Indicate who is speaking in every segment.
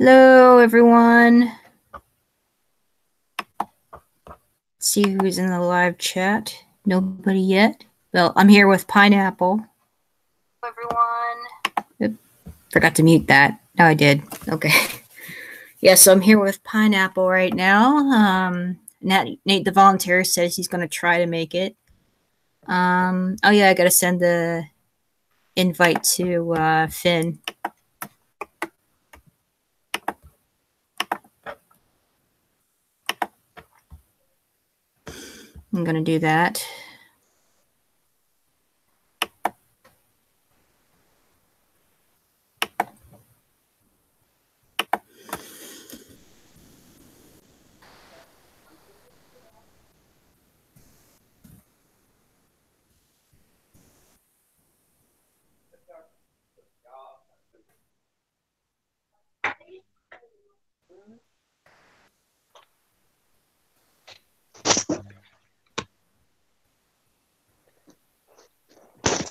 Speaker 1: Hello, everyone. Let's see who's in the live chat. Nobody yet. Well, I'm here with Pineapple. Hello, everyone. Forgot to mute that. No, I did. Okay. Yeah, so I'm here with Pineapple right now. Nate the volunteer says he's going to try to make it. Oh yeah, I got to send the invite to Finn. I'm going to do that.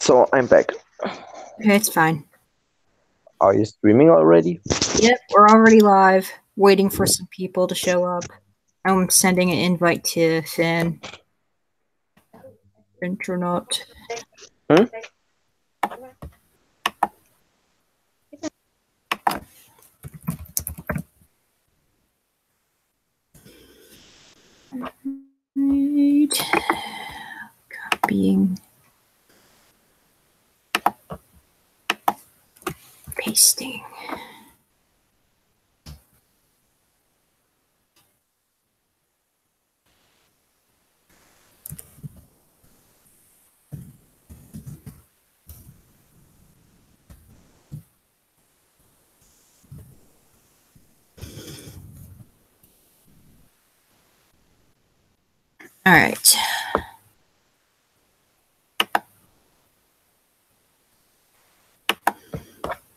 Speaker 2: So I'm back.
Speaker 1: Okay, it's fine.
Speaker 2: Are you streaming already?
Speaker 1: Yep, we're already live, waiting for some people to show up. I'm sending an invite to Finn. Internet.
Speaker 2: Hmm?
Speaker 1: Right. Copying. Pasting. All right.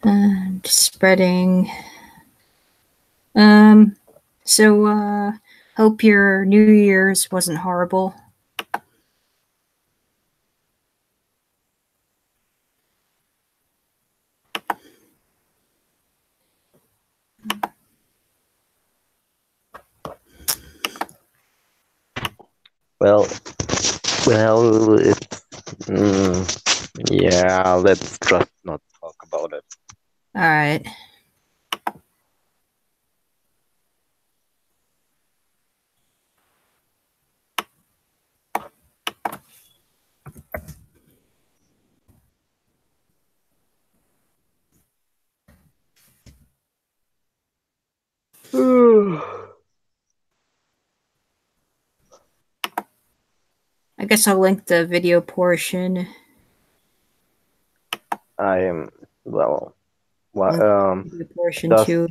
Speaker 1: And spreading. So hope your New Year's wasn't horrible.
Speaker 2: Well, it's yeah. Let's just not talk about it.
Speaker 1: All right. I guess I'll link the video portion.
Speaker 2: I am well.
Speaker 1: The portion too.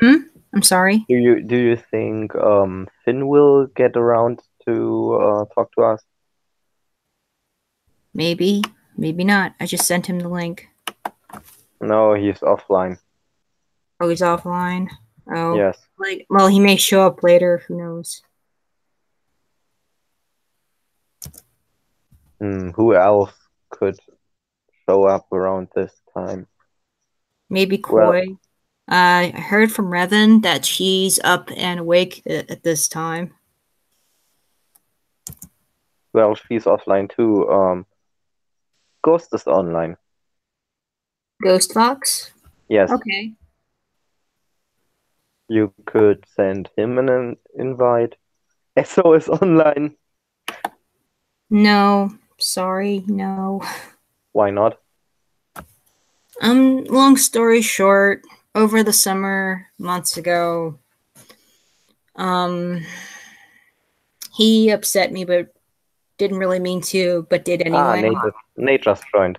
Speaker 1: I'm sorry.
Speaker 2: Do you think Finn will get around to talk to us?
Speaker 1: Maybe, maybe not. I just sent him the link.
Speaker 2: No, he's offline.
Speaker 1: Oh, he's offline. Oh,
Speaker 2: yes.
Speaker 1: Well, he may show up later. Who knows?
Speaker 2: Who else could show up around this time?
Speaker 1: Maybe Koi. Well, I heard from Revan that she's up and awake at this time.
Speaker 2: Well, she's offline too. Ghost is online.
Speaker 1: Ghost Fox?
Speaker 2: Yes.
Speaker 1: Okay.
Speaker 2: You could send him an invite. Esso is online.
Speaker 1: No, sorry, no.
Speaker 2: Why not?
Speaker 1: Long story short, over the summer, months ago, he upset me, but didn't really mean to, but did anyway.
Speaker 2: Nate just joined.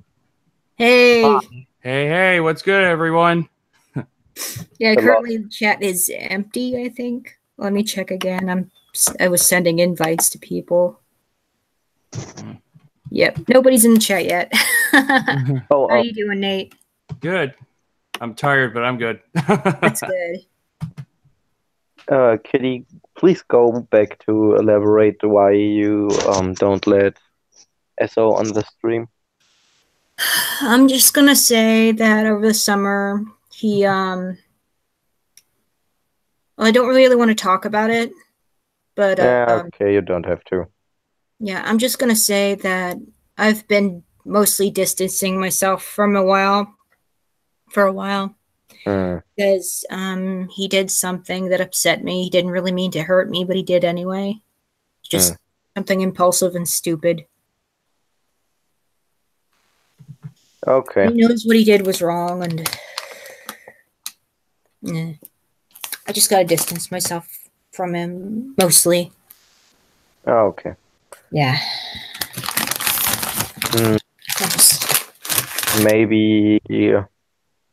Speaker 1: Hey!
Speaker 3: Hey, what's good, everyone?
Speaker 1: Yeah, currently the chat is empty, I think. Let me check again. I was sending invites to people. Yep, nobody's in the chat yet. How are you doing, Nate?
Speaker 3: Good. I'm tired, but I'm good.
Speaker 1: That's good.
Speaker 2: Kitty, please go back to elaborate why you don't let Esso on the stream.
Speaker 1: I'm just gonna say that over the summer he Well, I don't really want to talk about it, but
Speaker 2: Yeah, okay, you don't have to.
Speaker 1: yeah, I'm just gonna say that I've been mostly distancing myself for a while, because he did something that upset me. He didn't really mean to hurt me, but he did anyway. Just something impulsive and stupid.
Speaker 2: Okay.
Speaker 1: He knows what he did was wrong, and I just gotta distance myself from him, mostly.
Speaker 2: Okay.
Speaker 1: Yeah.
Speaker 2: Maybe,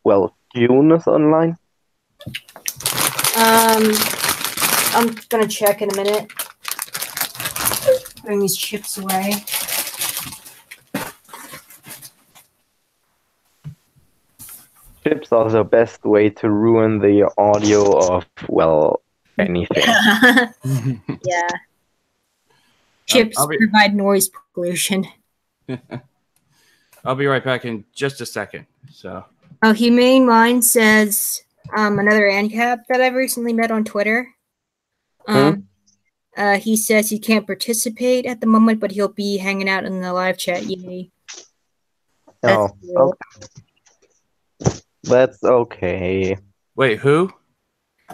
Speaker 2: well, June is online?
Speaker 1: I'm gonna check in a minute. Bring these chips away.
Speaker 2: Chips are the best way to ruin the audio of, well, anything.
Speaker 1: Yeah. Chips provide noise pollution.
Speaker 3: I'll be right back in just a second. So.
Speaker 1: Oh, Humane Mind says another ANCAP that I've recently met on Twitter. He says he can't participate at the moment, but he'll be hanging out in the live chat. Yay. That's cool.
Speaker 2: Okay. That's okay.
Speaker 3: Wait, who?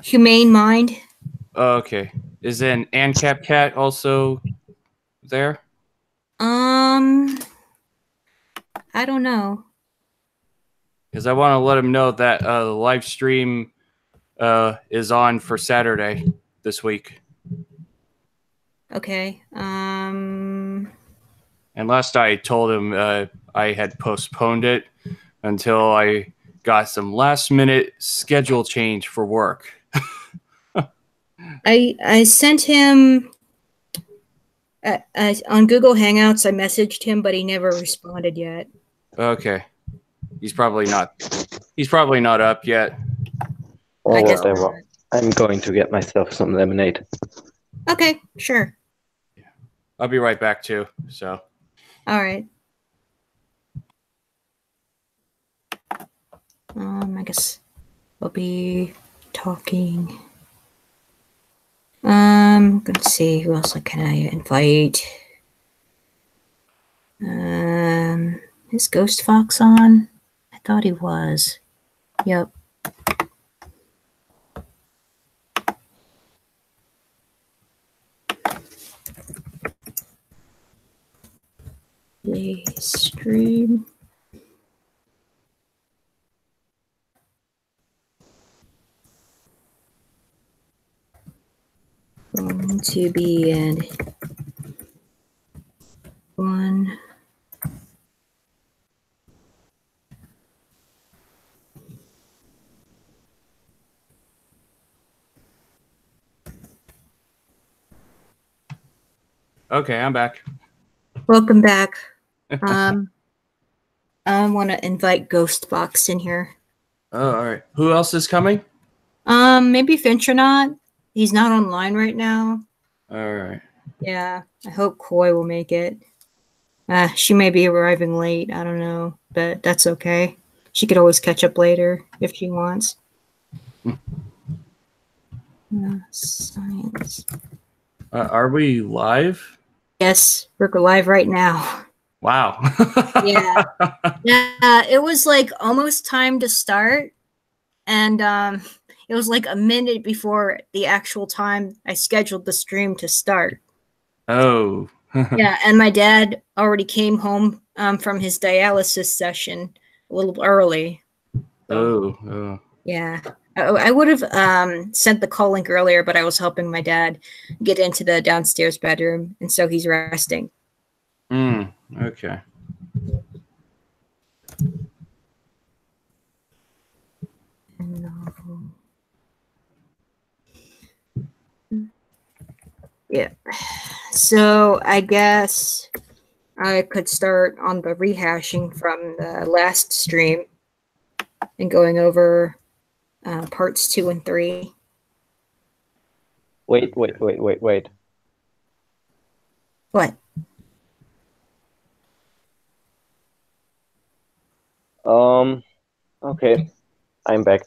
Speaker 1: Humane Mind.
Speaker 3: Oh, okay. Is an ANCAP cat also there?
Speaker 1: I don't know.
Speaker 3: Because I want to let him know that the live stream is on for Saturday this week.
Speaker 1: Okay.
Speaker 3: And last I told him I had postponed it until I got some last minute schedule change for work.
Speaker 1: I sent him on Google Hangouts. I messaged him, but he never responded yet.
Speaker 3: Okay. He's probably not up yet.
Speaker 2: Or whatever. I'm going to get myself some lemonade.
Speaker 1: Okay, sure.
Speaker 3: I'll be right back too. So.
Speaker 1: All right. I guess I'll be talking. Let's see, who else can I invite? Is Ghost Fox on? I thought he was. Yep. Play stream. Going to be in 1.
Speaker 3: Okay, I'm back.
Speaker 1: Welcome back. I want to invite Ghost Fox in here.
Speaker 3: Oh, all right. Who else is coming?
Speaker 1: Maybe Fintronaut. He's not online right now.
Speaker 3: All right.
Speaker 1: Yeah, I hope Koi will make it. She may be arriving late. I don't know, but that's okay. She could always catch up later if she wants. Science.
Speaker 3: Are we live?
Speaker 1: Yes, we're live right now.
Speaker 3: Wow.
Speaker 1: Yeah. It was like almost time to start, and it was like a minute before the actual time I scheduled the stream to start.
Speaker 3: Oh.
Speaker 1: Yeah, and my dad already came home from his dialysis session a little early. So,
Speaker 3: Oh.
Speaker 1: Yeah. I would have sent the call link earlier, but I was helping my dad get into the downstairs bedroom, and so he's resting.
Speaker 3: Okay.
Speaker 1: Yeah. So I guess I could start on the rehashing from the last stream and going over parts 2 and 3.
Speaker 2: Wait.
Speaker 1: What?
Speaker 2: Okay. I'm back.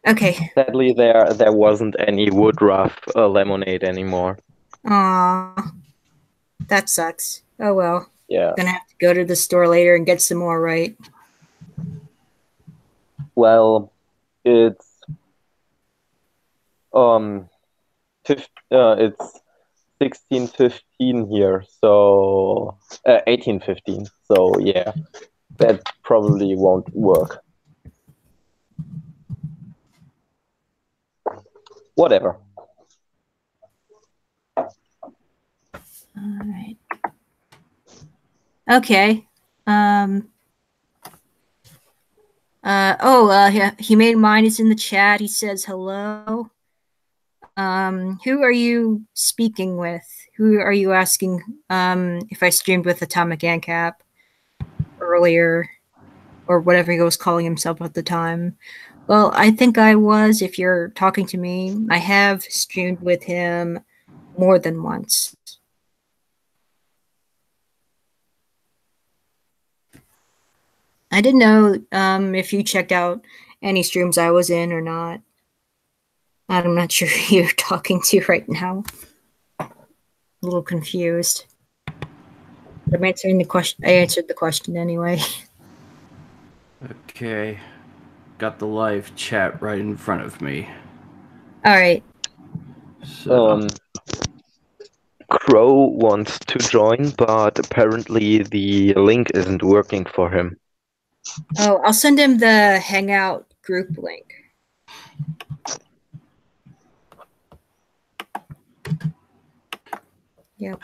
Speaker 1: Okay.
Speaker 2: Sadly, there wasn't any Woodruff lemonade anymore.
Speaker 1: Aw. That sucks. Oh well.
Speaker 2: Yeah.
Speaker 1: Gonna have to go to the store later and get some more, right?
Speaker 2: Well, it's it's 16:15 here, so 18:15. So yeah, that probably won't work. Whatever.
Speaker 1: All right. Okay. Humane Mind is in the chat. He says hello. Who are you speaking with? Who are you asking if I streamed with Atomic Ancap earlier or whatever he was calling himself at the time? Well, I think I was, if you're talking to me. I have streamed with him more than once. I didn't know if you checked out any streams I was in or not. I'm not sure who you're talking to right now. A little confused. But I'm answering the question. I answered the question anyway.
Speaker 3: Okay. Got the live chat right in front of me.
Speaker 1: All right.
Speaker 3: So,
Speaker 2: Crow wants to join, but apparently the link isn't working for him.
Speaker 1: Oh, I'll send him the Hangout group link. Yeah.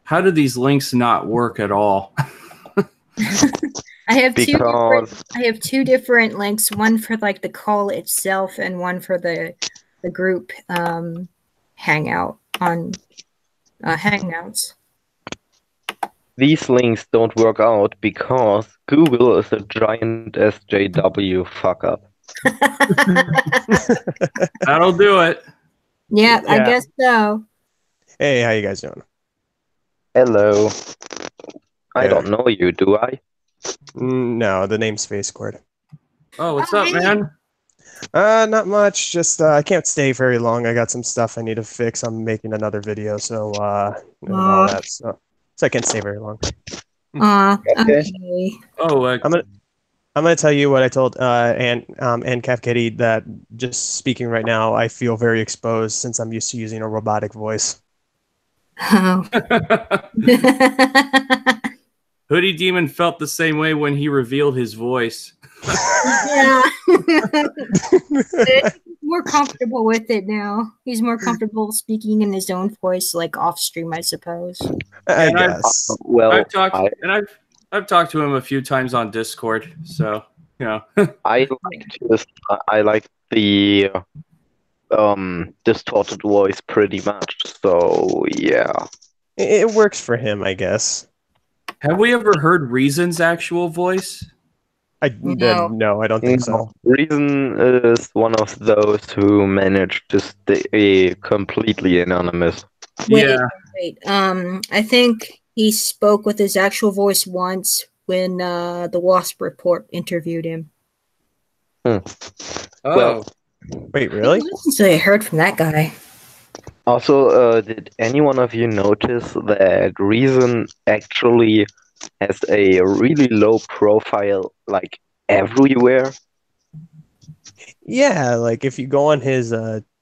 Speaker 3: How do these links not work at all?
Speaker 1: I have two different links. One for like the call itself, and one for the group Hangout on Hangouts.
Speaker 2: These links don't work out because Google is a giant SJW fuck up.
Speaker 3: That'll do it.
Speaker 1: Yeah, I guess so.
Speaker 4: Hey, how you guys doing?
Speaker 2: Hello. I
Speaker 4: Yeah.
Speaker 2: don't know you, do I?
Speaker 4: No, the name's Space Squid.
Speaker 3: Oh, what's up, man?
Speaker 4: Not much. Just I can't stay very long. I got some stuff I need to fix. I'm making another video, so and all that. So I can't stay very long.
Speaker 1: Okay.
Speaker 3: Oh,
Speaker 4: I'm gonna tell you what I told Ancap Kitty, that just speaking right now, I feel very exposed since I'm used to using a robotic voice.
Speaker 1: Oh.
Speaker 3: Hoodie Demon felt the same way when he revealed his voice.
Speaker 1: Yeah. He's more comfortable with it now. He's more comfortable speaking in his own voice, like off stream, I suppose.
Speaker 4: I guess.
Speaker 3: I've talked to him a few times on Discord, so you know.
Speaker 2: I like the distorted voice pretty much. So yeah,
Speaker 4: it works for him, I guess.
Speaker 3: Have we ever heard Reason's actual voice?
Speaker 4: No, I don't think so.
Speaker 2: Reason is one of those who managed to stay completely anonymous.
Speaker 3: Wait.
Speaker 1: I think he spoke with his actual voice once when the Wasp Report interviewed him.
Speaker 3: Oh.
Speaker 2: Well,
Speaker 4: wait, really?
Speaker 1: So I heard from that guy.
Speaker 2: Also, did any one of you notice that Reason actually has a really low profile, like everywhere?
Speaker 4: Yeah, like if you go on his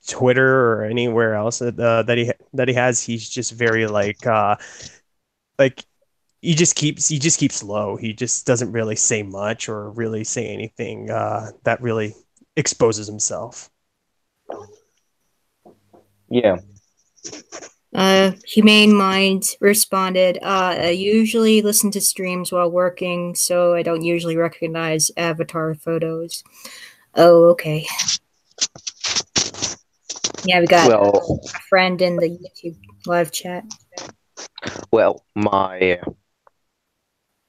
Speaker 4: Twitter or anywhere else that he has, he's just very like he just keeps low. He just doesn't really say much or really say anything that really exposes himself.
Speaker 2: Yeah.
Speaker 1: Humane Mind responded, I usually listen to streams while working, so I don't usually recognize avatar photos. Oh, okay. Yeah, we got a friend in the YouTube live chat.
Speaker 2: Well, my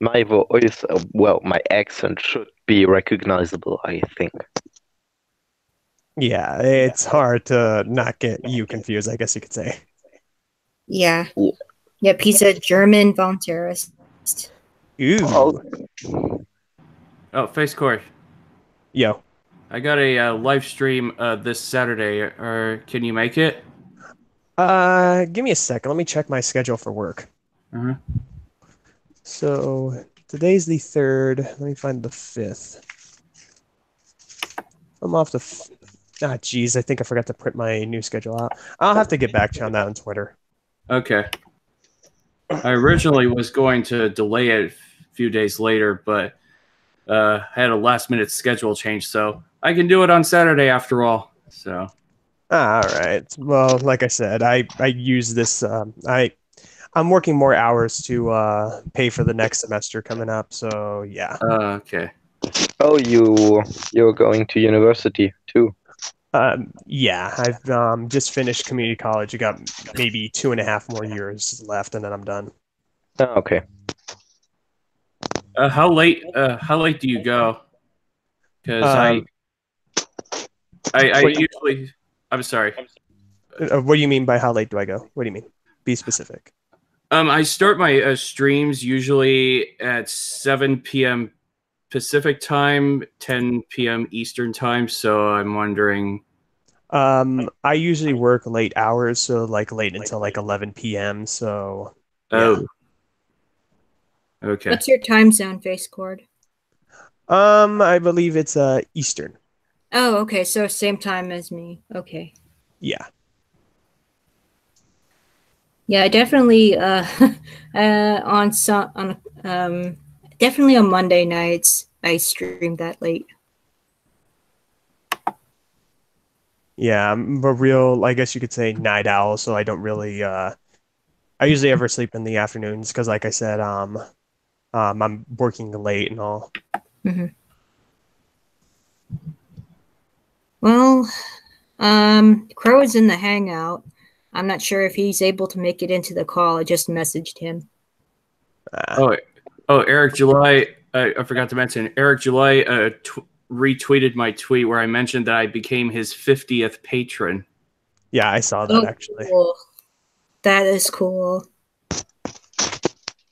Speaker 2: voice, my accent should be recognizable, I think.
Speaker 4: Yeah, it's hard to not get you confused, I guess you could say.
Speaker 1: Yeah. Yep, he's a German voluntarist.
Speaker 4: Ooh.
Speaker 3: Oh, Face Core.
Speaker 4: Yo.
Speaker 3: I got a live stream this Saturday. Or can you make it?
Speaker 4: Give me a second. Let me check my schedule for work.
Speaker 3: Uh-huh.
Speaker 4: So today's the 3rd. Let me find the 5th. I'm off the. Geez, I think I forgot to print my new schedule out. I'll have to get back to you on that on Twitter.
Speaker 3: Okay. I originally was going to delay it a few days later, but I had a last-minute schedule change, so I can do it on Saturday after all. So.
Speaker 4: All right. Well, like I said, I use this. I'm working more hours to pay for the next semester coming up. So yeah.
Speaker 3: Okay.
Speaker 2: Oh, you're going to university too.
Speaker 4: Yeah, I've just finished community college. I got maybe 2.5 more years left, and then I'm done.
Speaker 2: Oh, okay.
Speaker 3: How late do you go? Because I usually. I'm sorry.
Speaker 4: What do you mean by how late do I go? What do you mean? Be specific.
Speaker 3: I start my streams usually at 7 p.m. Pacific time, 10 p.m. Eastern time. So I'm wondering.
Speaker 4: I usually work late hours, so like late until like 11 p.m. So yeah.
Speaker 3: Oh. Okay.
Speaker 1: What's your time zone, Facecord?
Speaker 4: I believe it's Eastern.
Speaker 1: Oh, okay. So same time as me. Okay.
Speaker 4: Yeah.
Speaker 1: Yeah, definitely. Definitely on Monday nights, I stream that late.
Speaker 4: Yeah, I'm a real, I guess you could say, night owl. So I don't really. I usually ever sleep in the afternoons because, like I said, I'm working late and all.
Speaker 1: Mm-hmm. Well, Crow is in the hangout. I'm not sure if he's able to make it into the call. I just messaged him.
Speaker 3: Oh, Eric July. I forgot to mention Eric July retweeted my tweet where I mentioned that I became his 50th patron.
Speaker 4: Yeah, I saw that actually.
Speaker 1: Cool. That is cool.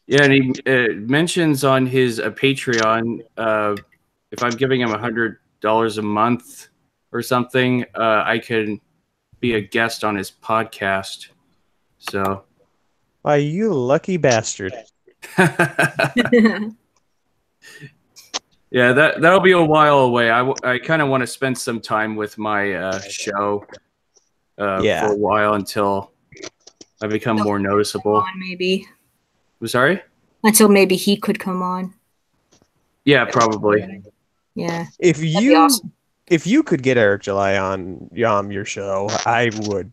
Speaker 3: Yeah, and he mentions on his Patreon if I'm giving him $100 a month or something, I can be a guest on his podcast. So,
Speaker 4: why, you lucky bastard.
Speaker 3: Yeah, that'll be a while away. I kind of want to spend some time with my show for a while until I become more noticeable.
Speaker 1: Maybe.
Speaker 3: I'm sorry?
Speaker 1: Until maybe he could come on.
Speaker 3: Yeah, probably.
Speaker 1: Yeah.
Speaker 4: If you could get Eric July on your show, I would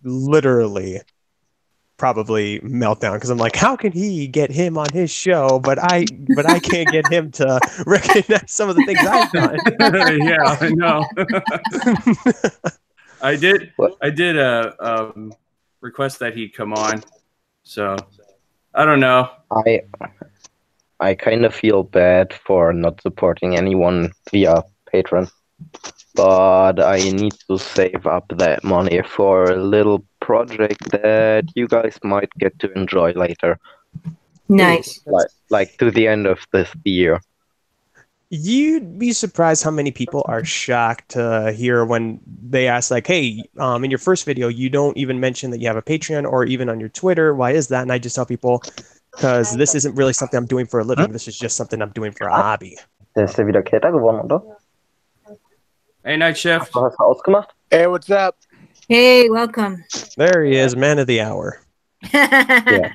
Speaker 4: literally probably melt down because I'm like, how can he get him on his show, but I can't get him to recognize some of the things I've done.
Speaker 3: Yeah, I know. I did request that he come on, so I don't know.
Speaker 2: I kind of feel bad for not supporting anyone via Patreon, but I need to save up that money for a little project that you guys might get to enjoy later.
Speaker 1: Nice.
Speaker 2: Like to the end of this year.
Speaker 4: You'd be surprised how many people are shocked to hear when they ask, like, hey, in your first video, you don't even mention that you have a Patreon or even on your Twitter. Why is that? And I just tell people, because this isn't really something I'm doing for a living. This is just something I'm doing for a hobby.
Speaker 2: Ist der wieder Keter gewonnen, oder?
Speaker 3: Hey, Night Shift.
Speaker 2: Hast du ausgemacht?
Speaker 5: Hey, what's up?
Speaker 1: Hey, welcome.
Speaker 4: There he is, man of the hour.
Speaker 1: Yeah.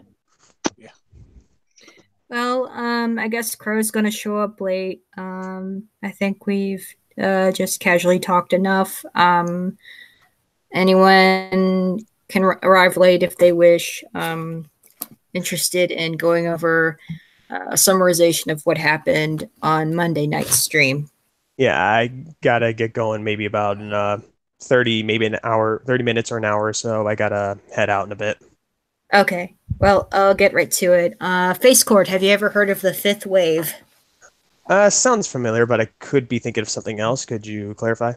Speaker 1: Well, I guess Crow's gonna show up late. I think we've just casually talked enough. Anyone can arrive late if they wish. Interested in going over a summarization of what happened on Monday night's stream.
Speaker 4: Yeah, I gotta get going maybe about in 30 minutes or an hour or so. I gotta head out in a bit.
Speaker 1: Okay, well, I'll get right to it. Facecord, have you ever heard of the fifth wave?
Speaker 4: Sounds familiar, but I could be thinking of something else. Could you clarify?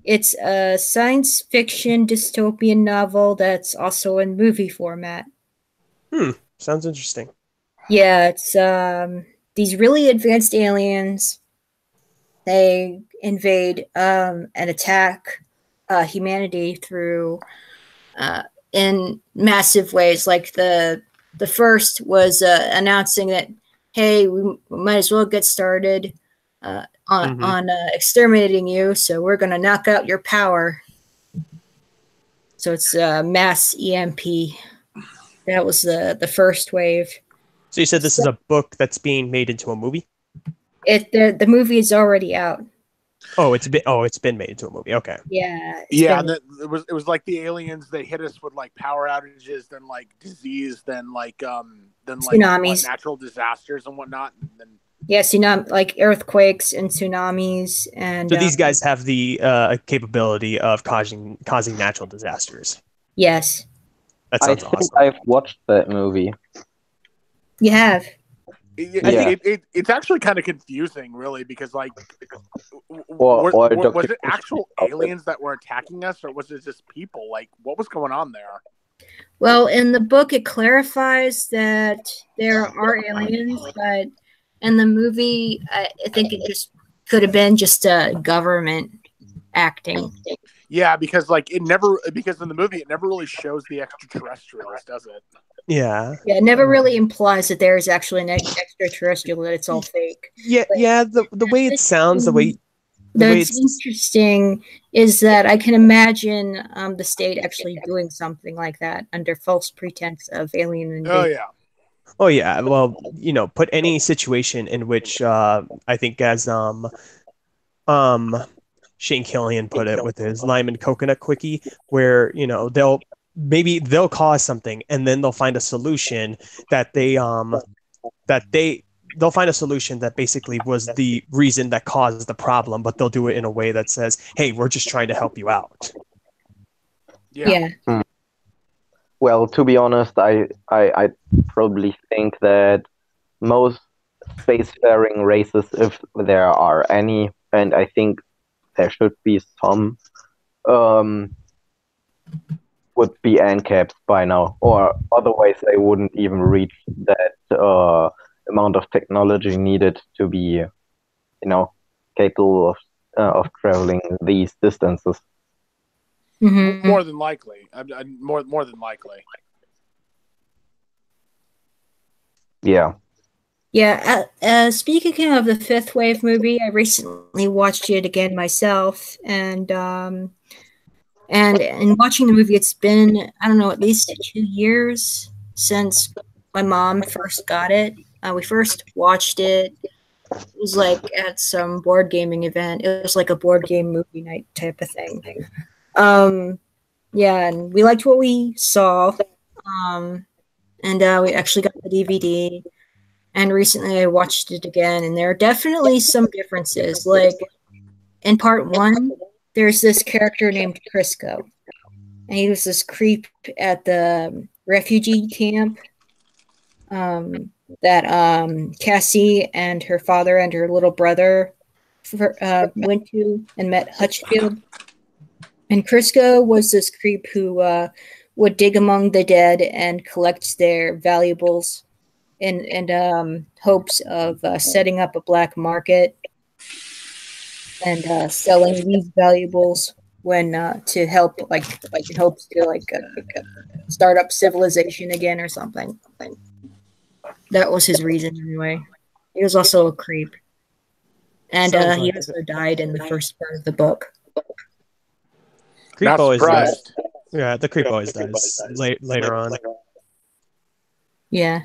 Speaker 1: It's a science fiction dystopian novel that's also in movie format.
Speaker 4: Sounds interesting.
Speaker 1: Yeah, it's these really advanced aliens they invade and attack humanity through in massive ways. Like the first was announcing that, hey, we might as well get started on exterminating you, so we're going to knock out your power. So it's mass EMP. That was the first wave.
Speaker 4: So you said this is a book that's being made into a movie?
Speaker 1: The movie is already out.
Speaker 4: It's been made into a movie. Okay.
Speaker 1: Yeah.
Speaker 5: And it was like the aliens. They hit us with like power outages, then like disease, then like
Speaker 1: tsunamis,
Speaker 5: natural disasters and whatnot. And then
Speaker 1: like earthquakes and tsunamis, and
Speaker 4: so these guys have the capability of causing natural disasters.
Speaker 1: Yes.
Speaker 4: That sounds awesome.
Speaker 2: I've watched that movie.
Speaker 1: You have.
Speaker 5: It's actually kind of confusing, really, because like, was it actual aliens that were attacking us, or was it just people? Like, what was going on there?
Speaker 1: Well, in the book, it clarifies that there are aliens, but in the movie, I think it just could have been just a government acting.
Speaker 5: Yeah, because in the movie it never really shows the extraterrestrials, does it?
Speaker 4: Yeah.
Speaker 1: Yeah, it never really implies that there is actually an extraterrestrial, that it's all fake.
Speaker 4: Yeah, the way it sounds,
Speaker 1: That's interesting is that I can imagine the state actually doing something like that under false pretense of alien invasion.
Speaker 5: Oh
Speaker 4: yeah. Well, put any situation in which I think as Shane Killian put it with his lime and coconut quickie, where they'll cause something and then they'll find a solution they'll find a solution that basically was the reason that caused the problem, but they'll do it in a way that says, hey, we're just trying to help you out.
Speaker 1: Yeah.
Speaker 2: Well, to be honest, I probably think that most spacefaring races, if there are any, and I think there should be some, would be Ancaps by now, or otherwise they wouldn't even reach that amount of technology needed to be, capable of traveling these distances.
Speaker 1: Mm-hmm.
Speaker 5: More than likely. More than likely.
Speaker 2: Yeah.
Speaker 1: Yeah. Speaking of the Fifth Wave movie, I recently watched it again myself, and in watching the movie, it's been, I don't know, at least 2 years since my mom first got it. We first watched it. It was like at some board gaming event. It was like a board game movie night type of thing. Yeah, and we liked what we saw. And we actually got the DVD. And recently I watched it again, and there are definitely some differences. Like in part 1, there's this character named Crisco, and he was this creep at the refugee camp that Cassie and her father and her little brother went to and met Hutchfield. And Crisco was this creep who would dig among the dead and collect their valuables in hopes of setting up a black market and selling these valuables when to help like in hopes to start up civilization again or something. That was his reason anyway. He was also a creep, and he also died in the first part of the book.
Speaker 4: Creep always dies. Yeah, the creep always dies later on.
Speaker 1: Yeah.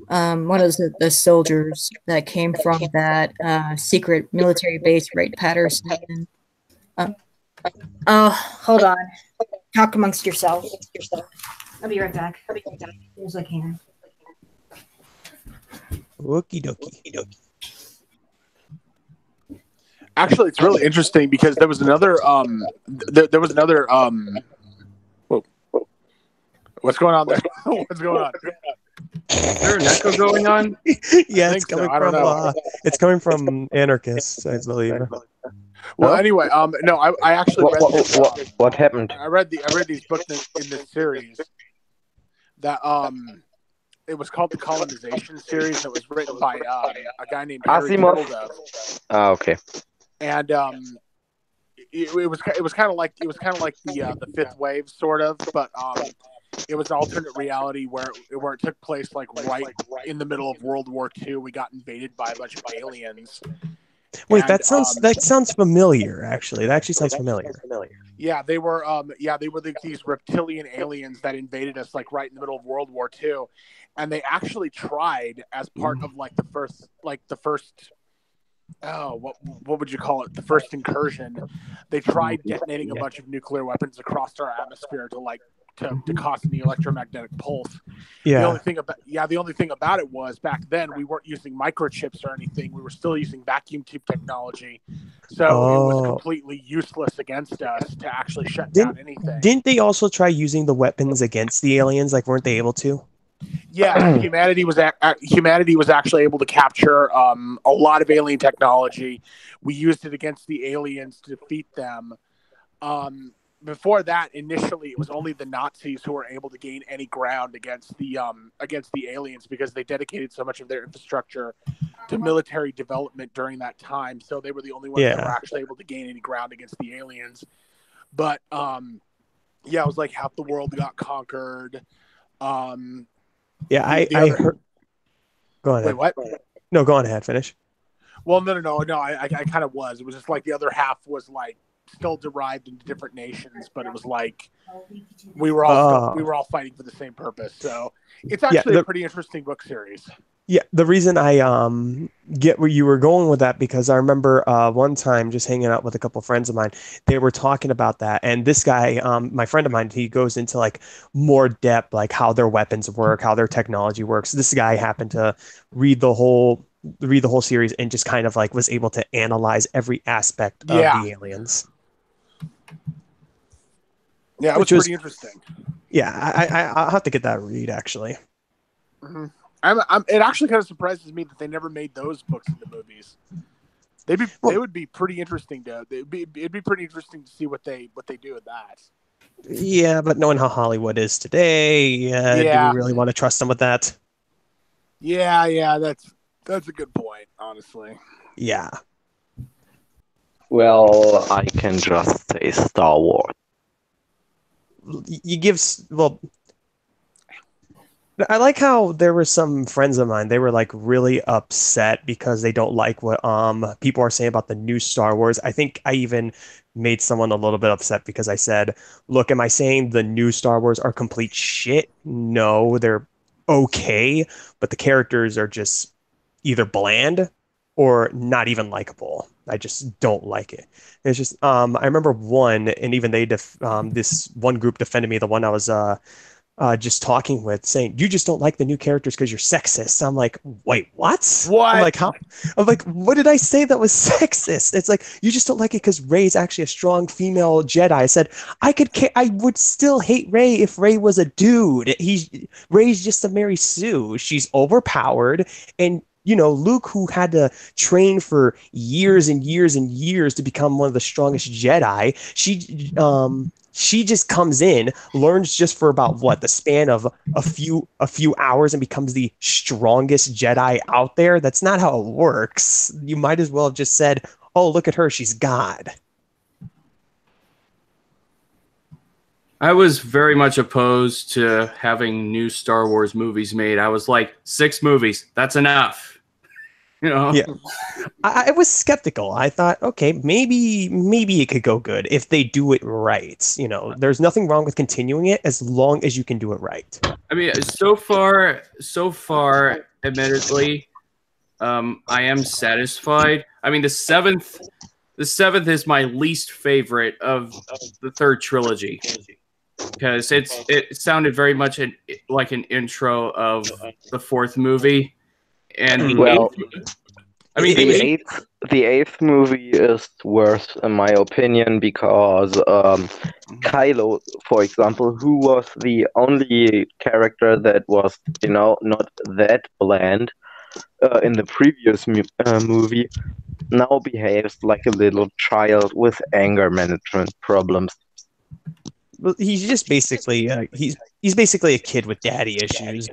Speaker 1: One of the soldiers that came from that secret military base, right, Patterson. Oh, hold on. Talk amongst yourselves. I'll be right back. As soon as I can.
Speaker 4: Okie dokie.
Speaker 5: Actually, it's really interesting because there was another. Whoa. What's going on there? What's going on?
Speaker 3: Is there an echo going on?
Speaker 4: Yeah, it's coming from anarchists, I believe.
Speaker 5: Well, anyway, no, I actually read this.
Speaker 2: What happened?
Speaker 5: I read these books in this series that it was called the Colonization series. It was written by a guy named Harry
Speaker 2: Asimov.
Speaker 5: Turtledove.
Speaker 2: Ah, okay.
Speaker 5: And it was kind of like the Fifth Wave sort of, but it was an alternate reality where it took place like right in the middle of World War II. We got invaded by a bunch of aliens.
Speaker 4: Wait,
Speaker 5: And,
Speaker 4: that sounds familiar. Actually, that actually sounds familiar.
Speaker 5: Yeah, they were these reptilian aliens that invaded us like right in the middle of World War II, and they actually tried as part of like the first what would you call it? The first incursion. They tried detonating a bunch of nuclear weapons across our atmosphere to cause the electromagnetic pulse.
Speaker 4: Yeah.
Speaker 5: The only thing about it was back then we weren't using microchips or anything. We were still using vacuum tube technology. So it was completely useless against us to actually shut down anything.
Speaker 4: Didn't they also try using the weapons against the aliens? Like, weren't they able to?
Speaker 5: Yeah, humanity was actually able to capture a lot of alien technology. We used it against the aliens to defeat them. Before that, initially, it was only the Nazis who were able to gain any ground against the aliens because they dedicated so much of their infrastructure to military development during that time. So they were the only ones that were actually able to gain any ground against the aliens. But it was like half the world got conquered.
Speaker 4: I heard. Go ahead.
Speaker 5: Wait, what?
Speaker 4: No, go on ahead. Finish.
Speaker 5: Well, no. I kind of was. It was just like the other half was like still derived into different nations, but it was like we were all fighting for the same purpose. So it's actually a pretty interesting book series.
Speaker 4: Yeah, the reason I get where you were going with that, because I remember one time just hanging out with a couple of friends of mine, they were talking about that, and this guy, my friend of mine, he goes into like more depth, like how their weapons work, how their technology works. This guy happened to read the whole series and just kind of like was able to analyze every aspect of the aliens.
Speaker 5: Yeah, it was pretty interesting.
Speaker 4: Yeah, I'll have to get that read actually.
Speaker 5: Mm-hmm. It actually kind of surprises me that they never made those books into movies. They would be pretty interesting it'd be pretty interesting to see what they do with that.
Speaker 4: Yeah, but knowing how Hollywood is today, do we really want to trust them with that?
Speaker 5: Yeah, that's a good point, honestly.
Speaker 4: Yeah.
Speaker 2: Well, I can just say Star Wars.
Speaker 4: I like how there were some friends of mine, they were like really upset because they don't like what people are saying about the new Star Wars. I think I even made someone a little bit upset because I said, look, am I saying the new Star Wars are complete shit? No, they're okay, but the characters are just either bland or not even likable. I just don't like it. It's just I remember one, and even this one group defended me, the one I was just talking with, saying you just don't like the new characters because you're sexist. I'm like, wait, what?
Speaker 5: What?
Speaker 4: I'm like, how? I'm like, what did I say that was sexist? It's like you just don't like it because Rey's actually a strong female Jedi. I said I would still hate Rey if Rey was a dude. Rey's just a Mary Sue. She's overpowered, and Luke, who had to train for years and years and years to become one of the strongest Jedi, she just comes in, learns just for about the span of a few hours, and becomes the strongest Jedi out there. That's not how it works. You might as well have just said, "Oh, look at her, she's God."
Speaker 3: I was very much opposed to having new Star Wars movies made. I was like, 6 movies, that's enough.
Speaker 4: Yeah, I was skeptical. I thought, okay, maybe it could go good if they do it right. There's nothing wrong with continuing it as long as you can do it right.
Speaker 3: I mean, so far, admittedly, I am satisfied. I mean, the seventh is my least favorite of the third trilogy because it sounded very much like an intro of the fourth movie. And
Speaker 2: the eighth movie is worse in my opinion because Kylo, for example, who was the only character that was not that bland in the previous movie, now behaves like a little child with anger management problems.
Speaker 4: Well, he's just basically he's basically a kid with daddy issues.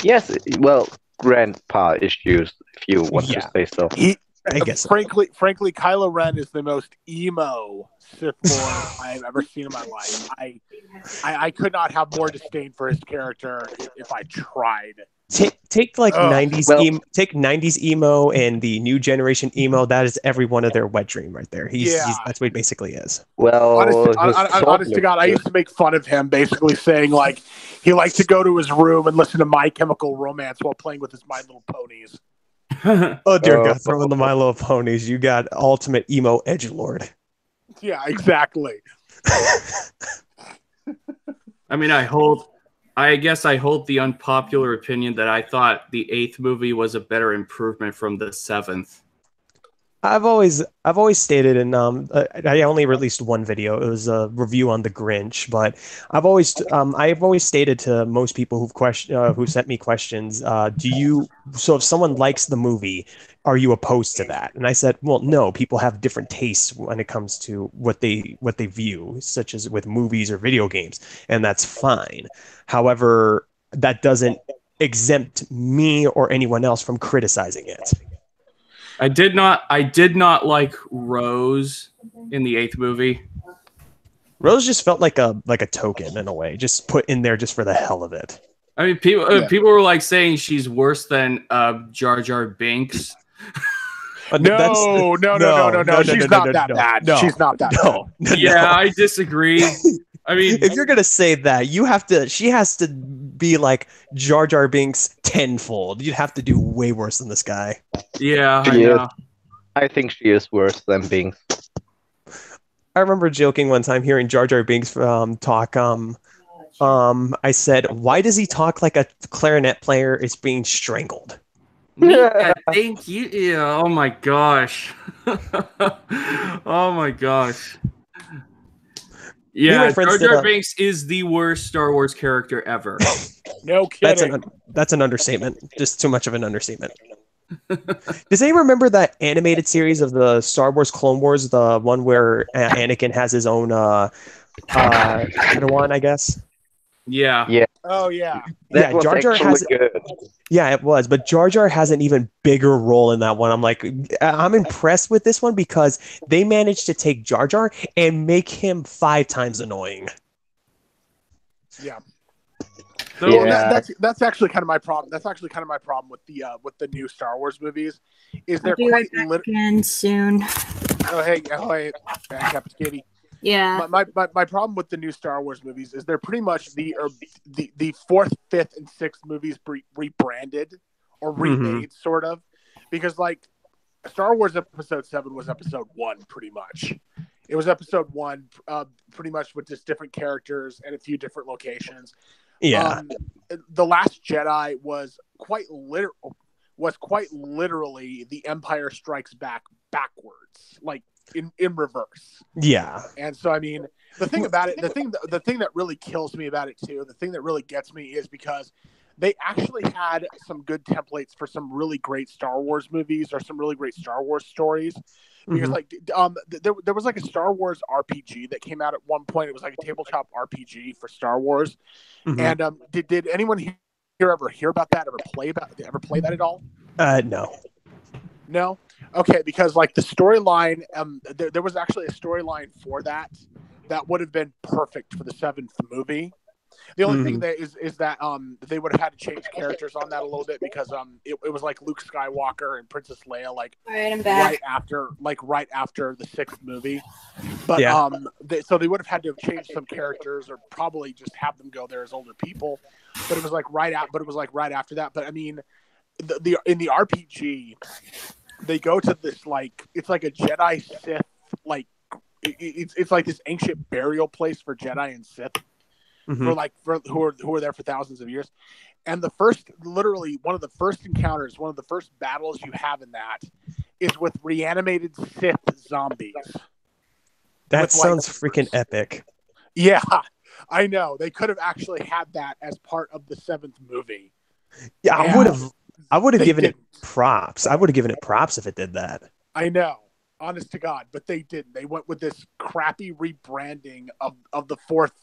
Speaker 2: Yes, well, grandpa issues, if you want to say so.
Speaker 4: I guess so.
Speaker 5: Frankly, Kylo Ren is the most emo Sith Lord I've ever seen in my life. I could not have more disdain for his character if I tried.
Speaker 4: Take like
Speaker 5: Ugh.
Speaker 4: 90s take 90s emo and the new generation emo. That is every one of their wet dream right there. That's what he basically is.
Speaker 2: Well,
Speaker 5: honest to God, I used to make fun of him, basically saying like he liked to go to his room and listen to My Chemical Romance while playing with his My Little Ponies.
Speaker 4: Oh dear God! Throw in the My Little Ponies. You got ultimate emo edgelord.
Speaker 5: Yeah, exactly.
Speaker 3: I mean, I guess I hold the unpopular opinion that I thought the 8th movie was a better improvement from the 7th.
Speaker 4: I've always stated, and I only released one video. It was a review on The Grinch, but I've always stated to most people who sent me questions, so if someone likes the movie, are you opposed to that? And I said, well, no. People have different tastes when it comes to what they view, such as with movies or video games, and that's fine. However, that doesn't exempt me or anyone else from criticizing it.
Speaker 3: I did not like Rose in the 8th movie.
Speaker 4: Rose just felt like a token in a way, just put in there just for the hell of it.
Speaker 3: I mean, people were like saying she's worse than Jar Jar Binks.
Speaker 5: No. She's not that bad. She's not that bad.
Speaker 3: Yeah, I disagree. I mean,
Speaker 4: if you're gonna say that, she has to be like Jar Jar Binks tenfold. You'd have to do way worse than this guy.
Speaker 3: Yeah, I know.
Speaker 2: I think she is worse than Binks.
Speaker 4: I remember joking one time hearing Jar Jar Binks talk. I said, "Why does he talk like a clarinet player is being strangled?"
Speaker 3: Thank you. Yeah. Oh my gosh. Oh my gosh. Yeah, Jar Jar Binks is the worst Star Wars character ever.
Speaker 5: No kidding.
Speaker 4: That's an understatement. Just too much of an understatement. Does anyone remember that animated series of the Star Wars Clone Wars, the one where Anakin has his own Padawan, I guess?
Speaker 3: Yeah.
Speaker 5: Oh yeah.
Speaker 2: That was
Speaker 4: Jar Jar has
Speaker 2: good.
Speaker 4: Yeah, it was, but Jar Jar has an even bigger role in that one. I'm impressed with this one because they managed to take Jar Jar and make him 5 times annoying.
Speaker 5: Yeah.
Speaker 3: So,
Speaker 5: that's actually kind of my problem. That's actually kind of my problem with the new Star Wars movies. Is they're quite
Speaker 1: again soon.
Speaker 5: Oh hey, Ancapistani.
Speaker 1: Yeah.
Speaker 5: My problem with the new Star Wars movies is they're pretty much the 4th, 5th, and 6th movies rebranded or remade, sort of, because like Star Wars Episode 7 was Episode 1, pretty much. It was Episode 1, pretty much with just different characters and a few different locations.
Speaker 4: Yeah.
Speaker 5: The Last Jedi was quite literally The Empire Strikes Back backwards, like in reverse.
Speaker 4: Yeah.
Speaker 5: And so I mean, the thing about it, the thing that really kills me about it too, the thing that really gets me is because they actually had some good templates for some really great Star Wars movies or some really great Star Wars stories. Because like there was like a Star Wars RPG that came out at one point. It was like a tabletop RPG for Star Wars. And did anyone here ever hear about that? Ever play that at all? No. Okay, because like the storyline, there was actually a storyline for that would have been perfect for the 7th movie. The only thing that is that they would have had to change characters on that a little bit because it was like Luke Skywalker and Princess Leia right after the 6th movie. But so they would have had to have changed some characters or probably just have them go there as older people. But it was like right after that. But I mean, in the RPG, they go to this like it's like a Jedi Sith like it's like this ancient burial place for Jedi and Sith. Who are there for thousands of years, and literally one of the first encounters, one of the first battles you have in that is with reanimated Sith zombies.
Speaker 4: That sounds freaking epic.
Speaker 5: Yeah, I know. They could have actually had that as part of the 7th movie.
Speaker 4: Yeah, I would have given it props. I would have given it props if it did that.
Speaker 5: I know. Honest to God, but they didn't. They went with this crappy rebranding of the fourth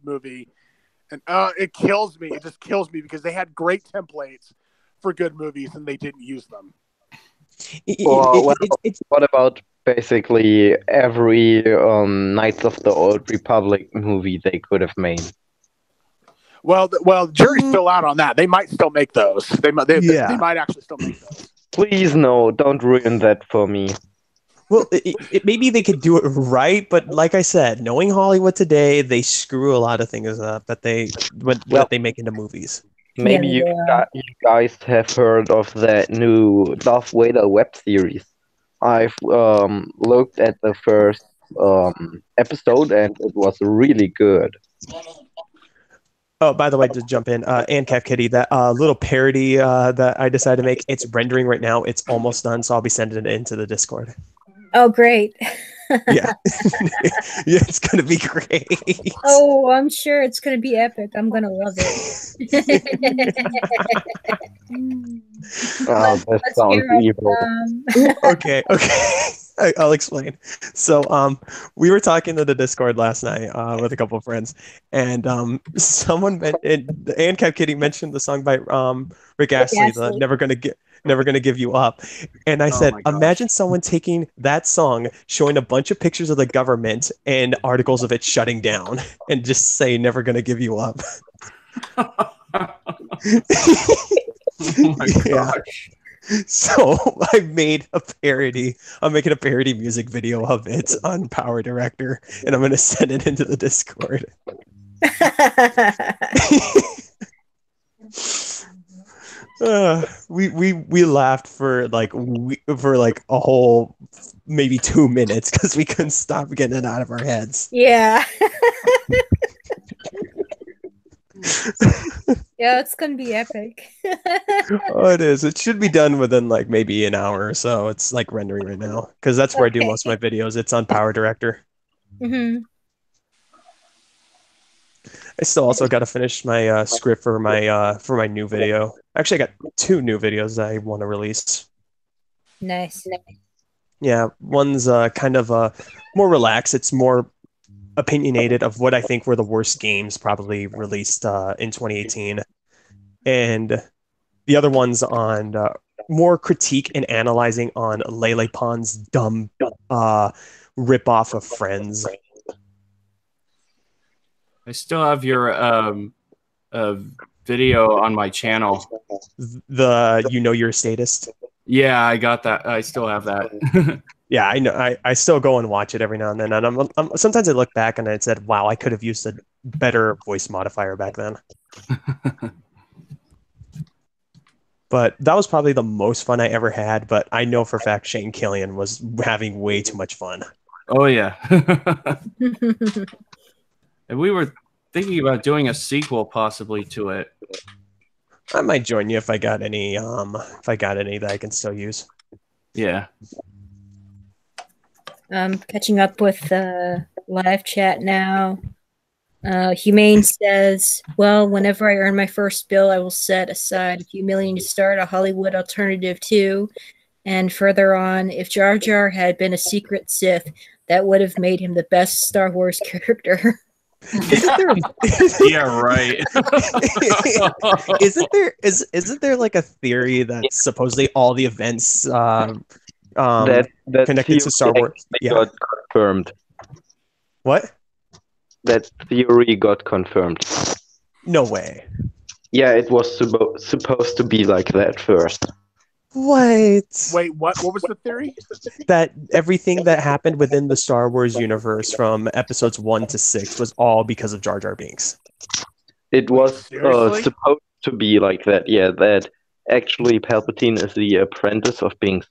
Speaker 5: movie, And it kills me. It just kills me because they had great templates for good movies and they didn't use them.
Speaker 2: What about basically every Knights of the Old Republic movie they could have made?
Speaker 5: Well, the jury's still out on that. They might still make those. They might actually still make those.
Speaker 2: Please, no, don't ruin that for me.
Speaker 4: Well, maybe they could do it right, but like I said, knowing Hollywood today, they screw a lot of things up that they make into movies.
Speaker 2: Maybe you guys have heard of that new Darth Vader web series. I've looked at the first episode and it was really good.
Speaker 4: Oh, by the way, to jump in, Ancap Kitty, that little parody that I decided to make, it's rendering right now. It's almost done, so I'll be sending it into the Discord.
Speaker 1: Oh, great.
Speaker 4: Yeah. Yeah, it's going to be great.
Speaker 1: Oh, I'm sure it's going to be epic. I'm going to love it.
Speaker 2: Oh, that sounds evil.
Speaker 4: Okay. I'll explain. So, we were talking to the Discord last night with a couple of friends, and Ancap Kitty mentioned the song by Rick Astley, the Never Gonna Give You Up. And I said, imagine someone taking that song, showing a bunch of pictures of the government and articles of it shutting down, and just say Never Gonna Give You Up.
Speaker 3: Oh my gosh.
Speaker 4: So I made a parody. I'm making a parody music video of it on Power Director, and I'm going to send it into the Discord. We laughed for like a whole maybe 2 minutes because we couldn't stop getting it out of our heads.
Speaker 1: Yeah. Yeah, it's gonna be epic.
Speaker 4: Oh, it is. It should be done within like maybe an hour or so. It's like rendering right now because that's where I do most of my videos. It's on Power Director.
Speaker 1: Mm-hmm.
Speaker 4: I still also got to finish my script for my new video. Actually, I got 2 new videos that I want to release.
Speaker 1: Nice.
Speaker 4: Yeah, one's kind of more relaxed. It's more opinionated of what I think were the worst games probably released in 2018, and the other one's on more critique and analyzing on Lele Pond's dumb rip-off of Friends.
Speaker 3: I still have your video on my channel.
Speaker 4: The You Know You're a Statist?
Speaker 3: Yeah, I got that. I still have that.
Speaker 4: Yeah, I know. I still go and watch it every now and then, and I'm sometimes I look back and I said, "Wow, I could have used a better voice modifier back then." But that was probably the most fun I ever had. But I know for a fact Shane Killian was having way too much fun.
Speaker 3: Oh yeah. And we were thinking about doing a sequel possibly to it.
Speaker 4: I might join you if I got any that I can still use.
Speaker 3: Yeah.
Speaker 1: Catching up with live chat now. Humane says, well, whenever I earn my first bill, I will set aside a few million to start a Hollywood alternative too. And further on, if Jar Jar had been a secret Sith, that would have made him the best Star Wars character.
Speaker 3: Yeah, right.
Speaker 4: Isn't there like a theory that supposedly all the events
Speaker 2: that
Speaker 4: connected to Star Wars
Speaker 2: got confirmed?
Speaker 4: What?
Speaker 2: That theory got confirmed.
Speaker 4: No way.
Speaker 2: Yeah, it was supposed to be like that first.
Speaker 4: What?
Speaker 5: Wait, what? What was the theory?
Speaker 4: That everything that happened within the Star Wars universe from episodes 1 to 6 was all because of Jar Jar Binks.
Speaker 2: It was supposed to be like that. Yeah, that actually Palpatine is the apprentice of Binks.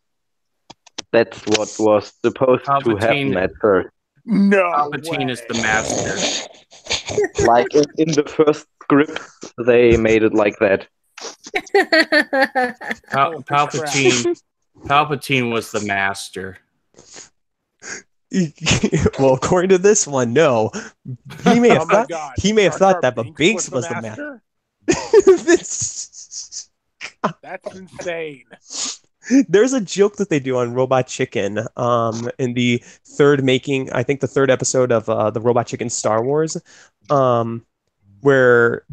Speaker 2: That's what was supposed to happen at first.
Speaker 5: No,
Speaker 3: Palpatine is the master.
Speaker 2: Like in the first script, they made it like that.
Speaker 3: Palpatine was the master.
Speaker 4: Well, according to this one, no. He may have thought that, but Binks was the master.
Speaker 5: That's insane.
Speaker 4: There's a joke that they do on Robot Chicken in the third episode of the Robot Chicken Star Wars. where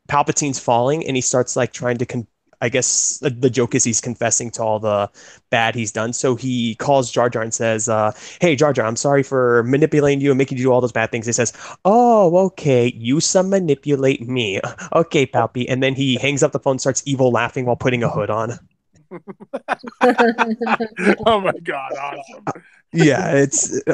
Speaker 4: Palpatine's falling and he starts like trying to I guess the joke is he's confessing to all the bad he's done. So he calls Jar Jar and says, hey, Jar Jar, I'm sorry for manipulating you and making you do all those bad things. He says, oh, okay, you some manipulate me. Okay, Palpy. And then he hangs up the phone, starts evil laughing while putting a hood on.
Speaker 5: Oh my god, awesome.
Speaker 4: Yeah,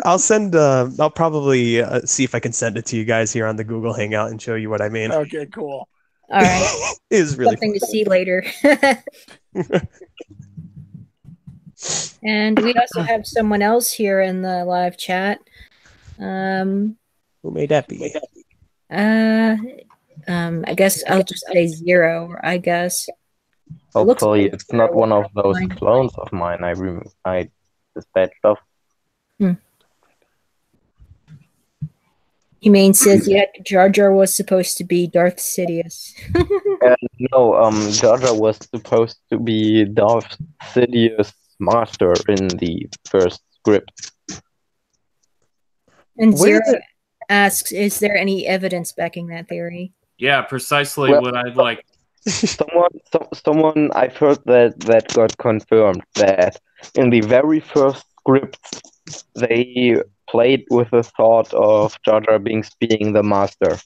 Speaker 4: I'll probably see if I can send it to you guys here on the Google Hangout and show you what I mean.
Speaker 5: Okay, cool.
Speaker 1: All right.
Speaker 4: It is really
Speaker 1: Something to see later. And we also have someone else here in the live chat.
Speaker 4: Who may that be?
Speaker 1: I guess I'll just say Zero, I guess.
Speaker 2: Hopefully it's not one of those clones of mine. I dispatched off.
Speaker 1: You mean says Jar Jar was supposed to be Darth Sidious?
Speaker 2: No, Jar Jar was supposed to be Darth Sidious' master in the first script.
Speaker 1: And Zero asks, is there any evidence backing that theory?
Speaker 3: Yeah, precisely what I'd like.
Speaker 2: Someone I've heard that got confirmed that in the very first script they played with the thought of Jar Jar Binks being the master.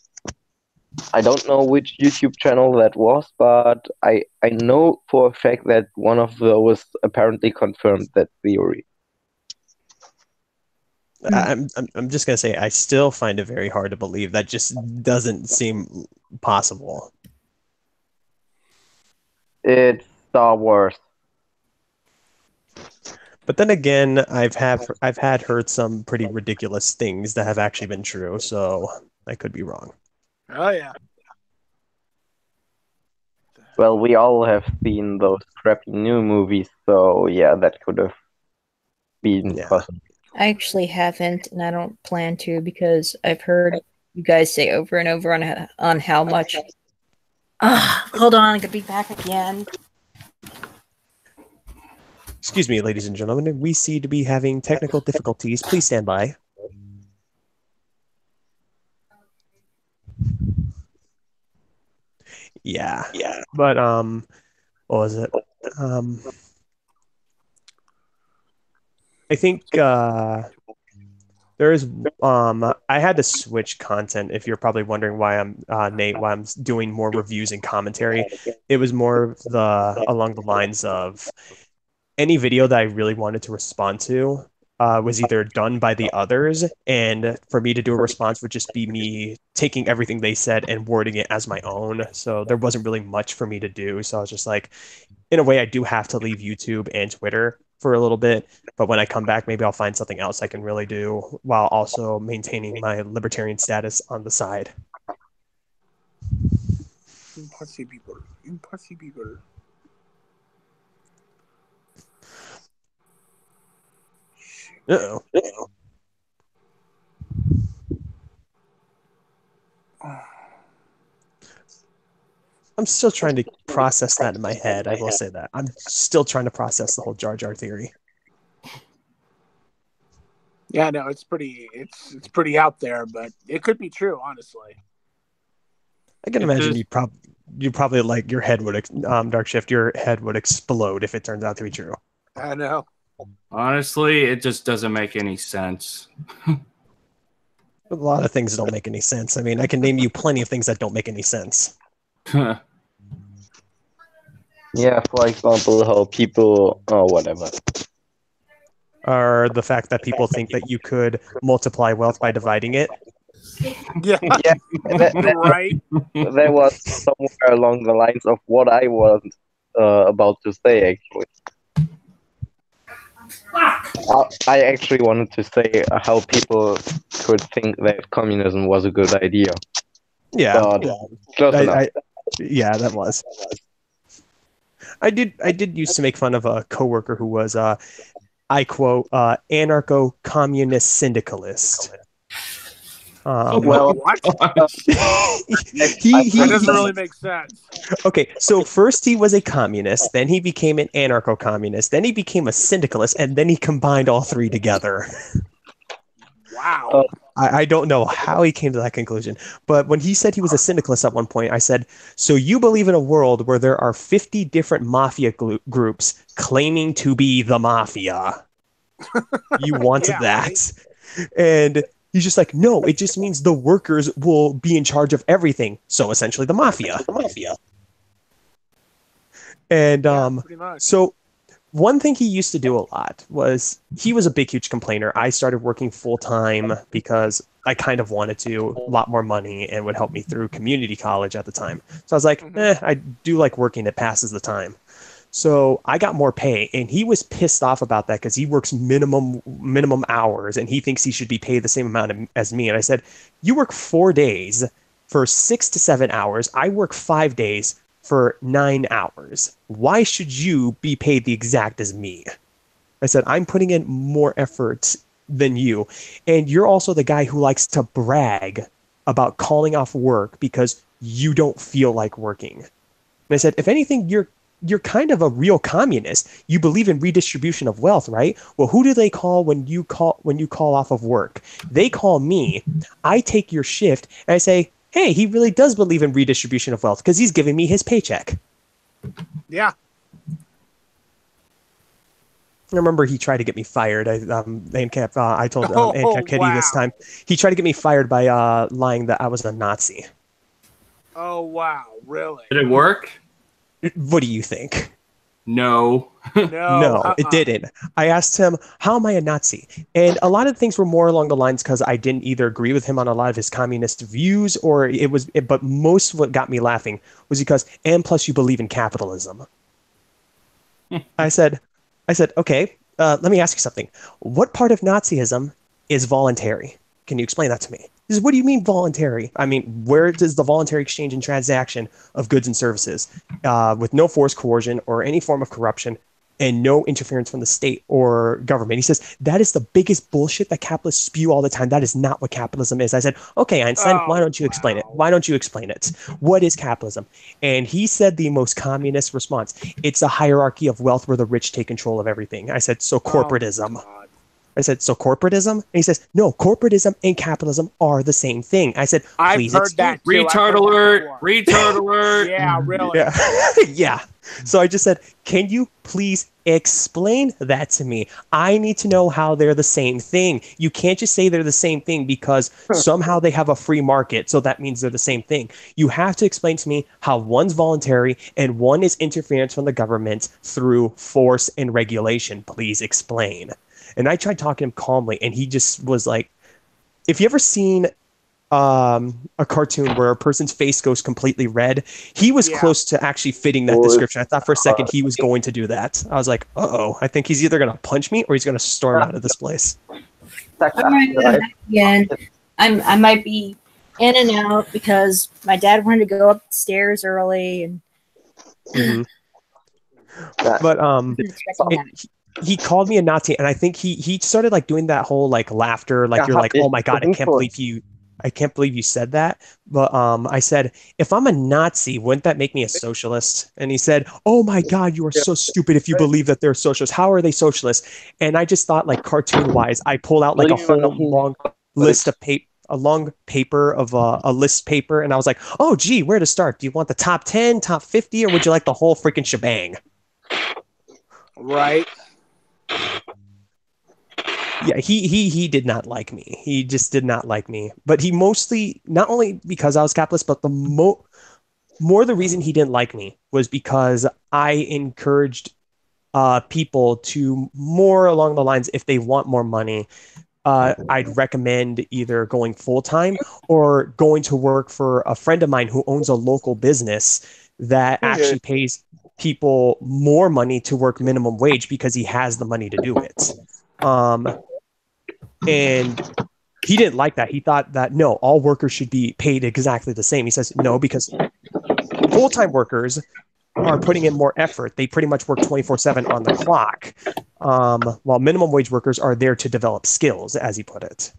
Speaker 2: I don't know which YouTube channel that was, but I know for a fact that one of those apparently confirmed that theory.
Speaker 4: I'm just gonna say I still find it very hard to believe. That just doesn't seem possible.
Speaker 2: It's Star Wars.
Speaker 4: But then again, I've had heard some pretty ridiculous things that have actually been true, so I could be wrong.
Speaker 5: Oh yeah.
Speaker 2: Well, we all have seen those crappy new movies, so yeah, that could have been possible.
Speaker 1: I actually haven't, and I don't plan to because I've heard you guys say over and over on how much. Hold on, I could be back again.
Speaker 4: Excuse me, ladies and gentlemen. We seem to be having technical difficulties. Please stand by. Yeah. But what was it? I think there is I had to switch content. If you're probably wondering why I'm Nate, why I'm doing more reviews and commentary, it was more along the lines of any video that I really wanted to respond to was either done by the others, and for me to do a response would just be me taking everything they said and wording it as my own. So there wasn't really much for me to do. So I was just like, in a way, I do have to leave YouTube and Twitter for a little bit. But when I come back, maybe I'll find something else I can really do while also maintaining my libertarian status on the side.
Speaker 5: Impossible.
Speaker 4: Uh-oh. I'm still trying to process that in my head. I will say that. I'm still trying to process the whole Jar Jar theory.
Speaker 5: Yeah, no, it's pretty out there, but it could be true, honestly.
Speaker 4: I can imagine you probably like your head would Dark Shift, your head would explode if it turns out to be true.
Speaker 5: I know.
Speaker 3: Honestly, it just doesn't make any sense.
Speaker 4: A lot of things don't make any sense. I mean, I can name you plenty of things that don't make any sense.
Speaker 2: Yeah, for example, how people whatever.
Speaker 4: Or the fact that people think that you could multiply wealth by dividing it.
Speaker 5: Yeah. Right.
Speaker 2: That was somewhere along the lines of what I was about to say, actually. I actually wanted to say how people could think that communism was a good idea.
Speaker 4: Yeah.
Speaker 2: But close enough.
Speaker 4: Yeah, that was. I did used to make fun of a coworker who was I quote anarcho-communist syndicalist.
Speaker 5: Well, what?
Speaker 4: That
Speaker 5: doesn't really make sense.
Speaker 4: Okay, so first he was a communist, then he became an anarcho-communist, then he became a syndicalist, and then he combined all three together.
Speaker 5: Wow.
Speaker 4: I don't know how he came to that conclusion, but when he said he was a syndicalist at one point, I said, so you believe in a world where there are 50 different mafia groups claiming to be the mafia? You want
Speaker 5: Yeah,
Speaker 4: that?
Speaker 5: right?
Speaker 4: And he's just like, no, it just means the workers will be in charge of everything. So essentially the mafia. And
Speaker 5: Pretty much.
Speaker 4: so one thing he used to do a lot was he was a big, huge complainer. I started working full time because I kind of wanted to, a lot more money and would help me through community college at the time. So I was like, I do like working. It passes the time. So I got more pay, and he was pissed off about that because he works minimum hours, and he thinks he should be paid the same amount as me. And I said, you work 4 days for 6 to 7 hours. I work 5 days for 9 hours. Why should you be paid the exact as me? I said, I'm putting in more effort than you. And you're also the guy who likes to brag about calling off work because you don't feel like working. And I said, if anything, you're kind of a real communist. You believe in redistribution of wealth, right? Well, who do they call when you call off of work? They call me. I take your shift and I say, hey, he really does believe in redistribution of wealth because he's giving me his paycheck.
Speaker 5: Yeah.
Speaker 4: I remember he tried to get me fired. I told Ancap Kitty this time. He tried to get me fired by lying that I was a Nazi.
Speaker 5: Oh, wow. Really?
Speaker 3: Did it work?
Speaker 4: What do you think?
Speaker 3: No.
Speaker 4: No, it didn't. I asked him, how am I a Nazi? And a lot of things were more along the lines because I didn't either agree with him on a lot of his communist views but most of what got me laughing was because, and plus you believe in capitalism. I said, okay, let me ask you something. What part of Nazism is voluntary? Can you explain that to me? He says, what do you mean voluntary? I mean, where does the voluntary exchange and transaction of goods and services with no forced coercion or any form of corruption and no interference from the state or government? He says, that is the biggest bullshit that capitalists spew all the time. That is not what capitalism is. I said, okay, Einstein, why don't you explain it? Why don't you explain it? What is capitalism? And he said the most communist response. It's a hierarchy of wealth where the rich take control of everything. I said, so corporatism. I said, so corporatism? And he says, no, corporatism and capitalism are the same thing. I said, please
Speaker 5: I've heard that too.
Speaker 3: Retard alert! Retard alert!
Speaker 5: Yeah, really.
Speaker 4: Yeah. Yeah. So I just said, can you please explain that to me? I need to know how they're the same thing. You can't just say they're the same thing because somehow they have a free market, so that means they're the same thing. You have to explain to me how one's voluntary and one is interference from the government through force and regulation. Please explain. And I tried talking to him calmly, and he just was like, if you ever seen a cartoon where a person's face goes completely red, he was close to actually fitting that description. I thought for a second he was going to do that. I was like, uh-oh, I think he's either going to punch me or he's going to storm out of this place.
Speaker 1: All right, again, I might be in and out because my dad wanted to go upstairs early, and
Speaker 4: but he called me a Nazi, and I think he started like doing that whole like laughter, like you're like, oh my god, I can't believe you said that. But I said, if I'm a Nazi, wouldn't that make me a socialist? And he said, oh my god, you are so stupid if you believe that they're socialists. How are they socialists? And I just thought, like, cartoon wise, I pulled out like a whole long list of a long paper of a list paper, and I was like, oh gee, where to start? Do you want the top 10, top 50, or would you like the whole freaking shebang?
Speaker 5: Right.
Speaker 4: Yeah, he did not like me. He just did not like me. But he mostly, not only because I was capitalist, but the more the reason he didn't like me was because I encouraged people to more along the lines, if they want more money, I'd recommend either going full-time or going to work for a friend of mine who owns a local business that actually pays people more money to work minimum wage because he has the money to do it. And he didn't like that. He thought that, no, all workers should be paid exactly the same. He says, no, because full-time workers are putting in more effort. They pretty much work 24/7 on the clock, while minimum wage workers are there to develop skills, as he put it.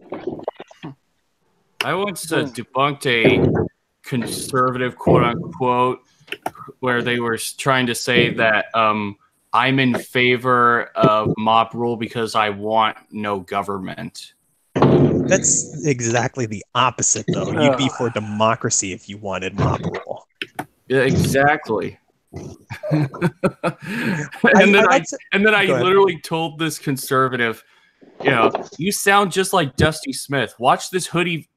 Speaker 3: I once debunked a conservative, quote-unquote, where they were trying to say that I'm in favor of mob rule because I want no government.
Speaker 4: That's exactly the opposite, though. You'd be for democracy if you wanted mob rule.
Speaker 3: Yeah, exactly. and then I literally told this conservative, you sound just like Dusty Smith. Watch this hoodie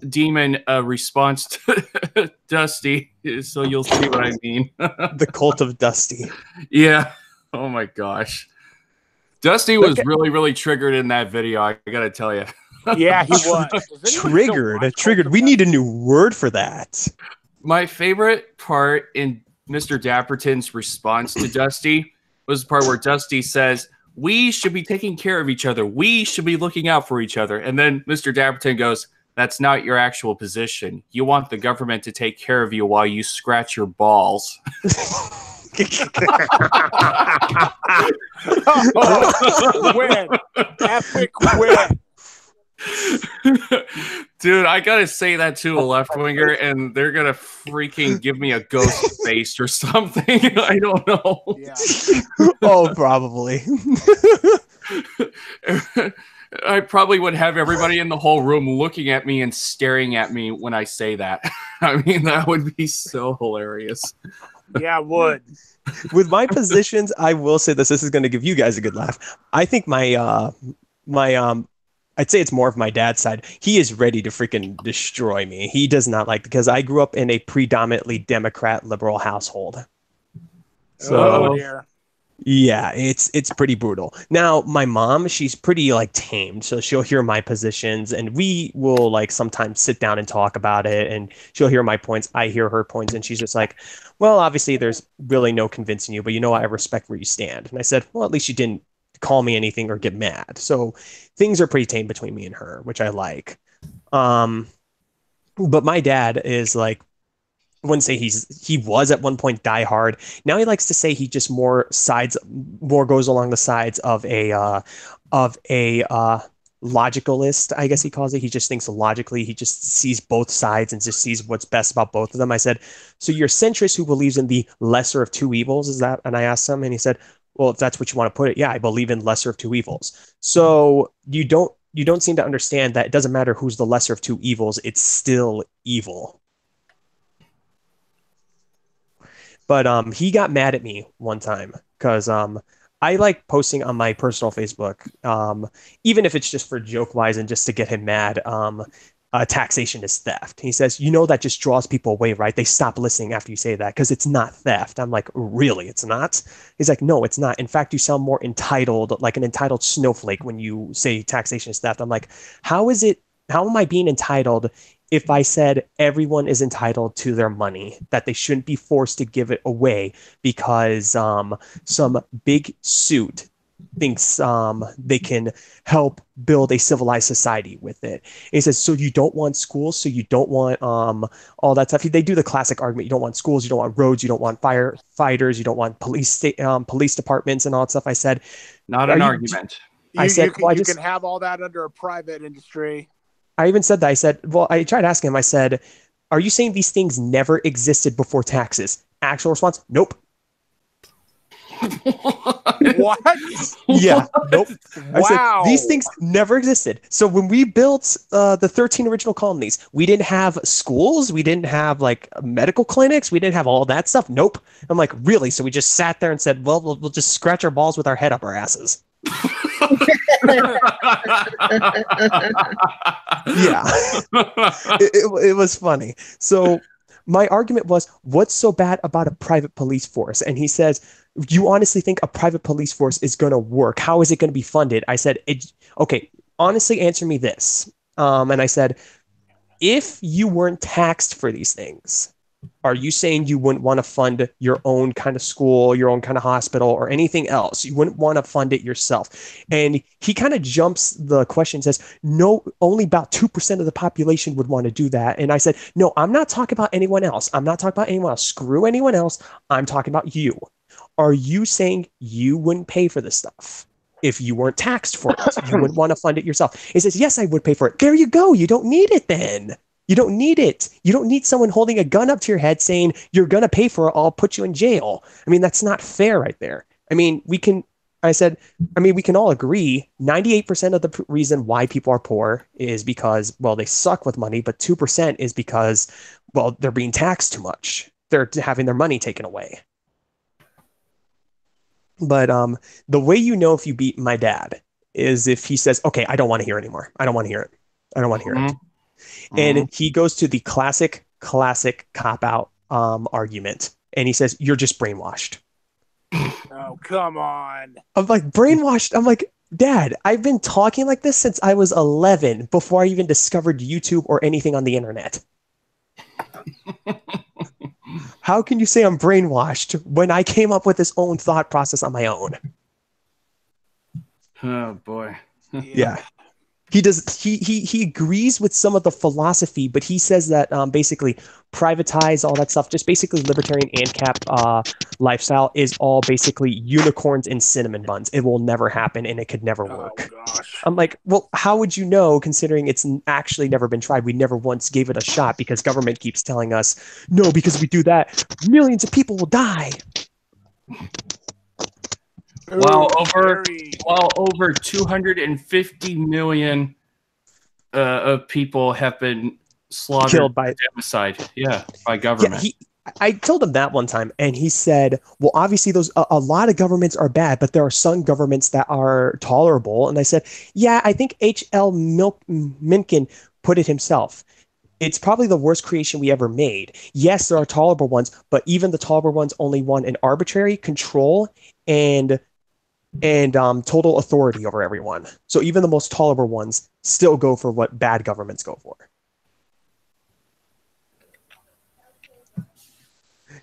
Speaker 3: demon response to Dusty, so you'll see what I mean.
Speaker 4: The cult of Dusty.
Speaker 3: Yeah. Oh my gosh. Dusty was really, really triggered in that video. I gotta tell you.
Speaker 5: Yeah, he was.
Speaker 4: Triggered. We need a new word for that.
Speaker 3: My favorite part in Mr. Dapperton's response to Dusty was the part where Dusty says, "We should be taking care of each other. We should be looking out for each other." And then Mr. Dapperton goes, "That's not your actual position. You want the government to take care of you while you scratch your balls."
Speaker 5: Win. Epic win.
Speaker 3: Dude, I gotta say that to a left-winger, and they're gonna freaking give me a ghost face or something. I don't know.
Speaker 5: Yeah.
Speaker 4: Oh, probably.
Speaker 3: I probably would have everybody in the whole room looking at me and staring at me when I say that. I mean, that would be so hilarious.
Speaker 5: Yeah, it would.
Speaker 4: With my positions, I will say this. This is going to give you guys a good laugh. I think I'd say it's more of my dad's side. He is ready to freaking destroy me. He does not like, because I grew up in a predominantly Democrat liberal household. So
Speaker 5: dear.
Speaker 4: Yeah, it's pretty brutal. Now, my mom, she's pretty like tamed, so she'll hear my positions, and we will like sometimes sit down and talk about it, and she'll hear my points, I hear her points, and she's just like, well, obviously there's really no convincing you, but you know what, I respect where you stand. And I said, well, at least you didn't call me anything or get mad. So things are pretty tame between me and her, which I like. But my dad is like, I wouldn't say he was at one point die hard. Now he likes to say he just more goes along the sides of a logicalist, I guess he calls it. He just thinks logically. He just sees both sides and just sees what's best about both of them. I said, so you're a centrist who believes in the lesser of two evils, is that? And I asked him, and he said, well, if that's what you want to put it, yeah, I believe in lesser of two evils. So you don't seem to understand that it doesn't matter who's the lesser of two evils, it's still evil. But he got mad at me one time because I like posting on my personal Facebook, even if it's just for joke wise and just to get him mad. Taxation is theft. He says, that just draws people away, right? They stop listening after you say that because it's not theft. I'm like, really? It's not? He's like, no, it's not. In fact, you sound more entitled, like an entitled snowflake when you say taxation is theft. I'm like, how am I being entitled if I said everyone is entitled to their money, that they shouldn't be forced to give it away because some big suit thinks they can help build a civilized society with it. And he says, so you don't want schools, so you don't want all that stuff. They do the classic argument, you don't want schools, you don't want roads, you don't want firefighters, you don't want police departments and all that stuff. I said,
Speaker 3: not an argument.
Speaker 5: You can have all that under a private industry.
Speaker 4: I even said that. I said, well, I tried asking him, I said, are you saying these things never existed before taxes? Actual response, nope.
Speaker 5: What?
Speaker 4: Yeah, nope.
Speaker 5: Wow.
Speaker 4: I said, these things never existed. So when we built the 13 original colonies, we didn't have schools, we didn't have like medical clinics, we didn't have all that stuff. Nope. I'm like, really? So we just sat there and said, well, we'll just scratch our balls with our head up our asses. Yeah. It was funny. So my argument was, what's so bad about a private police force? And he says, you honestly think a private police force is going to work? How is it going to be funded? I said, okay, honestly, answer me this. And I said, if you weren't taxed for these things, are you saying you wouldn't want to fund your own kind of school, your own kind of hospital, or anything else? You wouldn't want to fund it yourself? And he kind of jumps the question and says, no, only about 2% of the population would want to do that. And I said, no, I'm not talking about anyone else. I'm not talking about anyone else. Screw anyone else. I'm talking about you. Are you saying you wouldn't pay for this stuff if you weren't taxed for it? You wouldn't want to fund it yourself? He says, yes, I would pay for it. There you go. You don't need it then. You don't need it. You don't need someone holding a gun up to your head saying, you're going to pay for it, I'll put you in jail. I mean, that's not fair right there. I mean, we can I said, I mean, we can all agree 98% of the reason why people are poor is because, well, they suck with money, but 2% is because, well, they're being taxed too much. They're having their money taken away. But the way you know if you beat my dad is if he says, okay, I don't want to hear anymore. I don't want to hear it. I don't want to hear it. And he goes to the classic cop-out argument. And he says, you're just brainwashed.
Speaker 5: Oh, come on.
Speaker 4: I'm like, brainwashed? I'm like, Dad, I've been talking like this since I was 11, before I even discovered YouTube or anything on the internet. How can you say I'm brainwashed when I came up with this own thought process on my own?
Speaker 3: Oh, boy.
Speaker 4: Yeah. He does. He agrees with some of the philosophy, but he says that basically privatize all that stuff. Just basically libertarian ANCAP lifestyle is all basically unicorns and cinnamon buns. It will never happen, and it could never work.
Speaker 5: Oh, gosh.
Speaker 4: I'm like, well, how would you know, considering it's actually never been tried? We never once gave it a shot because government keeps telling us, no, because if we do that, millions of people will die.
Speaker 3: While over 250 million of people have been slaughtered,
Speaker 4: Killed by
Speaker 3: genocide, by government.
Speaker 4: Yeah, I told him that one time, and he said, well, obviously those a lot of governments are bad, but there are some governments that are tolerable. And I said, yeah, I think H.L. Mencken put it himself. It's probably the worst creation we ever made. Yes, there are tolerable ones, but even the tolerable ones only want an arbitrary control and total authority over everyone. So even the most tolerable ones still go for what bad governments go for.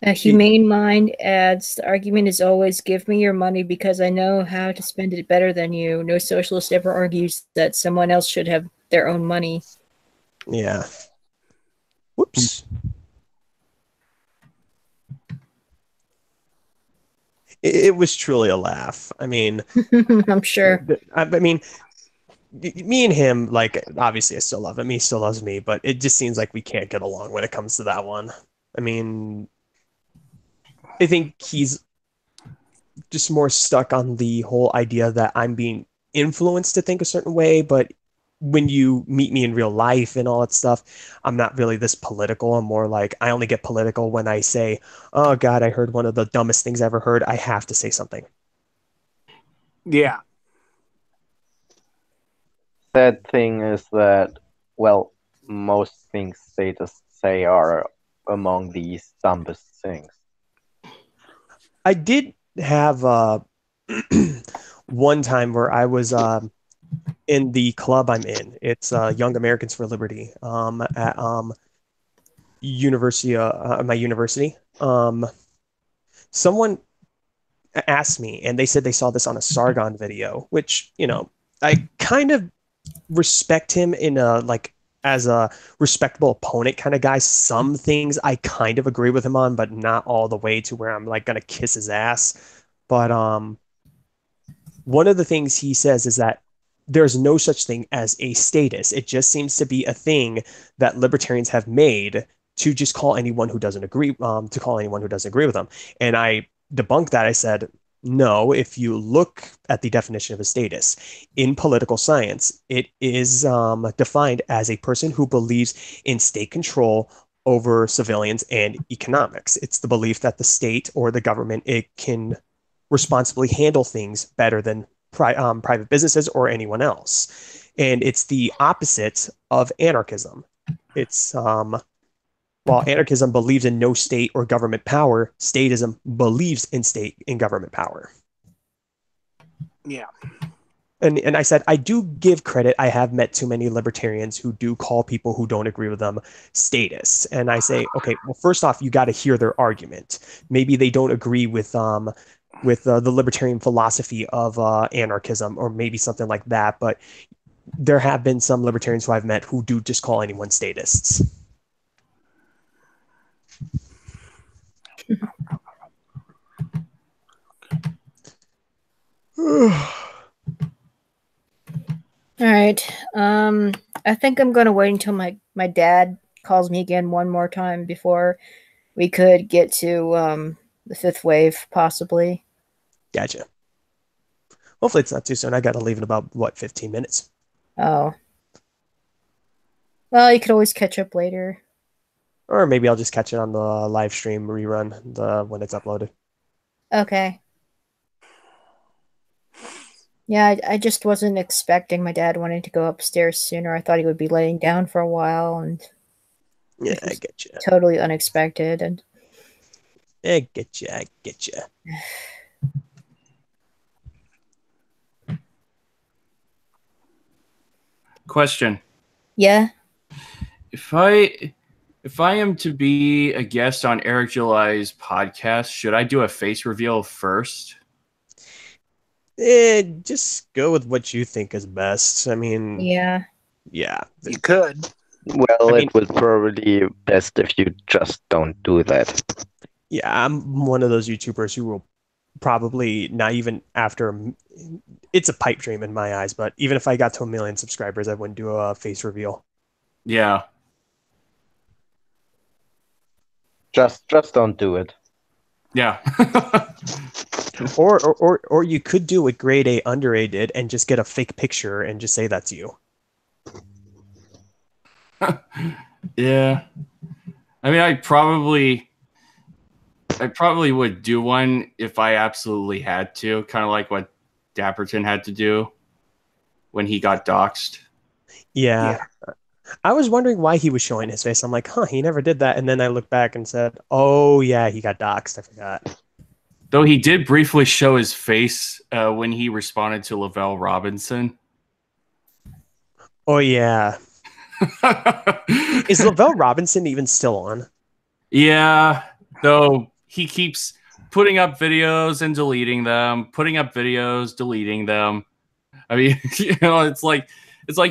Speaker 1: A humane mind adds, the argument is always, give me your money because I know how to spend it better than you. No socialist ever argues that someone else should have their own money.
Speaker 4: Yeah. Whoops. It was truly a laugh. I mean,
Speaker 1: I'm sure.
Speaker 4: I mean, me and him, like, obviously I still love him. He still loves me, but it just seems like we can't get along when it comes to that one. I mean, I think he's just more stuck on the whole idea that I'm being influenced to think a certain way, but when you meet me in real life and all that stuff, I'm not really this political. I'm more like, I only get political when I say, oh God, I heard one of the dumbest things I ever heard. I have to say something.
Speaker 5: Yeah.
Speaker 2: Sad thing is that, well, most things they just say are among these dumbest things.
Speaker 4: I did have one time where I was in the club I'm in. It's Young Americans for Liberty at university, my university. Someone asked me, and they said they saw this on a Sargon video, which, you know, I kind of respect him in a like as a respectable opponent kind of guy. Some things I kind of agree with him on, but not all the way to where I'm like gonna kiss his ass. But one of the things he says is that there's no such thing as a status. It just seems to be a thing that libertarians have made to just call anyone who doesn't agree with them. And I debunked that. I said, no, if you look at the definition of a status in political science, it is defined as a person who believes in state control over civilians and economics. It's the belief that the state or the government, it can responsibly handle things better than private businesses or anyone else. And it's the opposite of anarchism. It's while anarchism believes in no state or government power, statism believes in state and government power.
Speaker 5: Yeah.
Speaker 4: And I said, I do give credit. I have met too many libertarians who do call people who don't agree with them statists. And I say, okay, well, first off, you got to hear their argument. Maybe they don't agree with the libertarian philosophy of anarchism or maybe something like that. But there have been some libertarians who I've met who do just call anyone statists.
Speaker 1: All right. I think I'm going to wait until my dad calls me again one more time before we could get to the fifth wave, possibly.
Speaker 4: Gotcha. Hopefully it's not too soon. I got to leave in about, what, 15 minutes?
Speaker 1: Oh. Well, you could always catch up later.
Speaker 4: Or maybe I'll just catch it on the live stream rerun when it's uploaded.
Speaker 1: Okay. Yeah, I just wasn't expecting my dad wanting to go upstairs sooner. I thought he would be laying down for a while, and
Speaker 4: Yeah,
Speaker 1: this
Speaker 4: I
Speaker 1: was
Speaker 4: get you.
Speaker 1: totally unexpected. And
Speaker 4: I get you. I get you.
Speaker 3: Question.
Speaker 1: yeah,
Speaker 3: If I am to be a guest on Eric July's podcast, should I do a face reveal first?
Speaker 4: Just go with what you think is best. I mean,
Speaker 1: yeah.
Speaker 4: yeah.
Speaker 5: You could.
Speaker 2: Well,
Speaker 4: I mean-
Speaker 2: it would probably be best if you just don't do that.
Speaker 4: Yeah, I'm one of those YouTubers who will probably not even after it's a pipe dream in my eyes, but even if I got to 1 million subscribers, I wouldn't do a face reveal.
Speaker 3: Yeah.
Speaker 2: Just don't do it.
Speaker 3: Yeah.
Speaker 4: Or you could do what Grade A Under A did and just get a fake picture and just say that's you.
Speaker 3: Yeah. I mean, I probably would do one if I absolutely had to, kind of like what Dapperton had to do when he got doxxed.
Speaker 4: Yeah. I was wondering why he was showing his face. I'm like, huh, he never did that. And then I looked back and said, oh, yeah, he got doxxed. I forgot.
Speaker 3: Though he did briefly show his face when he responded to Lavelle Robinson.
Speaker 4: Oh, yeah. Is Lavelle Robinson even still on?
Speaker 3: Yeah, though he keeps putting up videos and deleting them, putting up videos, deleting them. I mean, it's like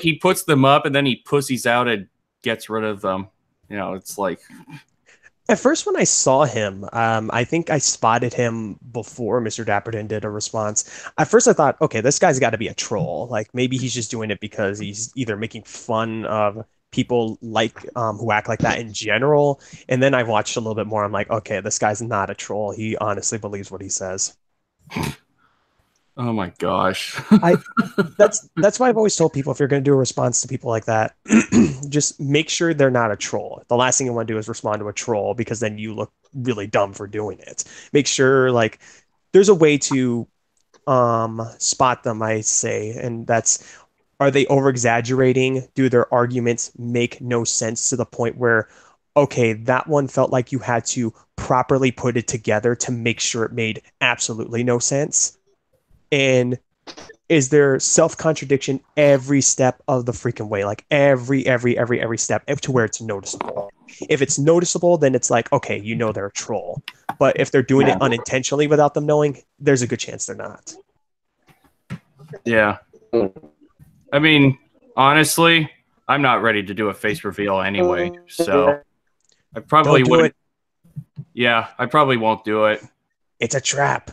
Speaker 3: he puts them up and then he pussies out and gets rid of them. It's like...
Speaker 4: At first, when I saw him, I think I spotted him before Mr. Dapperton did a response. At first, I thought, okay, this guy's got to be a troll. Like, maybe he's just doing it because he's either making fun of people like who act like that in general. And then I watched a little bit more. I'm like, okay, this guy's not a troll. He honestly believes what he says.
Speaker 3: Oh my gosh.
Speaker 4: That's why I've always told people, if you're going to do a response to people like that, just make sure they're not a troll. The last thing you want to do is respond to a troll, because then you look really dumb for doing it. Make sure, like, there's a way to spot them, I say, and that's, are they over exaggerating? Do their arguments make no sense to the point where, okay, that one felt like you had to properly put it together to make sure it made absolutely no sense? And is there self-contradiction every step of the freaking way? Like every step to where it's noticeable. If it's noticeable, then it's like, okay, they're a troll. But if they're doing it unintentionally without them knowing, there's a good chance they're not.
Speaker 3: Yeah. I mean, honestly, I'm not ready to do a face reveal anyway, so I probably wouldn't. Yeah, I probably won't do it.
Speaker 4: It's a trap.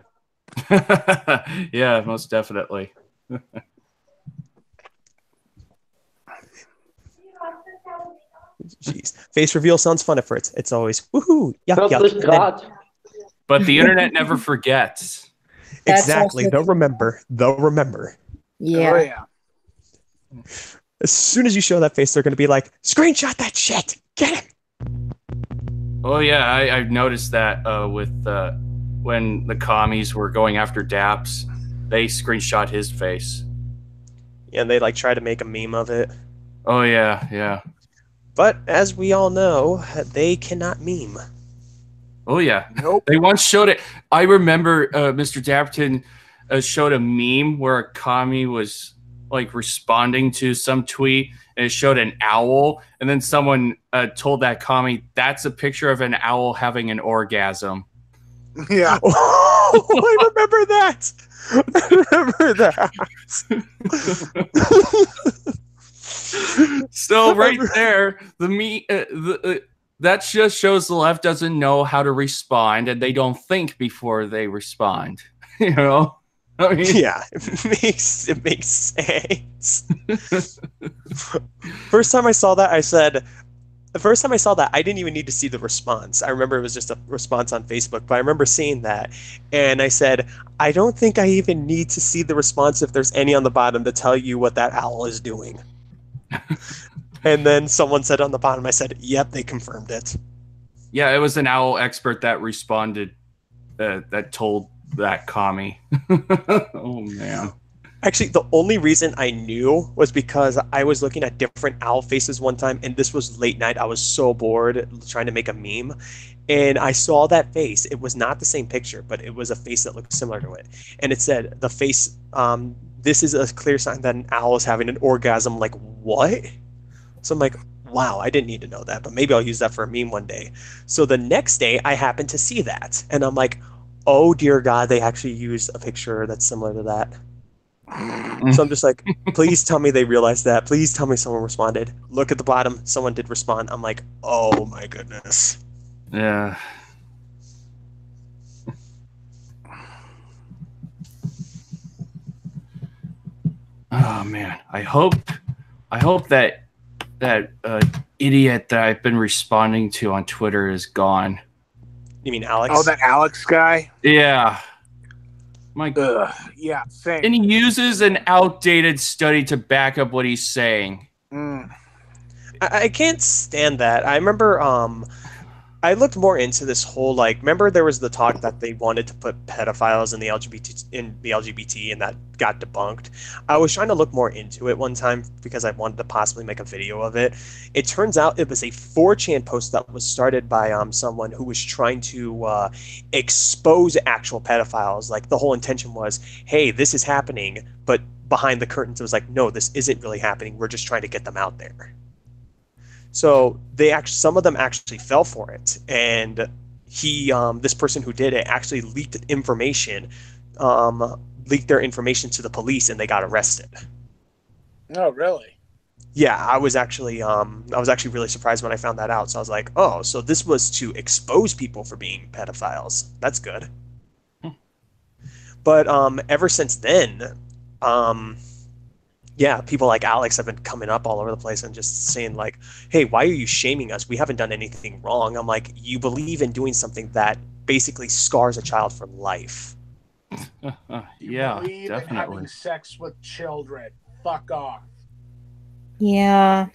Speaker 3: Yeah, most definitely.
Speaker 4: Jeez. Face reveal sounds fun at first. It's always woohoo, yuck, yuck.
Speaker 3: But the internet never forgets.
Speaker 4: Exactly. They'll remember.
Speaker 1: Yeah.
Speaker 5: Oh, yeah.
Speaker 4: As soon as you show that face, they're going to be like, screenshot that shit. Get it.
Speaker 3: Oh, yeah. I've noticed that with when the commies were going after Daps, they screenshot his face.
Speaker 4: Yeah, and they like try to make a meme of it.
Speaker 3: Oh, yeah. Yeah.
Speaker 4: But as we all know, they cannot meme.
Speaker 3: Oh, yeah.
Speaker 5: Nope.
Speaker 3: They once showed it. I remember Mr. Dapperton showed a meme where a commie was like responding to some tweet, and it showed an owl, and then someone told that commie, that's a picture of an owl having an orgasm.
Speaker 5: Yeah.
Speaker 4: Oh, I remember that.
Speaker 3: So right there, that just shows the left doesn't know how to respond, and they don't think before they respond. I mean,
Speaker 4: yeah, it makes sense. First time I saw that, I said, The first time I saw that, I didn't even need to see the response. I remember it was just a response on Facebook, but I remember seeing that, and I said, I don't think I even need to see the response if there's any on the bottom to tell you what that owl is doing. And then someone said on the bottom, I said, yep, they confirmed it.
Speaker 3: Yeah, it was an owl expert that responded, that told that commie. Oh, man.
Speaker 4: Actually, the only reason I knew was because I was looking at different owl faces one time, and this was late night. I was so bored trying to make a meme, and I saw that face. It was not the same picture, but it was a face that looked similar to it. And it said, the face, this is a clear sign that an owl is having an orgasm. Like, what? So I'm like, wow, I didn't need to know that, but maybe I'll use that for a meme one day. So the next day, I happened to see that, and I'm like, oh, dear God, they actually used a picture that's similar to that. So I'm just like, please tell me they realized that. Please tell me someone responded. Look at the bottom. Someone did respond. I'm like, oh my goodness.
Speaker 3: Yeah. Oh man, I hope that idiot that I've been responding to on Twitter is gone.
Speaker 4: You mean Alex?
Speaker 5: Oh, that Alex guy?
Speaker 3: Yeah.
Speaker 5: Yeah, same.
Speaker 3: And he uses an outdated study to back up what he's saying.
Speaker 4: I can't stand that. I remember I looked more into this whole, like, remember there was the talk that they wanted to put pedophiles in the LGBT and that got debunked. I was trying to look more into it one time because I wanted to possibly make a video of it. It turns out it was a 4chan post that was started by someone who was trying to expose actual pedophiles. Like, the whole intention was, hey, this is happening, but behind the curtains it was like, no, this isn't really happening. We're just trying to get them out there. So some of them actually fell for it, and this person who did it actually leaked information, leaked their information to the police, and they got arrested.
Speaker 5: Oh, really?
Speaker 4: Yeah, I was actually really surprised when I found that out. So I was like, oh, so this was to expose people for being pedophiles. That's good. But ever since then, yeah, people like Alex have been coming up all over the place and just saying like, hey, why are you shaming us? We haven't done anything wrong. I'm like, you believe in doing something that basically scars a child for life.
Speaker 3: Yeah,
Speaker 5: believe
Speaker 3: definitely.
Speaker 5: in having sex with children. Fuck off.
Speaker 1: Yeah.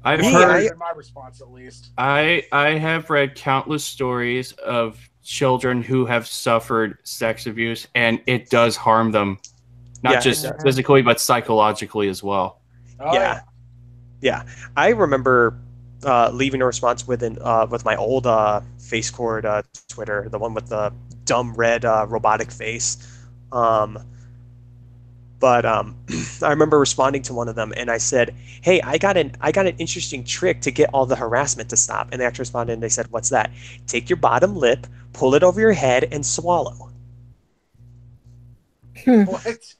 Speaker 3: I've
Speaker 5: heard my response, at least.
Speaker 3: I have read countless stories of children who have suffered sex abuse, and it does harm them. Not just physically, but psychologically as well.
Speaker 5: Oh,
Speaker 4: yeah. I remember leaving a response with my old FaceCord Twitter, the one with the dumb red robotic face. But I remember responding to one of them, and I said, "Hey, I got an interesting trick to get all the harassment to stop." And they actually responded, and they said, "What's that? Take your bottom lip, pull it over your head, and swallow."
Speaker 5: What?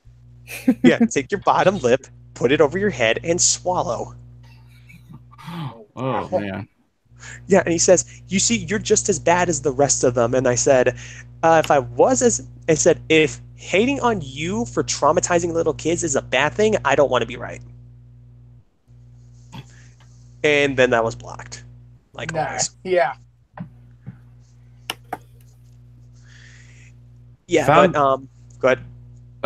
Speaker 4: Yeah, take your bottom lip, put it over your head, and swallow.
Speaker 3: Oh, man.
Speaker 4: Yeah, and he says, you see, you're just as bad as the rest of them. And I said, if hating on you for traumatizing little kids is a bad thing, I don't want to be right. And then that was blocked. Like always.
Speaker 5: Yeah.
Speaker 4: Yeah, go ahead.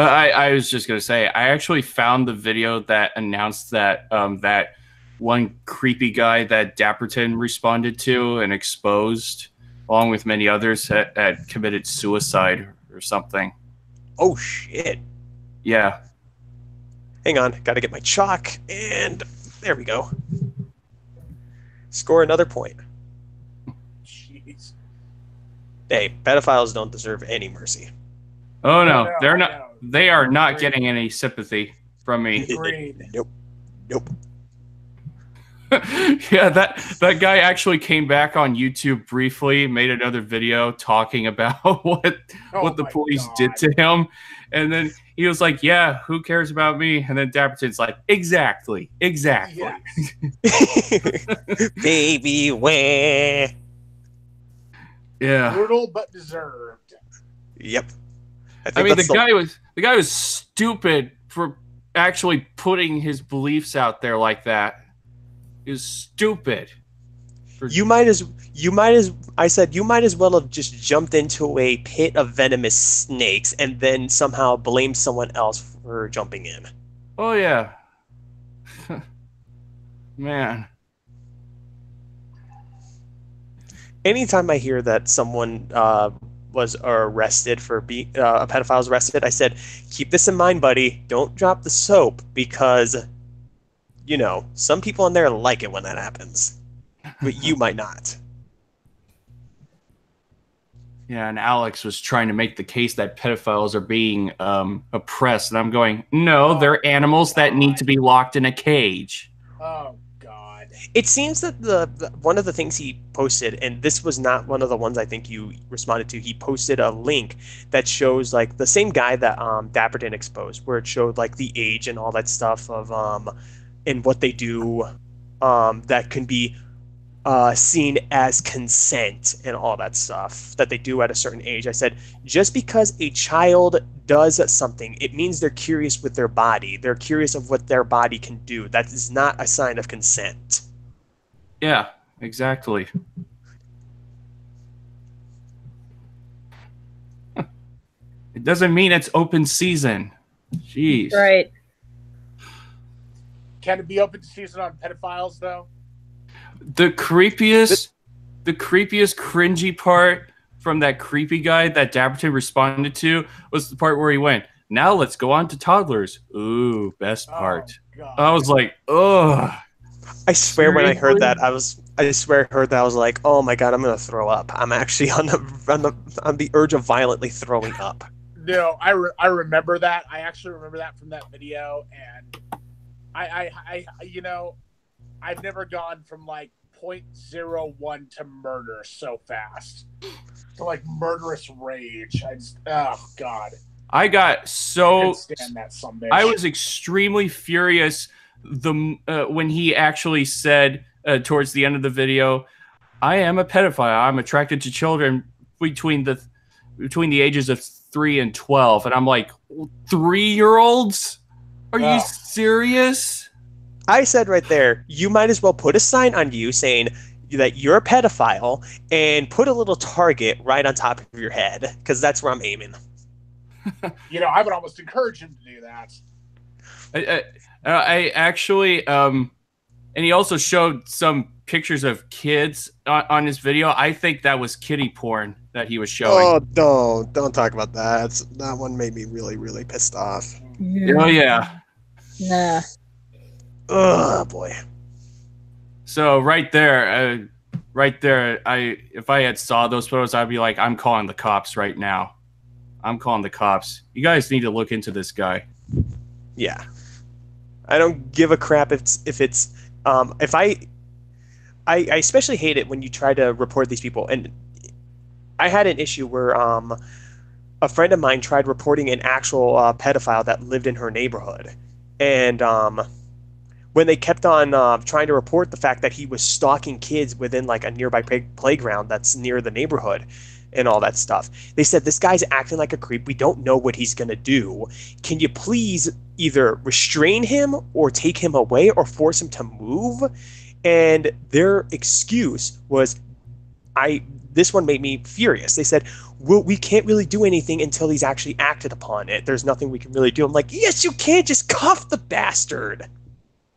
Speaker 3: I was just going to say, I actually found the video that announced that that one creepy guy that Dapperton responded to and exposed, along with many others, had committed suicide or something.
Speaker 4: Oh, shit.
Speaker 3: Yeah.
Speaker 4: Hang on. Got to get my chalk. And there we go. Score another point.
Speaker 5: Jeez.
Speaker 4: Hey, pedophiles don't deserve any mercy.
Speaker 3: Oh, no. They're not. They are not getting any sympathy from me.
Speaker 4: Nope.
Speaker 3: Yeah, that guy actually came back on YouTube briefly, made another video talking about what the police did to him, and then he was like, "Yeah, who cares about me?" And then Dapperton's like, "Exactly."
Speaker 5: Yes.
Speaker 4: Baby, where?
Speaker 3: Yeah.
Speaker 5: Brutal but deserved.
Speaker 4: Yep.
Speaker 3: I mean, the guy was stupid for actually putting his beliefs out there like that. is stupid.
Speaker 4: You might as I said you might as well have just jumped into a pit of venomous snakes and then somehow blamed someone else for jumping in.
Speaker 3: Oh yeah. Man.
Speaker 4: Anytime I hear that someone was arrested for being a pedophile was arrested, I said, keep this in mind, buddy. Don't drop the soap because, you know, some people in there like it when that happens, but you might not.
Speaker 3: Yeah, and Alex was trying to make the case that pedophiles are being oppressed, and I'm going, no, they're animals that need to be locked in a cage.
Speaker 5: Oh God!
Speaker 4: It seems that the one of the things he posted, and this was not one of the ones I think you responded to. He posted a link that shows like the same guy that Dapper didn't expose, where it showed like the age and all that stuff of and what they do that can be seen as consent and all that stuff that they do at a certain age. I said, just because a child does something, it means they're curious with their body. They're curious of what their body can do. That is not a sign of consent.
Speaker 3: Yeah, exactly. It doesn't mean it's open season. Jeez.
Speaker 1: Right.
Speaker 5: Can it be open season on pedophiles though?
Speaker 3: The creepiest cringy part from that creepy guy that Dapperton responded to was the part where he went, now let's go on to toddlers. Ooh, best part.
Speaker 5: God.
Speaker 3: I was like, ugh.
Speaker 4: I swear when I heard
Speaker 3: Seriously?
Speaker 4: that, I swear I heard that, I was like, oh my God, I'm going to throw up. I'm actually on the urge of violently throwing up.
Speaker 5: No, I remember that. I actually remember that from that video, and I you know, I've never gone from like 0.01 to murder so fast. To like murderous rage. I just, oh God.
Speaker 3: I got
Speaker 5: I
Speaker 3: so
Speaker 5: can't stand that sumbitch.
Speaker 3: I was extremely furious when he actually said towards the end of the video, I am a pedophile. I'm attracted to children between the ages of 3 and 12. And I'm like, 3-year-olds? Are you serious?
Speaker 4: I said right there, you might as well put a sign on you saying that you're a pedophile and put a little target right on top of your head, because that's where I'm aiming.
Speaker 5: You know, I would almost encourage him to do that.
Speaker 3: I actually, and he also showed some pictures of kids on his video. I think that was kiddie porn that he was showing.
Speaker 4: Oh, don't talk about that. That one made me really, really pissed off.
Speaker 3: Oh, yeah.
Speaker 1: Nah.
Speaker 4: Oh, boy.
Speaker 3: So right there, if I had saw those photos, I'd be like, I'm calling the cops right now. I'm calling the cops. You guys need to look into this guy.
Speaker 4: Yeah. I don't give a crap if I especially hate it when you try to report these people. And I had an issue where a friend of mine tried reporting an actual pedophile that lived in her neighborhood. And when they kept on trying to report the fact that he was stalking kids within like a nearby playground that's near the neighborhood and all that stuff, they said, this guy's acting like a creep. We don't know what he's going to do. Can you please either restrain him or take him away or force him to move? And their excuse was, this one made me furious. They said, well, we can't really do anything until he's actually acted upon it. There's nothing we can really do. I'm like, yes, you can. Just cuff the bastard.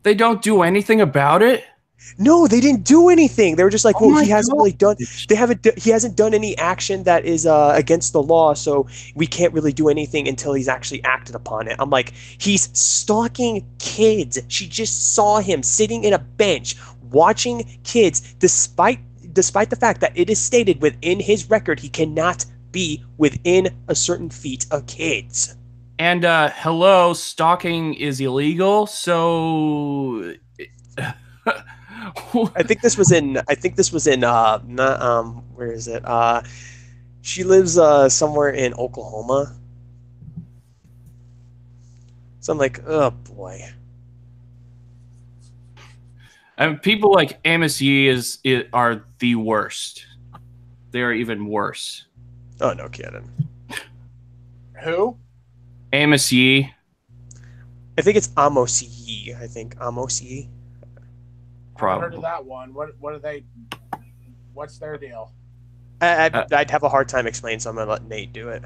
Speaker 3: They don't do anything about it?
Speaker 4: No, they didn't do anything. They were just like,
Speaker 3: Oh
Speaker 4: well,
Speaker 3: my
Speaker 4: he hasn't
Speaker 3: God.
Speaker 4: really done. He hasn't done any action that is against the law, so we can't really do anything until he's actually acted upon it. I'm like, he's stalking kids. She just saw him sitting in a bench watching kids, despite the fact that it is stated within his record he cannot be within a certain feet of kids.
Speaker 3: And hello, stalking is illegal, so
Speaker 4: I think this was in where is it? She lives somewhere in Oklahoma. So I'm like, oh boy.
Speaker 3: And people like Amos Yee are the worst. They are even worse.
Speaker 4: Oh, no kidding.
Speaker 5: Who?
Speaker 3: Amos Yee.
Speaker 4: I think it's Amos Yee. I think Amos Yee.
Speaker 5: I've heard
Speaker 3: probably.
Speaker 5: of that one. What are they? What's their deal?
Speaker 4: I'd have a hard time explaining, so I'm gonna let Nate do it.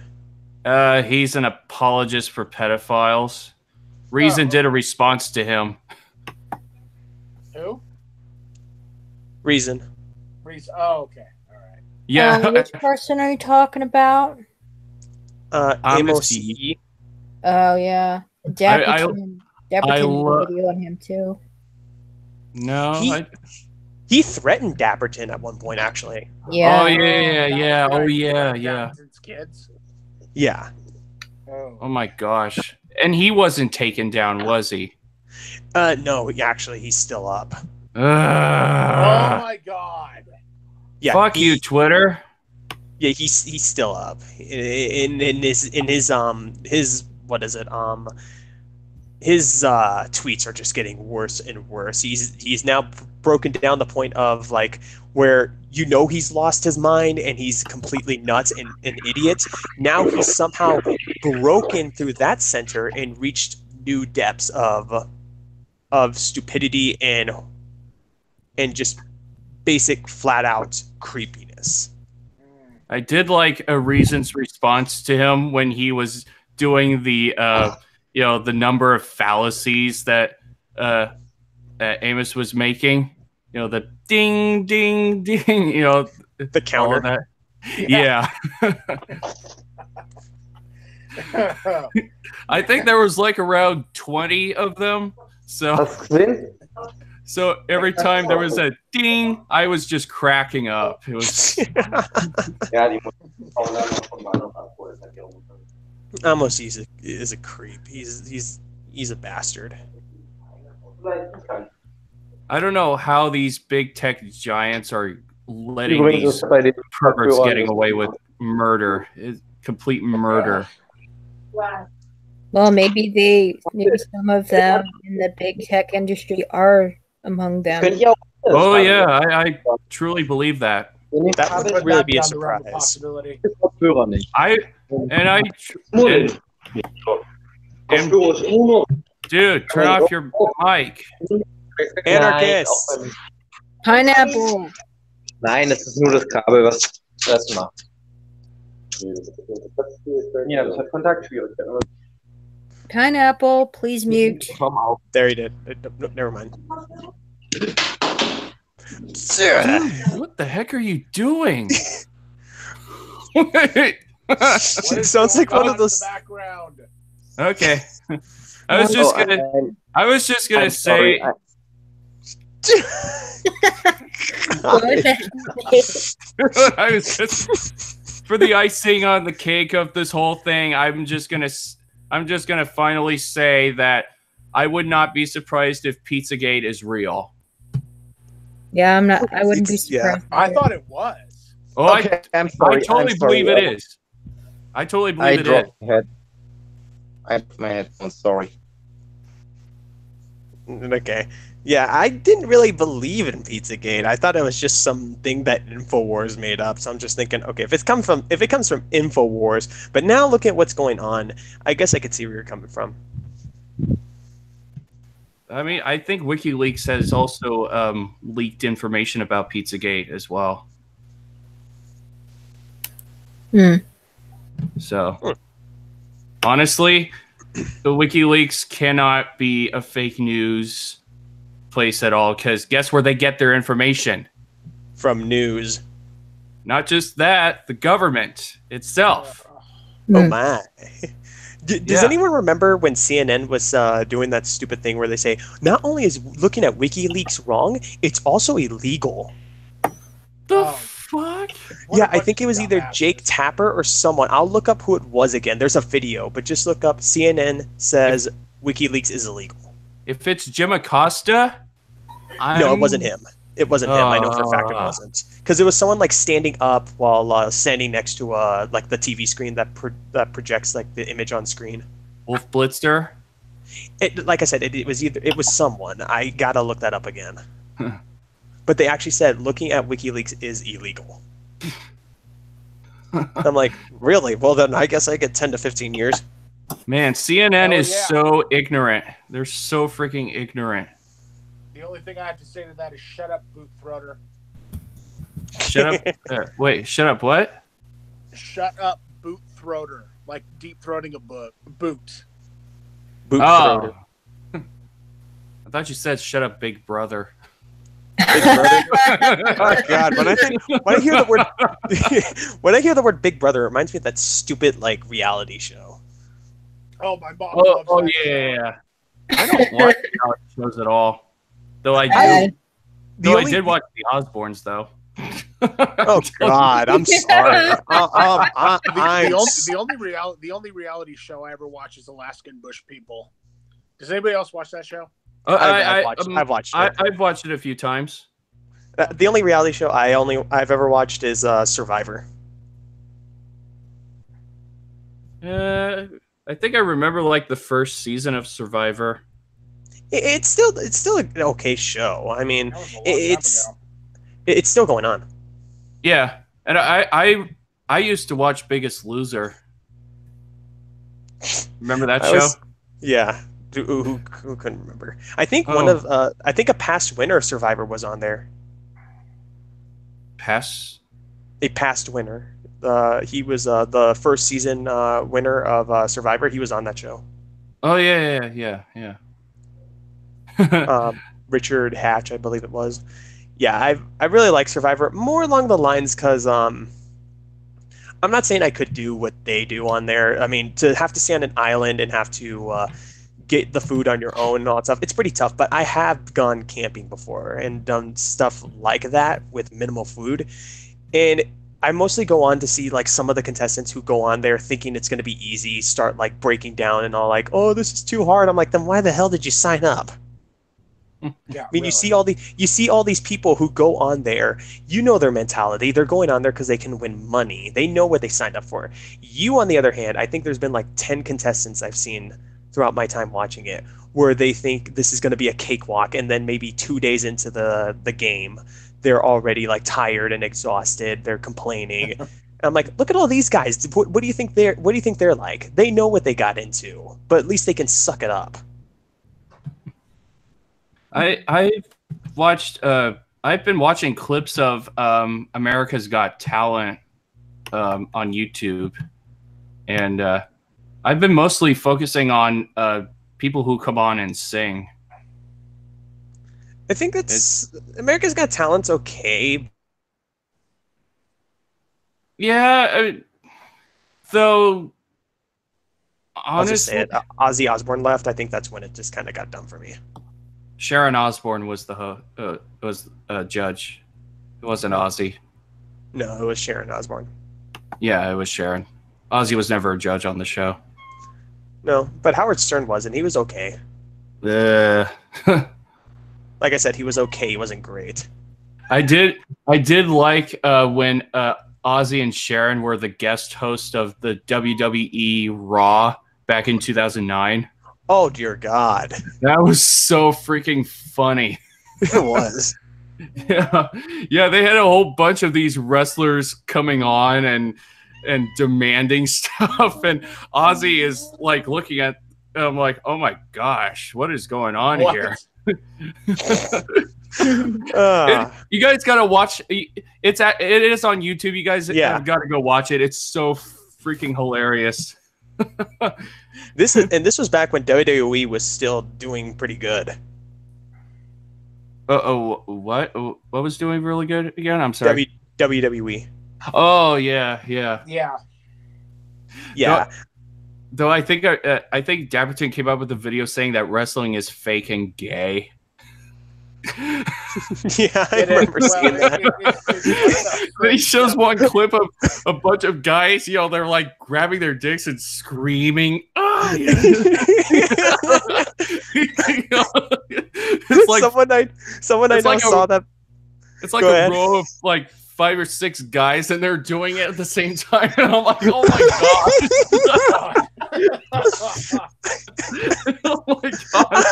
Speaker 3: He's an apologist for pedophiles. Reason did a response to him.
Speaker 5: Who?
Speaker 4: Reason.
Speaker 5: Oh, okay. All right.
Speaker 3: Yeah.
Speaker 1: Which person are you talking about?
Speaker 4: Amos
Speaker 3: Amos.
Speaker 4: E.
Speaker 1: Oh yeah, Dapper
Speaker 3: I
Speaker 1: did a
Speaker 3: lo-
Speaker 1: video on him too.
Speaker 3: No.
Speaker 4: He threatened Dapperton at one point, actually.
Speaker 1: Yeah.
Speaker 3: Oh yeah. Oh yeah.
Speaker 5: Dapperton's kids.
Speaker 4: Yeah.
Speaker 3: Oh my gosh. And he wasn't taken down, was he?
Speaker 4: No, actually, he's still up.
Speaker 5: Oh my god.
Speaker 4: Yeah.
Speaker 3: Fuck you, Twitter.
Speaker 4: Yeah, he's still up. In his what is it? His tweets are just getting worse and worse. He's now broken down the point of like where he's lost his mind and he's completely nuts and an idiot. Now he's somehow broken through that center and reached new depths of stupidity and just basic flat out creepiness.
Speaker 3: I did like a Reason's response to him when he was doing the the number of fallacies that Amos was making. The ding ding ding,
Speaker 4: The counter.
Speaker 3: all of that. Yeah. I think there was like around 20 of them. So every time there was a ding, I was just cracking up. It was
Speaker 4: Almost is a creep. He's a bastard.
Speaker 3: I don't know how these big tech giants are letting these perverts getting away with murder. It's complete murder.
Speaker 1: Well, maybe some of them in the big tech industry are among them.
Speaker 3: Oh yeah, I truly believe that.
Speaker 4: That would really be a surprise.
Speaker 5: Possibility.
Speaker 3: Dude, turn off your mic.
Speaker 4: Anarchist.
Speaker 1: Pineapple.
Speaker 2: Nein, das ist nur das Kabel, was das macht. Ja, das hat Kontaktschwierigkeiten.
Speaker 1: Pineapple, please mute.
Speaker 4: There he did. No, never mind.
Speaker 3: Dude, what the heck are you doing?
Speaker 4: It sounds like one of those.
Speaker 5: Background.
Speaker 3: Okay. I was just gonna say. I was just for the icing on the cake of this whole thing. I'm just gonna finally say that I would not be surprised if Pizzagate is real.
Speaker 1: Yeah, I'm not. I wouldn't be surprised.
Speaker 5: I thought it was.
Speaker 3: Oh,
Speaker 2: Okay, I'm sorry.
Speaker 3: I totally believe it is. I totally believe it is.
Speaker 2: I dropped my headphones. Sorry.
Speaker 4: Okay. Yeah, I didn't really believe in Pizzagate. I thought it was just something that InfoWars made up. So I'm just thinking, okay, if it comes from InfoWars, but now look at what's going on, I guess I could see where you're coming from.
Speaker 3: I mean, I think WikiLeaks has also leaked information about Pizzagate as well. So, honestly, the WikiLeaks cannot be a fake news place at all, because guess where they get their information?
Speaker 4: From news.
Speaker 3: Not just that, the government itself.
Speaker 4: Oh my. Does anyone remember when CNN was doing that stupid thing where they say, not only is looking at WikiLeaks wrong, it's also illegal?
Speaker 3: The fuck?
Speaker 4: Yeah, I think it was either Jake Tapper or someone. I'll look up who it was again. There's a video, but just look up CNN says WikiLeaks is illegal.
Speaker 3: If it's Jim Acosta?
Speaker 4: No, it wasn't him. It wasn't him. I know for a fact it wasn't. Because it was someone like standing up while standing next to like the TV screen that projects like the image on screen.
Speaker 3: Wolf Blitzer?
Speaker 4: Like I said, it was someone. I gotta look that up again. But they actually said looking at WikiLeaks is illegal. I'm like, really? Well, then I guess I get 10 to 15 years.
Speaker 3: Man, CNN is so ignorant. They're so freaking ignorant.
Speaker 5: The only thing I have to say to that is shut up, boot throater.
Speaker 3: Shut up. Wait, shut up what?
Speaker 5: Shut up, boot throater. Like deep throating a boot.
Speaker 4: Boot
Speaker 3: Oh.
Speaker 4: throater.
Speaker 3: I thought you said shut up, big brother.
Speaker 4: Big brother. Oh God! When I hear the word when I hear the word Big Brother, it reminds me of that stupid like reality show.
Speaker 5: Oh, my mom
Speaker 3: Oh,
Speaker 5: loves that
Speaker 3: yeah. I don't watch reality shows at all. Though I do. I did watch the Osbournes though.
Speaker 4: Oh God! I'm sorry.
Speaker 5: The only reality show I ever watch is Alaskan Bush People. Does anybody else watch that show?
Speaker 4: I've watched it.
Speaker 3: I've watched it a few times.
Speaker 4: The only reality show I've ever watched is Survivor.
Speaker 3: I think I remember like the first season of Survivor.
Speaker 4: It's still an okay show. I mean,
Speaker 5: That was a long time ago.
Speaker 4: it's still going on.
Speaker 3: Yeah, and I used to watch Biggest Loser. Remember that show?
Speaker 4: Yeah. Who couldn't remember? I think I think a past winner of Survivor was on there. A past winner. He was the first season winner of Survivor. He was on that show.
Speaker 3: Oh yeah.
Speaker 4: Richard Hatch, I believe it was. Yeah, I really like Survivor more along the lines because I'm not saying I could do what they do on there. I mean, to have to stay on an island and have to get the food on your own and all that stuff, it's pretty tough. But I have gone camping before and done stuff like that with minimal food. And I mostly go on to see like some of the contestants who go on there thinking it's going to be easy, start like breaking down and all like, oh, this is too hard. I'm like, then why the hell did you sign up?
Speaker 5: Yeah,
Speaker 4: I mean,
Speaker 5: really.
Speaker 4: you see all these people who go on there. You know their mentality. They're going on there because they can win money. They know what they signed up for. You, on the other hand, I think there's been like 10 contestants I've seen throughout my time watching it where they think this is going to be a cakewalk, and then maybe 2 days into the game, they're already like tired and exhausted. They're complaining. And I'm like, look at all these guys. What do you think they're like? They know what they got into, but at least they can suck it up.
Speaker 3: I've been watching clips of America's Got Talent on YouTube, and I've been mostly focusing on people who come on and sing.
Speaker 4: I think America's Got Talent's okay.
Speaker 3: Yeah, though.
Speaker 4: I'll just say
Speaker 3: Honestly,
Speaker 4: it. Ozzy Osbourne left. I think that's when it just kind of got dumb for me.
Speaker 3: Sharon Osbourne was judge. It wasn't Ozzy.
Speaker 4: No, it was Sharon Osbourne.
Speaker 3: Yeah, it was Sharon. Ozzy was never a judge on the show.
Speaker 4: No, but Howard Stern was, and he was okay.
Speaker 3: Uh,
Speaker 4: Like I said, he was okay. He wasn't great.
Speaker 3: I did like when Ozzy and Sharon were the guest host of the WWE Raw back in 2009.
Speaker 4: Oh dear God,
Speaker 3: That was so freaking funny.
Speaker 4: it was.
Speaker 3: Yeah, they had a whole bunch of these wrestlers coming on and demanding stuff, and Ozzy is like looking at them like, oh my gosh, what is going on here? You guys gotta watch. It is on YouTube. You guys have got to go watch it. It's so freaking hilarious.
Speaker 4: This was back when WWE was still doing pretty good.
Speaker 3: What was doing really good again? I'm sorry.
Speaker 4: WWE.
Speaker 3: Oh yeah. Though I think Dapperton came up with a video saying that wrestling is fake and gay.
Speaker 4: Yeah, I remember seeing that.
Speaker 3: Then he shows one clip of a bunch of guys, they're like grabbing their dicks and screaming. Oh, yeah. It's like
Speaker 4: someone I know saw that.
Speaker 3: It's like a row of like 5 or 6 guys, and they're doing it at the same time, and I'm like, oh my god. Oh my god.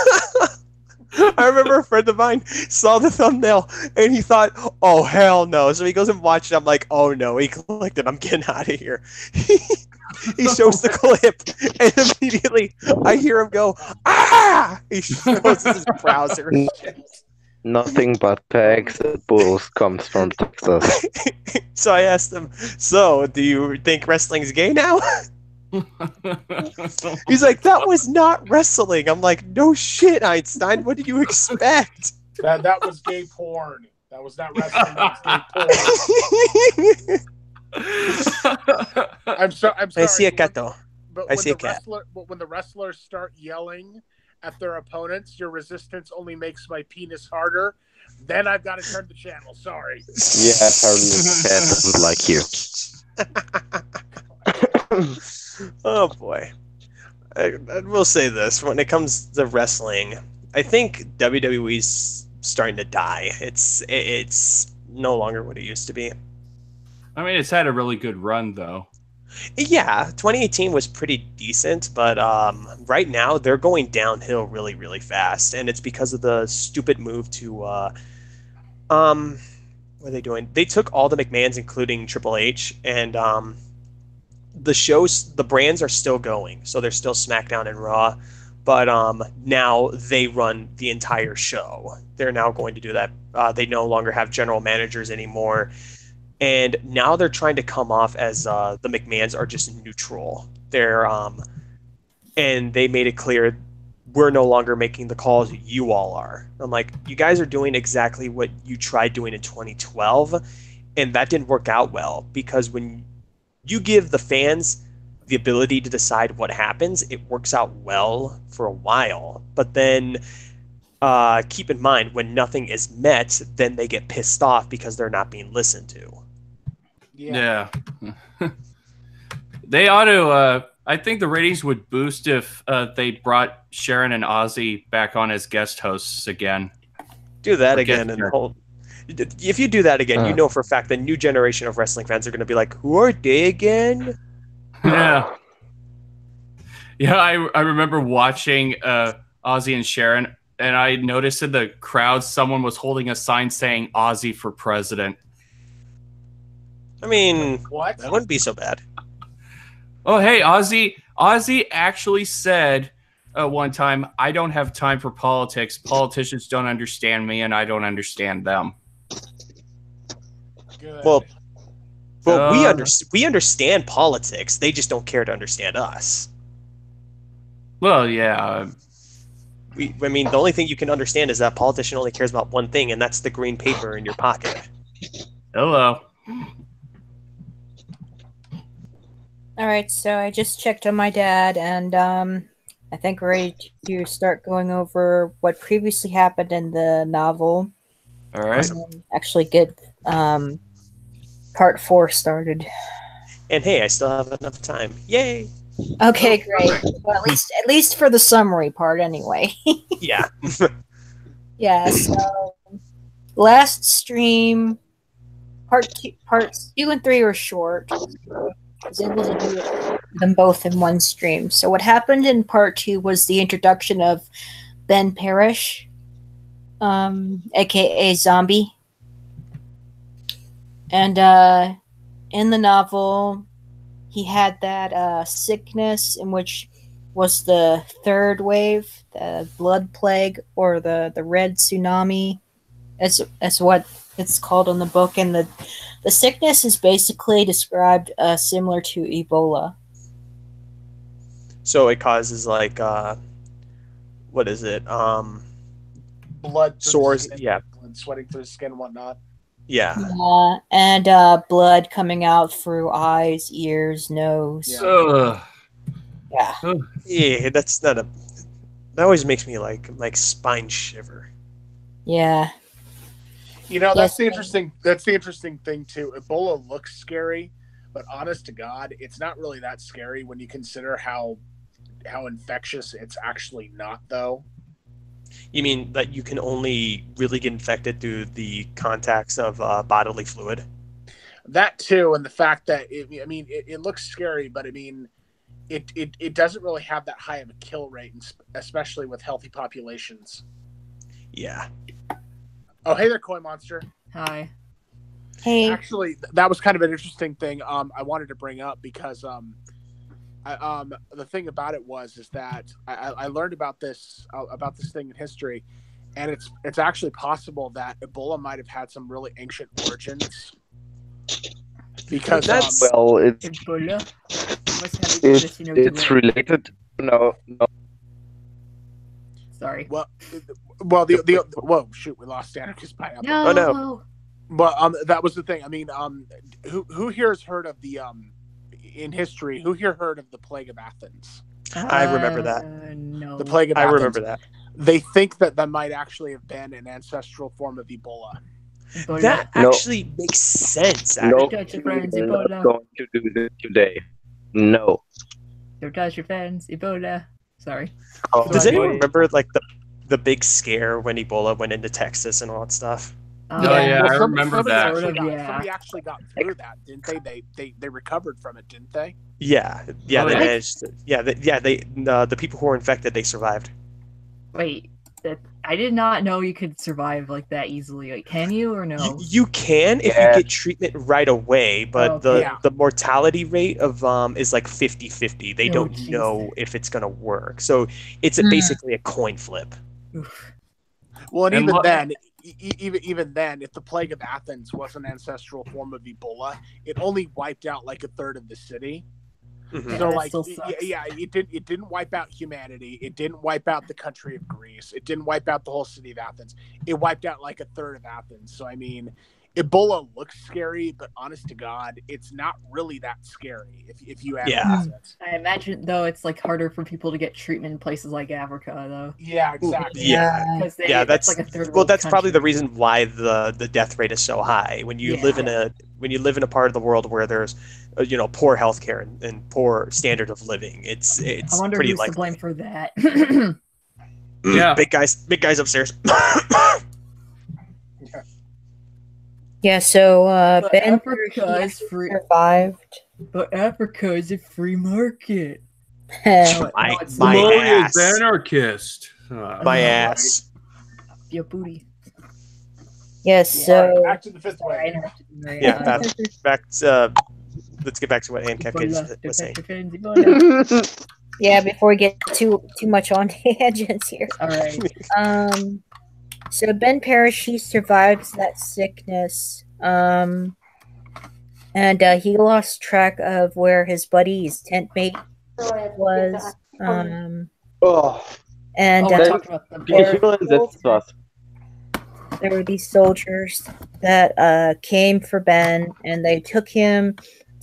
Speaker 4: I remember a friend of mine saw the thumbnail and he thought, oh, hell no. So he goes and watched it. I'm like, oh no. He clicked it. I'm getting out of here. He shows the clip and immediately I hear him go, ah! He closes his browser.
Speaker 2: Nothing but pegs and bulls comes from Texas.
Speaker 4: So I asked him, so do you think wrestling's gay now? He's like, that was not wrestling. I'm like, no shit, Einstein. What did you expect?
Speaker 5: That was gay porn. That was not wrestling. That was gay porn. I'm sorry.
Speaker 4: I see a gato.
Speaker 5: But
Speaker 4: I see a cat.
Speaker 5: When the wrestlers start yelling at their opponents, your resistance only makes my penis harder. Then I've got to turn the channel. Sorry.
Speaker 2: Yeah, apparently the cat doesn't like you.
Speaker 4: Oh boy. I will say this: when it comes to wrestling, I think WWE's starting to die. It's no longer what it used to be.
Speaker 3: I mean, it's had a really good run, though.
Speaker 4: Yeah, 2018 was pretty decent, but right now they're going downhill really, really fast, and it's because of the stupid move to what are they doing? They took all the McMahons, including Triple H, and the brands are still going, so they're still SmackDown and Raw, but now they run the entire show. They're now going to do that. They no longer have general managers anymore. And now they're trying to come off as the McMahons are just neutral. They're and they made it clear we're no longer making the calls, you all are. I'm like, you guys are doing exactly what you tried doing in 2012, and that didn't work out well, because when you give the fans the ability to decide what happens, it works out well for a while. But then keep in mind, when nothing is met, then they get pissed off because they're not being listened to.
Speaker 3: Yeah. They ought to. I think the ratings would boost if they brought Sharon and Ozzy back on as guest hosts again.
Speaker 4: Do that again, and if you do that again, you know for a fact the new generation of wrestling fans are going to be like, "Who are they again?"
Speaker 3: Yeah. Yeah, I remember watching Ozzy and Sharon, and I noticed in the crowd someone was holding a sign saying "Ozzy for president."
Speaker 4: I mean,
Speaker 5: What?
Speaker 4: That wouldn't be so bad.
Speaker 3: Oh, hey, Ozzy. Ozzy actually said one time, "I don't have time for politics. Politicians don't understand me, and I don't understand them."
Speaker 5: Good.
Speaker 4: Well, we understand politics. They just don't care to understand us.
Speaker 3: Well, yeah.
Speaker 4: I mean, the only thing you can understand is that a politician only cares about one thing, and that's the green paper in your pocket.
Speaker 3: Hello.
Speaker 1: All right, so I just checked on my dad, and I think we're ready to start going over what previously happened in the novel.
Speaker 3: All right.
Speaker 1: Actually get part 4 started.
Speaker 4: And hey, I still have enough time. Yay!
Speaker 1: Okay, great. Well, at least for the summary part, anyway.
Speaker 4: Yeah.
Speaker 1: Yeah. So last stream, parts 2 and 3 were short. I was able to do them both in one stream. So what happened in part 2 was the introduction of Ben Parrish, aka Zombie. And in the novel, he had that sickness, in which was the third wave, the blood plague, or the red tsunami, as what it's called in the book. And the sickness is basically described similar to Ebola.
Speaker 4: So it causes like what is it?
Speaker 5: Blood,
Speaker 4: sores.
Speaker 5: skin,
Speaker 4: Yeah.
Speaker 5: blood sweating through the skin and whatnot.
Speaker 4: Yeah.
Speaker 1: And blood coming out through eyes, ears, nose.
Speaker 5: Yeah.
Speaker 1: Yeah.
Speaker 4: Yeah, that's not a. That always makes me like spine shiver.
Speaker 1: Yeah.
Speaker 5: You know, that's the interesting thing too. Ebola looks scary, but honest to God, it's not really that scary when you consider how infectious it's actually not, though.
Speaker 4: You mean that you can only really get infected through the contacts of bodily fluid?
Speaker 5: That too, and the fact that it looks scary, but I mean, it doesn't really have that high of a kill rate, especially with healthy populations.
Speaker 4: Yeah.
Speaker 5: Oh, hey there, Koi Monster.
Speaker 6: Hi.
Speaker 1: Hey.
Speaker 5: Actually, that was kind of an interesting thing I wanted to bring up, because the thing about it is that I learned about this thing in history, and it's actually possible that Ebola might have had some really ancient origins. Because
Speaker 2: well, it's
Speaker 6: Ebola must have Ebola
Speaker 2: it's related. No.
Speaker 6: Sorry.
Speaker 5: Well, the whoa, shoot, we lost Anarchist Pineapple.
Speaker 6: No.
Speaker 4: Oh, no.
Speaker 5: But that was the thing. I mean, who here has heard of the in history? Who here heard of the Plague of Athens?
Speaker 4: I remember that.
Speaker 6: No.
Speaker 5: The Plague of
Speaker 4: I
Speaker 5: Athens.
Speaker 4: remember that.
Speaker 5: They think that might actually have been an ancestral form of Ebola.
Speaker 6: Ebola.
Speaker 4: That
Speaker 2: No.
Speaker 4: actually makes sense.
Speaker 2: No,
Speaker 6: touch your friends,
Speaker 2: we're not
Speaker 6: Ebola.
Speaker 2: going to do this today. No.
Speaker 6: Don't touch your fans. Ebola. Sorry.
Speaker 2: Oh,
Speaker 4: Does anyone
Speaker 2: boy.
Speaker 4: remember like the big scare when Ebola went into Texas and all that stuff?
Speaker 3: Oh, yeah, I remember that.
Speaker 5: Somebody actually got through that, didn't they? They recovered from it, didn't they?
Speaker 4: Yeah,
Speaker 3: Oh,
Speaker 4: they
Speaker 3: yeah?
Speaker 4: managed. The people who were infected, they survived.
Speaker 6: Wait. I did not know you could survive like that easily. Like, can you or no?
Speaker 4: You can if
Speaker 2: Yeah.
Speaker 4: you get treatment right away, but
Speaker 6: Oh, okay.
Speaker 4: the mortality rate of is like 50-50. They
Speaker 6: Oh,
Speaker 4: don't
Speaker 6: jeez.
Speaker 4: know if it's gonna work, so it's basically a coin flip.
Speaker 6: Oof.
Speaker 5: Well, and
Speaker 3: And
Speaker 5: even
Speaker 3: what-
Speaker 5: then, even then, if the Plague of Athens was an ancestral form of Ebola, it only wiped out like a third of the city.
Speaker 4: Mhm.
Speaker 6: Yeah,
Speaker 5: So
Speaker 6: that
Speaker 5: like,
Speaker 6: still sucks.
Speaker 5: it didn't wipe out humanity. It didn't wipe out the country of Greece. It didn't wipe out the whole city of Athens. It wiped out like a third of Athens. So I mean, Ebola looks scary, but honest to God, it's not really that scary if you analyze it.
Speaker 6: I imagine though it's like harder for people to get treatment in places like Africa though.
Speaker 5: Yeah, exactly.
Speaker 4: Yeah.
Speaker 6: Because
Speaker 4: Yeah,
Speaker 6: that's
Speaker 4: that's
Speaker 6: like a third
Speaker 4: well.
Speaker 6: world
Speaker 4: That's probably the
Speaker 6: country.
Speaker 4: reason why the death rate is so high. When you live in a part of the world where there's poor healthcare and poor standard of living, it's
Speaker 6: I wonder
Speaker 4: pretty
Speaker 6: who's
Speaker 4: likely.
Speaker 6: to blame for that.
Speaker 3: Yeah.
Speaker 4: Big guys upstairs.
Speaker 1: Yeah, so
Speaker 6: But
Speaker 1: Ben
Speaker 6: Africa is free.
Speaker 1: survived.
Speaker 6: But Africa is a free market.
Speaker 1: Yeah,
Speaker 4: my
Speaker 6: it's
Speaker 4: my
Speaker 6: not.
Speaker 3: Glorious
Speaker 4: ass.
Speaker 3: anarchist.
Speaker 4: My
Speaker 6: Oh,
Speaker 4: ass.
Speaker 6: Your booty.
Speaker 1: so
Speaker 5: Back to the fifth
Speaker 6: Sorry, I
Speaker 5: wave.
Speaker 6: interrupted you there,
Speaker 4: Yeah, back to let's get back to what Ancap was saying.
Speaker 1: yeah, before we get too much on tangents here.
Speaker 6: All right.
Speaker 1: So Ben Parrish, he survives that sickness. And he lost track of where his buddy's tent mate was.
Speaker 2: Oh,
Speaker 1: And
Speaker 6: we're talking about the
Speaker 2: wie viel setzt was?
Speaker 1: there were these soldiers that came for Ben, and they took him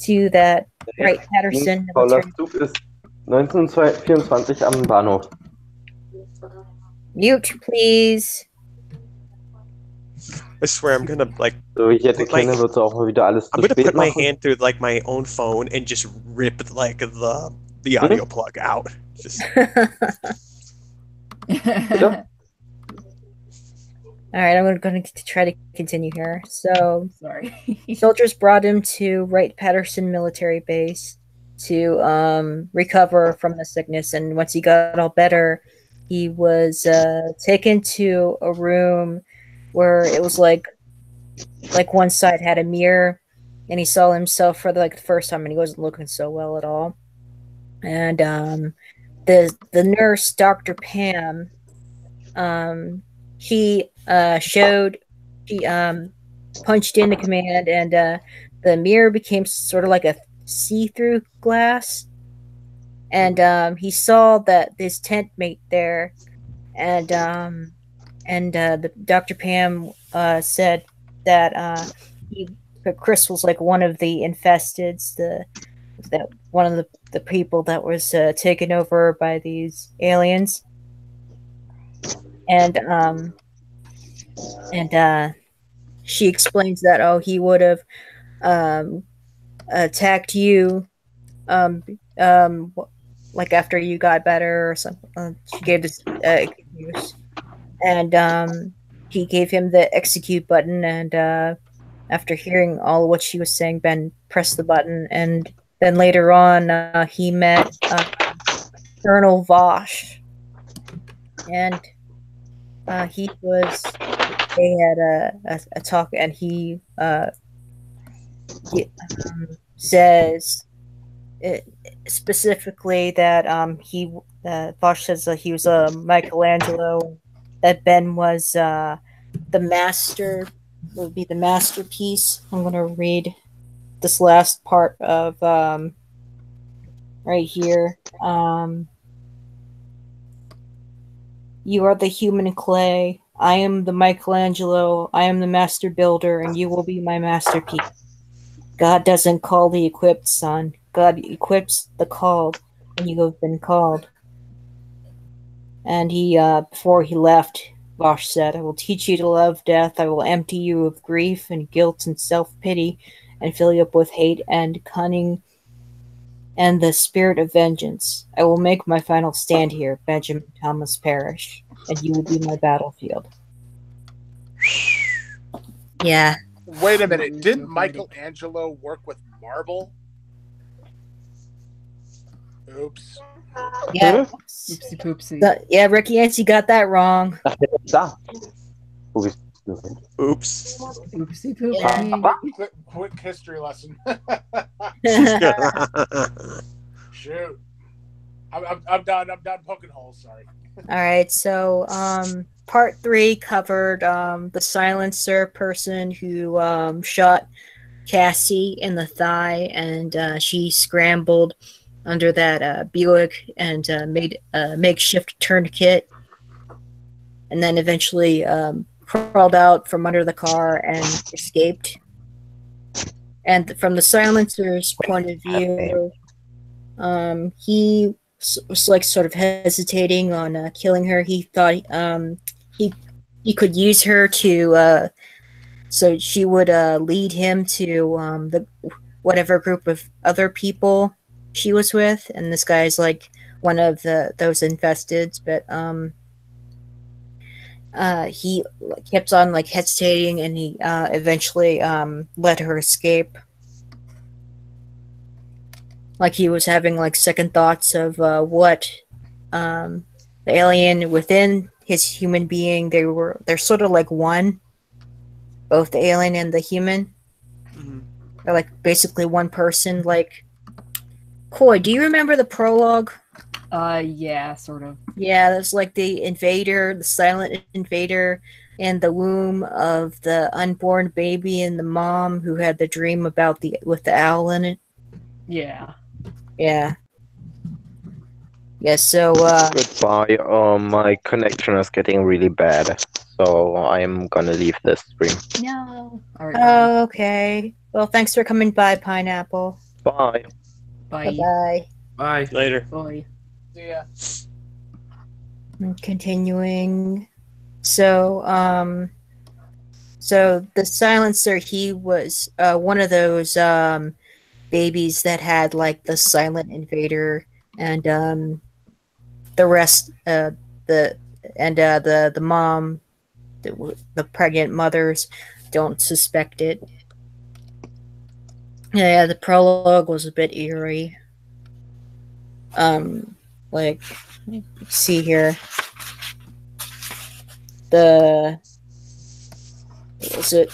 Speaker 1: to that Wright-Patterson
Speaker 2: Paula's
Speaker 1: military.
Speaker 2: Zug ist 1924 am Bahnhof.
Speaker 1: Mute, please.
Speaker 4: I swear I'm gonna
Speaker 2: So wie ich jetzt erkenne, wird es auch mal wieder alles
Speaker 4: I'm
Speaker 2: zu
Speaker 4: gonna
Speaker 2: spät
Speaker 4: put my
Speaker 2: machen.
Speaker 4: hand through my own phone and just rip the audio plug out. Just
Speaker 1: All right, I'm going to try to continue here. So
Speaker 6: Sorry.
Speaker 1: soldiers brought him to Wright-Patterson military base to recover from the sickness, and once he got all better, he was taken to a room where it was like one side had a mirror, and he saw himself for the first time, and he wasn't looking so well at all. And the nurse, Dr. Pam, she punched into command, and the mirror became sort of like a see-through glass, and he saw that this tent mate there, and the Dr. Pam said that Chris was like one of the infesteds, that one of the people that was taken over by these aliens, and she explains that he would have attacked you like after you got better or something. She gave this excuse, and he gave him the execute button, and after hearing all of what she was saying, Ben pressed the button, and then later on he met Colonel Vosh, and they had a talk, and he says specifically that Vosh says that he was a Michelangelo, that Ben was the master, would be the masterpiece. I'm gonna read this last part of right here. You are the human clay. I am the Michelangelo. I am the master builder, and you will be my masterpiece. God doesn't call the equipped, son. God equips the called, and you have been called. And he, before he left, Vosh said, I will teach you to love death. I will empty you of grief and guilt and self-pity, and fill you up with hate and cunning and the spirit of vengeance. I will make my final stand here, Benjamin Thomas Parrish, and you will be my battlefield. Yeah.
Speaker 5: Wait a minute. Didn't Michelangelo work with marble? Oops.
Speaker 1: Yeah.
Speaker 6: Oopsie poopsie.
Speaker 1: Yeah, Ricky Yancey got that wrong.
Speaker 4: Oops.
Speaker 6: Oopsie poopsie.
Speaker 5: Yeah. Quick history lesson. Shoot. I'm done. I'm done poking holes. Sorry.
Speaker 1: All right. So, part 3 covered the silencer person who shot Cassie in the thigh, and she scrambled under that Buick and made a makeshift tourniquet, and then eventually crawled out from under the car and escaped. And from the silencer's point of view, he was like sort of hesitating on killing her. He thought he could use her to so she would lead him to the whatever group of other people she was with, and this guy's like one of those infested, but he kept on like hesitating, and he eventually let her escape. Like he was having like second thoughts of what the alien within his human being, they're sort of like one, both the alien and the human. They're like basically one person. Like, Coy, do you remember the prologue?
Speaker 6: Yeah, sort of.
Speaker 1: Yeah, that's like the invader, the silent invader, in the womb of the unborn baby, and the mom who had the dream about with the owl in it.
Speaker 6: Yeah.
Speaker 1: Yeah. Yeah, so
Speaker 2: Goodbye. My connection is getting really bad, so I'm gonna leave this stream.
Speaker 6: No. All right.
Speaker 1: oh, okay. Well, thanks for coming by, Pineapple.
Speaker 2: Bye.
Speaker 6: Bye.
Speaker 1: Bye.
Speaker 3: Bye.
Speaker 4: Later.
Speaker 6: Bye.
Speaker 5: See ya.
Speaker 1: Continuing. So, so the silencer, he was one of those babies that had like the silent invader, and the rest, the mom, the pregnant mothers don't suspect it. Yeah, the prologue was a bit eerie. Like, let's see here. What was it?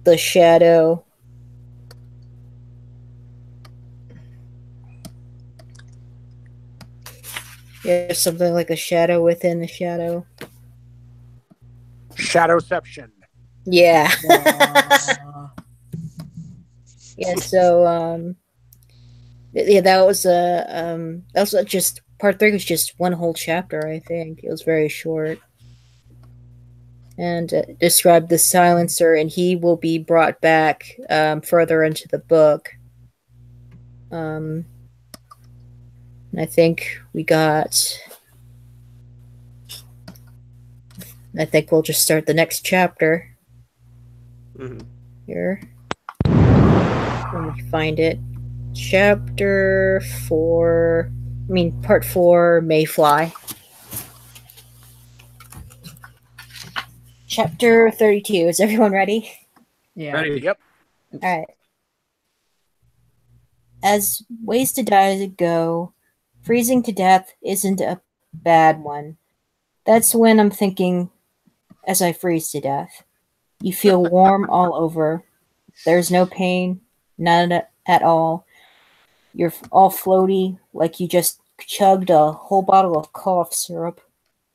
Speaker 1: The shadow. Yeah, something like a shadow within the shadow.
Speaker 5: Shadowception.
Speaker 1: Yeah. Yeah, so yeah, that was just part 3 was just one whole chapter, I think. It was very short. And described the silencer, and he will be brought back further into the book. And I think I think we'll just start the next chapter. Here. Let me find it. Chapter 4. Part 4, Mayfly. Chapter 32. Is everyone ready?
Speaker 6: Yeah.
Speaker 3: Ready?
Speaker 5: Yep.
Speaker 1: Alright. As ways to die go, freezing to death isn't a bad one. That's when I'm thinking as I freeze to death. You feel warm all over. There's no pain, none at all. You're all floaty, like you just chugged a whole bottle of cough syrup.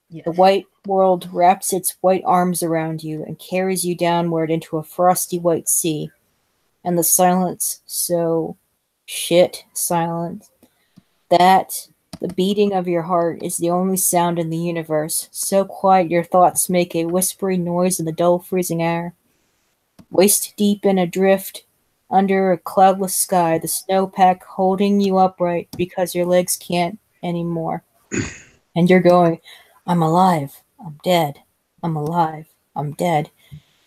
Speaker 6: Yes.
Speaker 1: The white world wraps its white arms around you and carries you downward into a frosty white sea. And the silence, so silent, that the beating of your heart is the only sound in the universe, so quiet your thoughts make a whispery noise in the dull freezing air. Waist deep in a drift, under a cloudless sky, the snowpack holding you upright because your legs can't anymore. And you're going, I'm alive, I'm dead, I'm alive, I'm dead.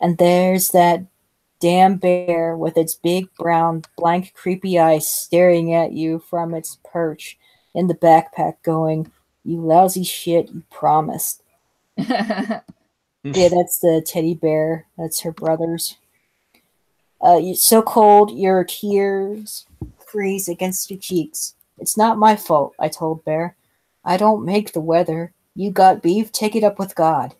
Speaker 1: And there's that damn bear with its big brown, blank, creepy eyes staring at you from its perch in the backpack going, you lousy shit, you promised. Yeah, that's the teddy bear. That's her brother's. You're so cold, your tears freeze against your cheeks. It's not my fault, I told Bear. I don't make the weather. You got beef, take it up with God.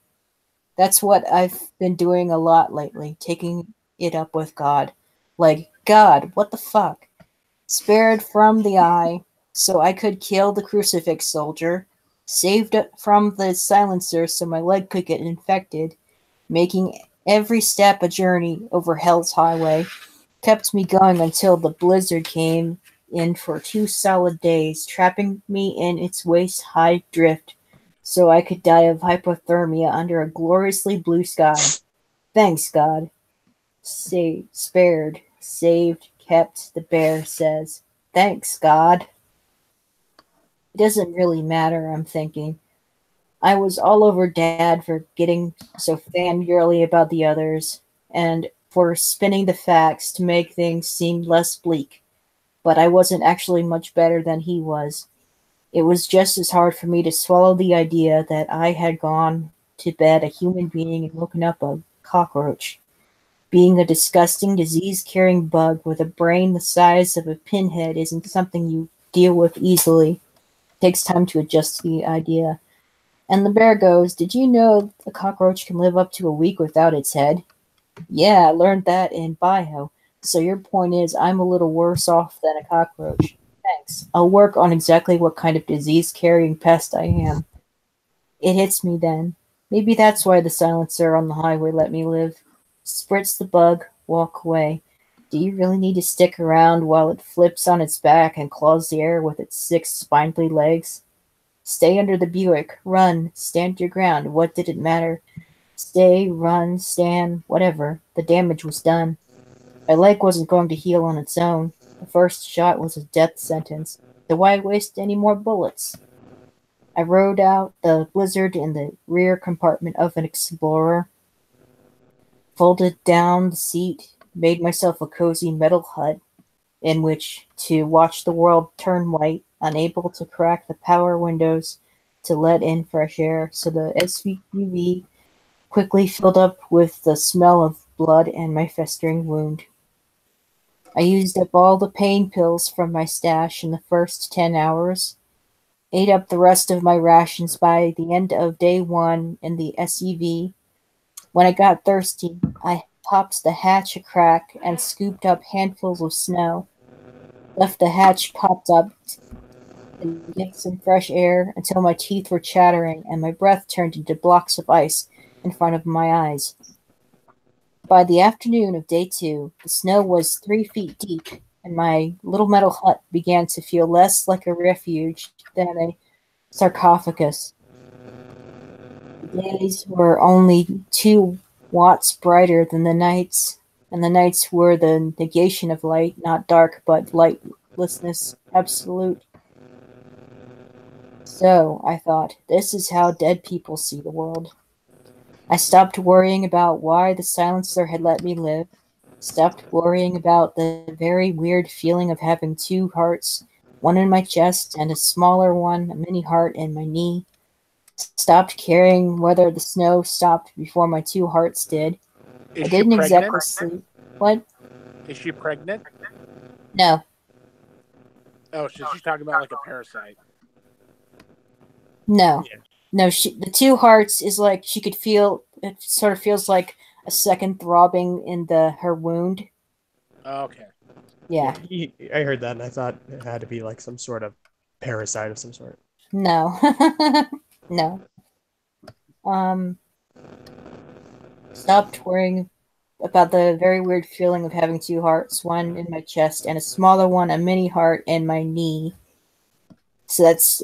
Speaker 1: That's what I've been doing a lot lately, taking it up with God. Like, God, what the fuck? Spared from the eye, so I could kill the crucifix soldier. Saved from the silencer so my leg could get infected. Making every step a journey over Hell's Highway. Kept me going until the blizzard came in for 2 solid days, trapping me in its waist-high drift so I could die of hypothermia under a gloriously blue sky. Thanks, God. Spared, saved, kept, the bear says. Thanks, God. It doesn't really matter, I'm thinking. I was all over Dad for getting so fangirly about the others, and for spinning the facts to make things seem less bleak. But I wasn't actually much better than he was. It was just as hard for me to swallow the idea that I had gone to bed a human being and woken up a cockroach. Being a disgusting, disease-carrying bug with a brain the size of a pinhead isn't something you deal with easily. It takes time to adjust to the idea. And the bear goes, did you know a cockroach can live up to a week without its head? Yeah, I learned that in bio. So your point is I'm a little worse off than a cockroach. Thanks. I'll work on exactly what kind of disease-carrying pest I am. It hits me then. Maybe that's why the silencer on the highway let me live. Spritz the bug, walk away. Do you really need to stick around while it flips on its back and claws the air with its 6 spindly legs? Stay under the Buick. Run. Stand your ground. What did it matter? Stay, run, stand, whatever. The damage was done. My leg wasn't going to heal on its own. The first shot was a death sentence. So why waste any more bullets? I rode out the blizzard in the rear compartment of an Explorer, folded down the seat, made myself a cozy metal hut in which to watch the world turn white, unable to crack the power windows to let in fresh air, so the SUV quickly filled up with the smell of blood and my festering wound. I used up all the pain pills from my stash in the first 10 hours, ate up the rest of my rations by the end of day 1 in the SUV. When I got thirsty, I popped the hatch a crack and scooped up handfuls of snow. Left the hatch popped up to get some fresh air until my teeth were chattering and my breath turned into blocks of ice in front of my eyes. By the afternoon of day 2, the snow was 3 feet deep, and my little metal hut began to feel less like a refuge than a sarcophagus. The days were only 2 watts brighter than the nights, and the nights were the negation of light, not dark, but lightlessness absolute. So, I thought, this is how dead people see the world. I stopped worrying about why the silencer had let me live, stopped worrying about the very weird feeling of having 2 hearts, one in my chest and a smaller one, a mini heart in my knee, stopped caring whether the snow stopped before my 2 hearts did.
Speaker 5: Is
Speaker 1: I
Speaker 5: she
Speaker 1: didn't
Speaker 5: pregnant?
Speaker 1: exactly sleep. What?
Speaker 5: Is she pregnant?
Speaker 1: No.
Speaker 5: Oh, so she's talking about like a parasite.
Speaker 1: No.
Speaker 4: Yeah.
Speaker 1: No, the 2 hearts is like she could feel, it sort of feels like a second throbbing in her wound.
Speaker 5: Okay.
Speaker 1: Yeah.
Speaker 4: I heard that and I thought it had to be like some sort of parasite of some sort.
Speaker 1: No. No. Stopped worrying about the very weird feeling of having two hearts, one in my chest and a smaller one, a mini heart, in my knee. So that's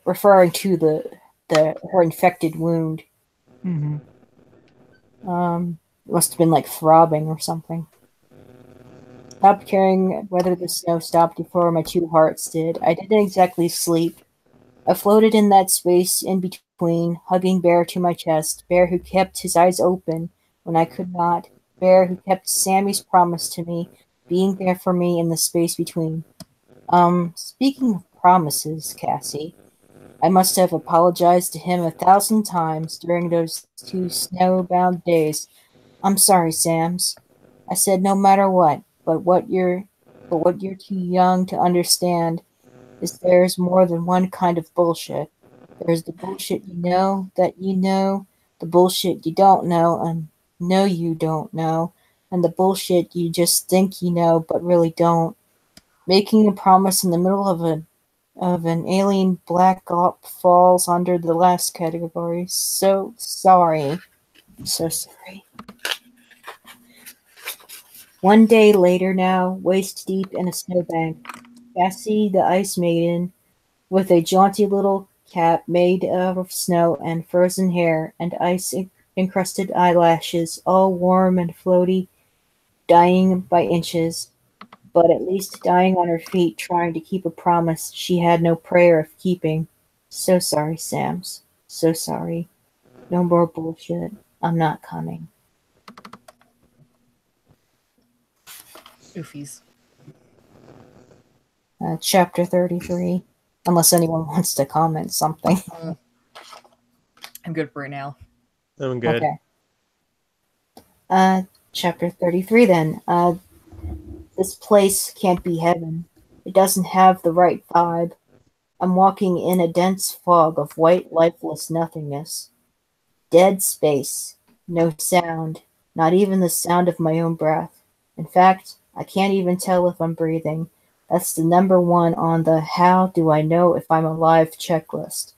Speaker 1: referring to her infected wound.
Speaker 4: Mm-hmm.
Speaker 1: It must have been like throbbing or something. Stopped caring whether the snow stopped before my two hearts did. I didn't exactly sleep. I floated in that space in between, hugging Bear to my chest, Bear who kept his eyes open when I could not, Bear who kept Sammy's promise to me, being there for me in the space between. Speaking of promises, Cassie, I must have apologized to him 1,000 times during those 2 snowbound days. I'm sorry, Sams. I said no matter what, but what you're too young to understand is there's more than one kind of bullshit. There's the bullshit you know that you know, the bullshit you don't know and know you don't know, and the bullshit you just think you know but really don't. Making a promise in the middle of an alien black op falls under the last category. So sorry. So sorry. One day later now, waist deep in a snowbank, Cassie the Ice Maiden, with a jaunty little cap made of snow and frozen hair and ice-encrusted eyelashes, all warm and floaty, dying by inches, but at least dying on her feet, trying to keep a promise she had no prayer of keeping. So sorry, Sams. So sorry. No more bullshit. I'm not coming.
Speaker 6: Oofies.
Speaker 1: Chapter 33. Unless anyone wants to comment something.
Speaker 6: I'm good for right now.
Speaker 4: I'm good.
Speaker 1: Okay. Chapter 33 then. This place can't be heaven. It doesn't have the right vibe. I'm walking in a dense fog of white, lifeless nothingness. Dead space. No sound. Not even the sound of my own breath. In fact, I can't even tell if I'm breathing. That's the number 1 on the how do I know if I'm alive checklist.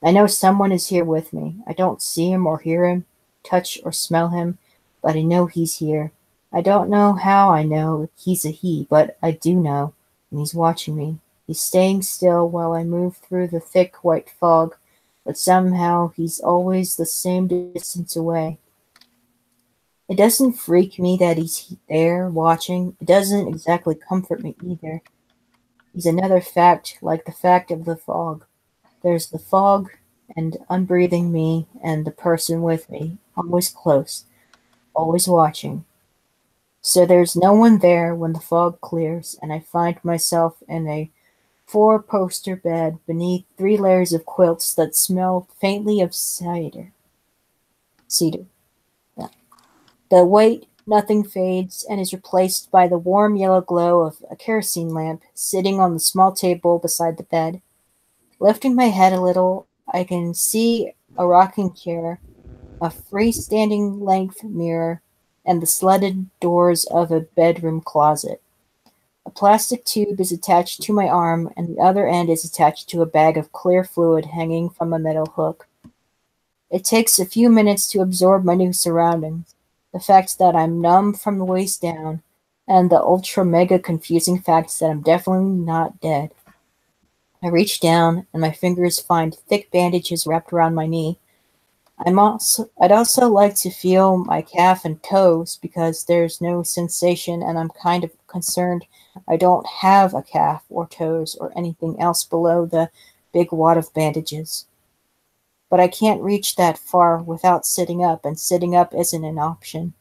Speaker 1: I know someone is here with me. I don't see him or hear him, touch or smell him, but I know he's here. I don't know how I know he's a he, but I do know, and he's watching me. He's staying still while I move through the thick white fog, but somehow he's always the same distance away. It doesn't freak me that he's there watching. It doesn't exactly comfort me either. He's another fact, like the fact of the fog. There's the fog and unbreathing me and the person with me, always close, always watching. So there's no one there when the fog clears and I find myself in a 4-poster bed beneath 3 layers of quilts that smell faintly of cedar. Yeah. The white nothing fades and is replaced by the warm yellow glow of a kerosene lamp sitting on the small table beside the bed. Lifting my head a little, I can see a rocking chair, a freestanding length mirror, and the sledded doors of a bedroom closet. A plastic tube is attached to my arm, and the other end is attached to a bag of clear fluid hanging from a metal hook. It takes a few minutes to absorb my new surroundings, the fact that I'm numb from the waist down, and the ultra-mega confusing fact that I'm definitely not dead. I reach down, and my fingers find thick bandages wrapped around my knee. I'd also like to feel my calf and toes because there's no sensation and I'm kind of concerned I don't have a calf or toes or anything else below the big wad of bandages. But I can't reach that far without sitting up, and sitting up isn't an option.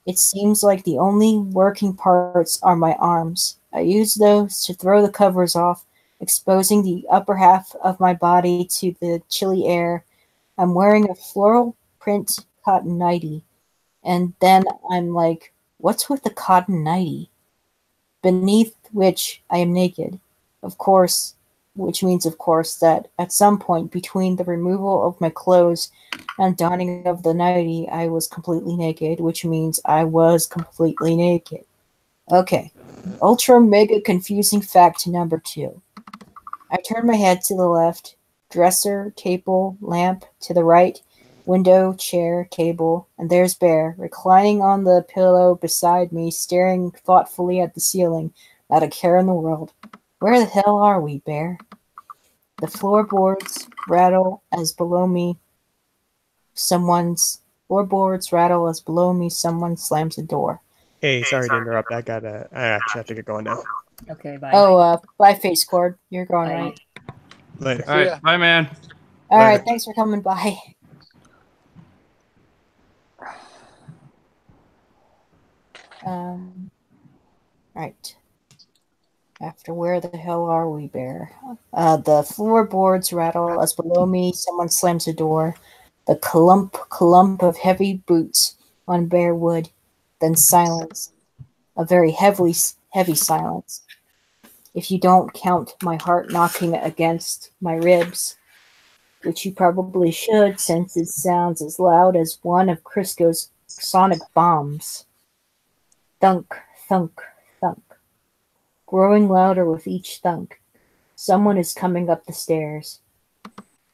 Speaker 1: It seems like the only working parts are my arms. I use those to throw the covers off, exposing the upper half of my body to the chilly air. I'm wearing a floral print cotton nightie, and then I'm like, what's with the cotton nightie? Beneath which I am naked. Of course, which means, of course, that at some point between the removal of my clothes and donning of the nightie, I was completely naked, which means I was completely naked. Okay, ultra mega confusing fact number 2. I turn my head to the left. Dresser, table, lamp to the right. Window, chair, table, and there's Bear, reclining on the pillow beside me, staring thoughtfully at the ceiling, not a care in the world. Where the hell are we, Bear? The floorboards rattle as below me someone slams the door.
Speaker 4: Hey, sorry to interrupt. I actually have to get going now.
Speaker 6: Okay, bye.
Speaker 1: Oh, bye, Face Cord. You're going,
Speaker 6: Bye.
Speaker 1: right?
Speaker 4: Later.
Speaker 3: All right, bye, man.
Speaker 1: All
Speaker 4: Later.
Speaker 1: right, thanks for coming by. Right. After where the hell are we, Bear? The floorboards rattle as below me someone slams the door. The clump of heavy boots on bare wood. Then silence. A very heavy silence. If you don't count my heart knocking against my ribs, which you probably should, since it sounds as loud as one of Crisco's sonic bombs. Thunk, thunk, thunk. Growing louder with each thunk. Someone is coming up the stairs.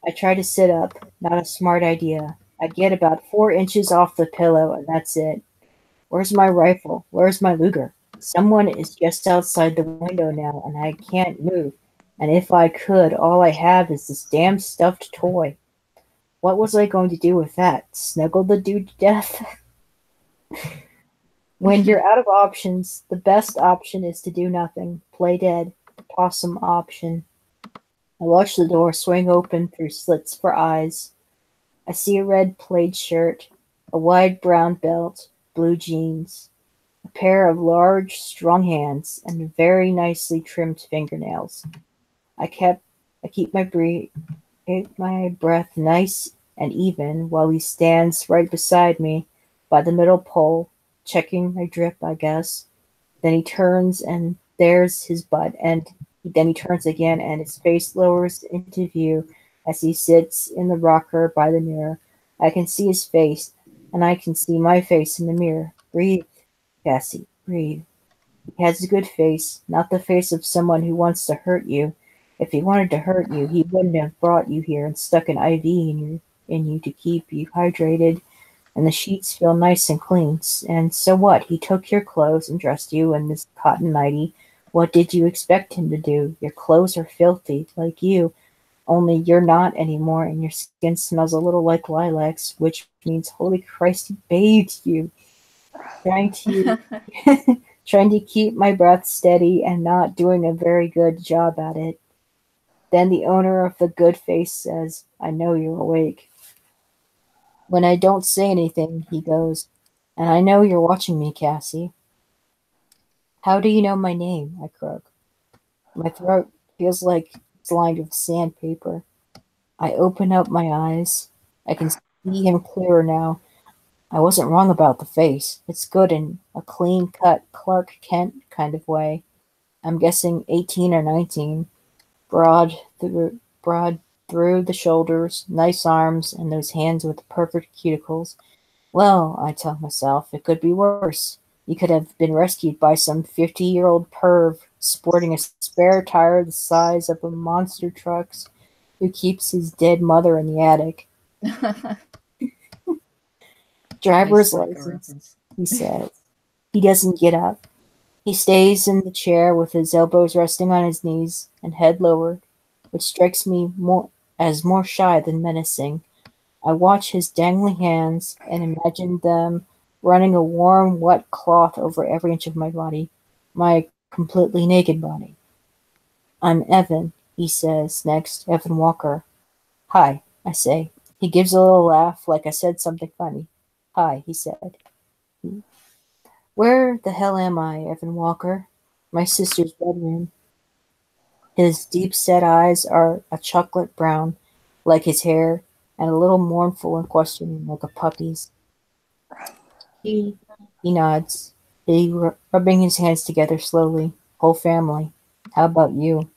Speaker 1: I try to sit up. Not a smart idea. I get about 4 inches off the pillow, and that's it. Where's my rifle? Where's my Luger? Someone is just outside the window now, and I can't move. And if I could, all I have is this damn stuffed toy. What was I going to do with that? Snuggle the dude to death? When you're out of options, the best option is to do nothing. Play dead. Possum option. I watch the door swing open through slits for eyes. I see a red plaid shirt, a wide brown belt, blue jeans, a pair of large, strong hands, and very nicely trimmed fingernails. I keep my breath nice and even while he stands right beside me by the middle pole, checking my drip, I guess. Then he turns and there's his butt, and then he turns again and his face lowers into view as he sits in the rocker by the mirror. I can see his face, and I can see my face in the mirror. Breathe, Cassie, breathe. He has a good face, not the face of someone who wants to hurt you. If he wanted to hurt you, he wouldn't have brought you here and stuck an IV in you to keep you hydrated, and the sheets feel nice and clean. And so what? He took your clothes and dressed you in this cotton nightie. What did you expect him to do? Your clothes are filthy, like you, only you're not anymore, and your skin smells a little like lilacs, which means, holy Christ, he bathed you. Trying to keep my breath steady and not doing a very good job at it. Then the owner of the good face says, I know you're awake. When I don't say anything, he goes, and I know you're watching me, Cassie. How do you know my name? I croak. My throat feels like it's lined with sandpaper. I open up my eyes. I can see him clearer now. I wasn't wrong about the face. It's good in a clean-cut Clark Kent kind of way. I'm guessing 18 or 19. Broad through the shoulders, nice arms, and those hands with the perfect cuticles. Well, I tell myself, it could be worse. You could have been rescued by some 50-year-old perv sporting a spare tire the size of a monster truck's who keeps his dead mother in the attic. Driver's license, he says. He doesn't get up. He stays in the chair with his elbows resting on his knees and head lowered, which strikes me more shy than menacing. I watch his dangling hands and imagine them running a warm, wet cloth over every inch of my body, my completely naked body. I'm Evan, he says next, Evan Walker. Hi, I say. He gives a little laugh like I said something funny. Hi, he said. Where the hell am I, Evan Walker? My sister's bedroom. His deep-set eyes are a chocolate brown, like his hair, and a little mournful and questioning, like a puppy's. He nods, rubbing his hands together slowly. Whole family. How about you?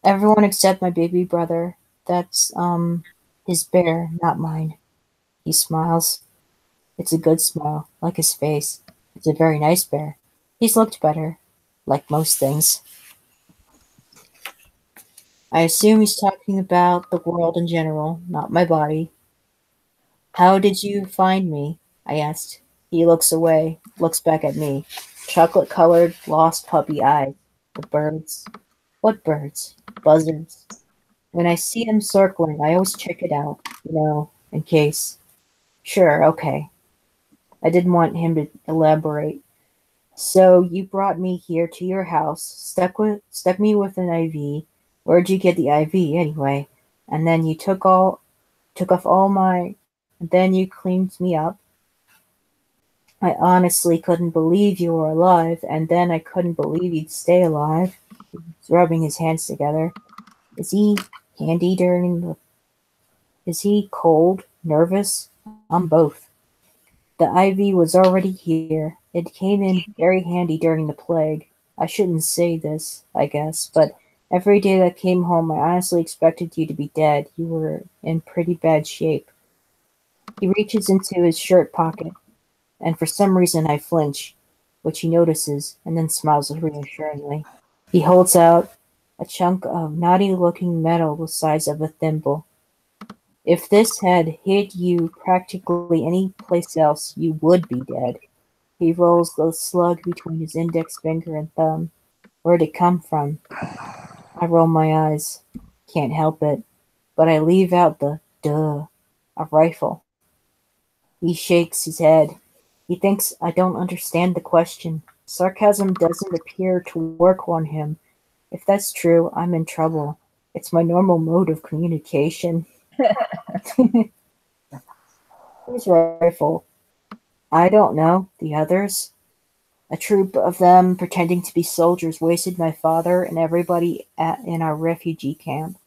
Speaker 1: Everyone except my baby brother. That's, his bear, not mine. He smiles. It's a good smile, like his face. It's a very nice bear. He's looked better, like most things. I assume he's talking about the world in general, not my body. How did you find me? I asked. He looks away, looks back at me. Chocolate-colored, lost puppy eyes. The birds. What birds? Buzzards. When I see them circling, I always check it out, in case. Sure, okay. I didn't want him to elaborate. So you brought me here to your house, stuck me with an IV. Where'd you get the IV anyway? And then you took off all my, and then you cleaned me up. I honestly couldn't believe you were alive, and then I couldn't believe you'd stay alive. He's rubbing his hands together. Is he handy is he cold, nervous? I'm both. The IV was already here. It came in very handy during the plague. I shouldn't say this, I guess, but every day that came home, I honestly expected you to be dead. You were in pretty bad shape. He reaches into his shirt pocket, and for some reason I flinch, which he notices, and then smiles reassuringly. He holds out a chunk of naughty-looking metal the size of a thimble. If this had hit you practically any place else, you would be dead. He rolls the slug between his index finger and thumb. Where'd it come from? I roll my eyes. Can't help it. But I leave out the duh. A rifle. He shakes his head. He thinks I don't understand the question. Sarcasm doesn't appear to work on him. If that's true, I'm in trouble. It's my normal mode of communication. Whose rifle? I don't know. The others? A troop of them pretending to be soldiers wasted my father and everybody in our refugee camp.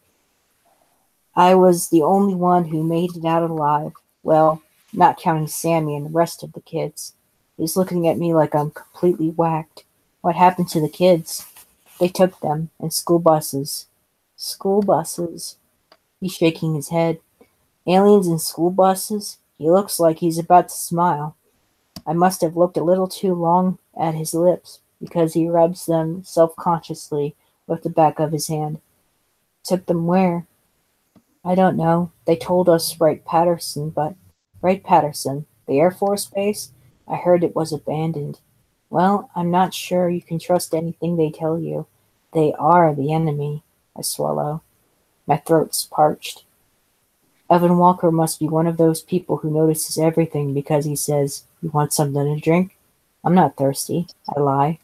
Speaker 1: I was the only one who made it out alive. Well, not counting Sammy and the rest of the kids. He's looking at me like I'm completely whacked. What happened to the kids? They took them in school buses. School buses. He's shaking his head. Aliens in school buses? He looks like he's about to smile. I must have looked a little too long at his lips, because he rubs them self-consciously with the back of his hand. Took them where? I don't know. They told us Wright-Patterson, the Air Force Base? I heard it was abandoned. Well, I'm not sure you can trust anything they tell you. They are the enemy. I swallow. My throat's parched. Evan Walker must be one of those people who notices everything because he says, "You want something to drink?" I'm not thirsty. I lie.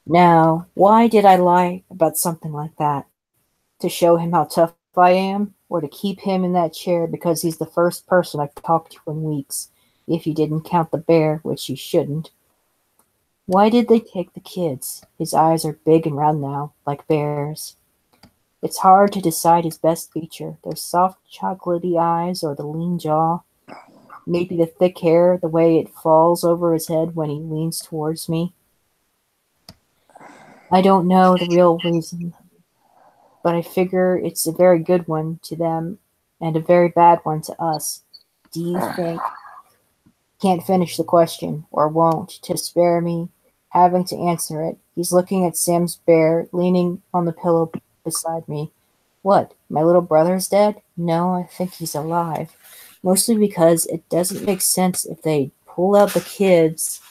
Speaker 1: Now, why did I lie about something like that? To show him how tough I am? Or to keep him in that chair because he's the first person I've talked to in weeks, if you didn't count the bear, which you shouldn't. Why did they take the kids? His eyes are big and round now, like bears. It's hard to decide his best feature, those soft chocolatey eyes or the lean jaw. Maybe the thick hair, the way it falls over his head when he leans towards me. I don't know the real reason, but I figure it's a very good one to them and a very bad one to us. Do you think? Can't finish the question, or won't, to spare me having to answer it. He's looking at Sam's bear, leaning on the pillow beside me. What, my little brother's dead? No, I think he's alive. Mostly because it doesn't make sense if they pull out the kids,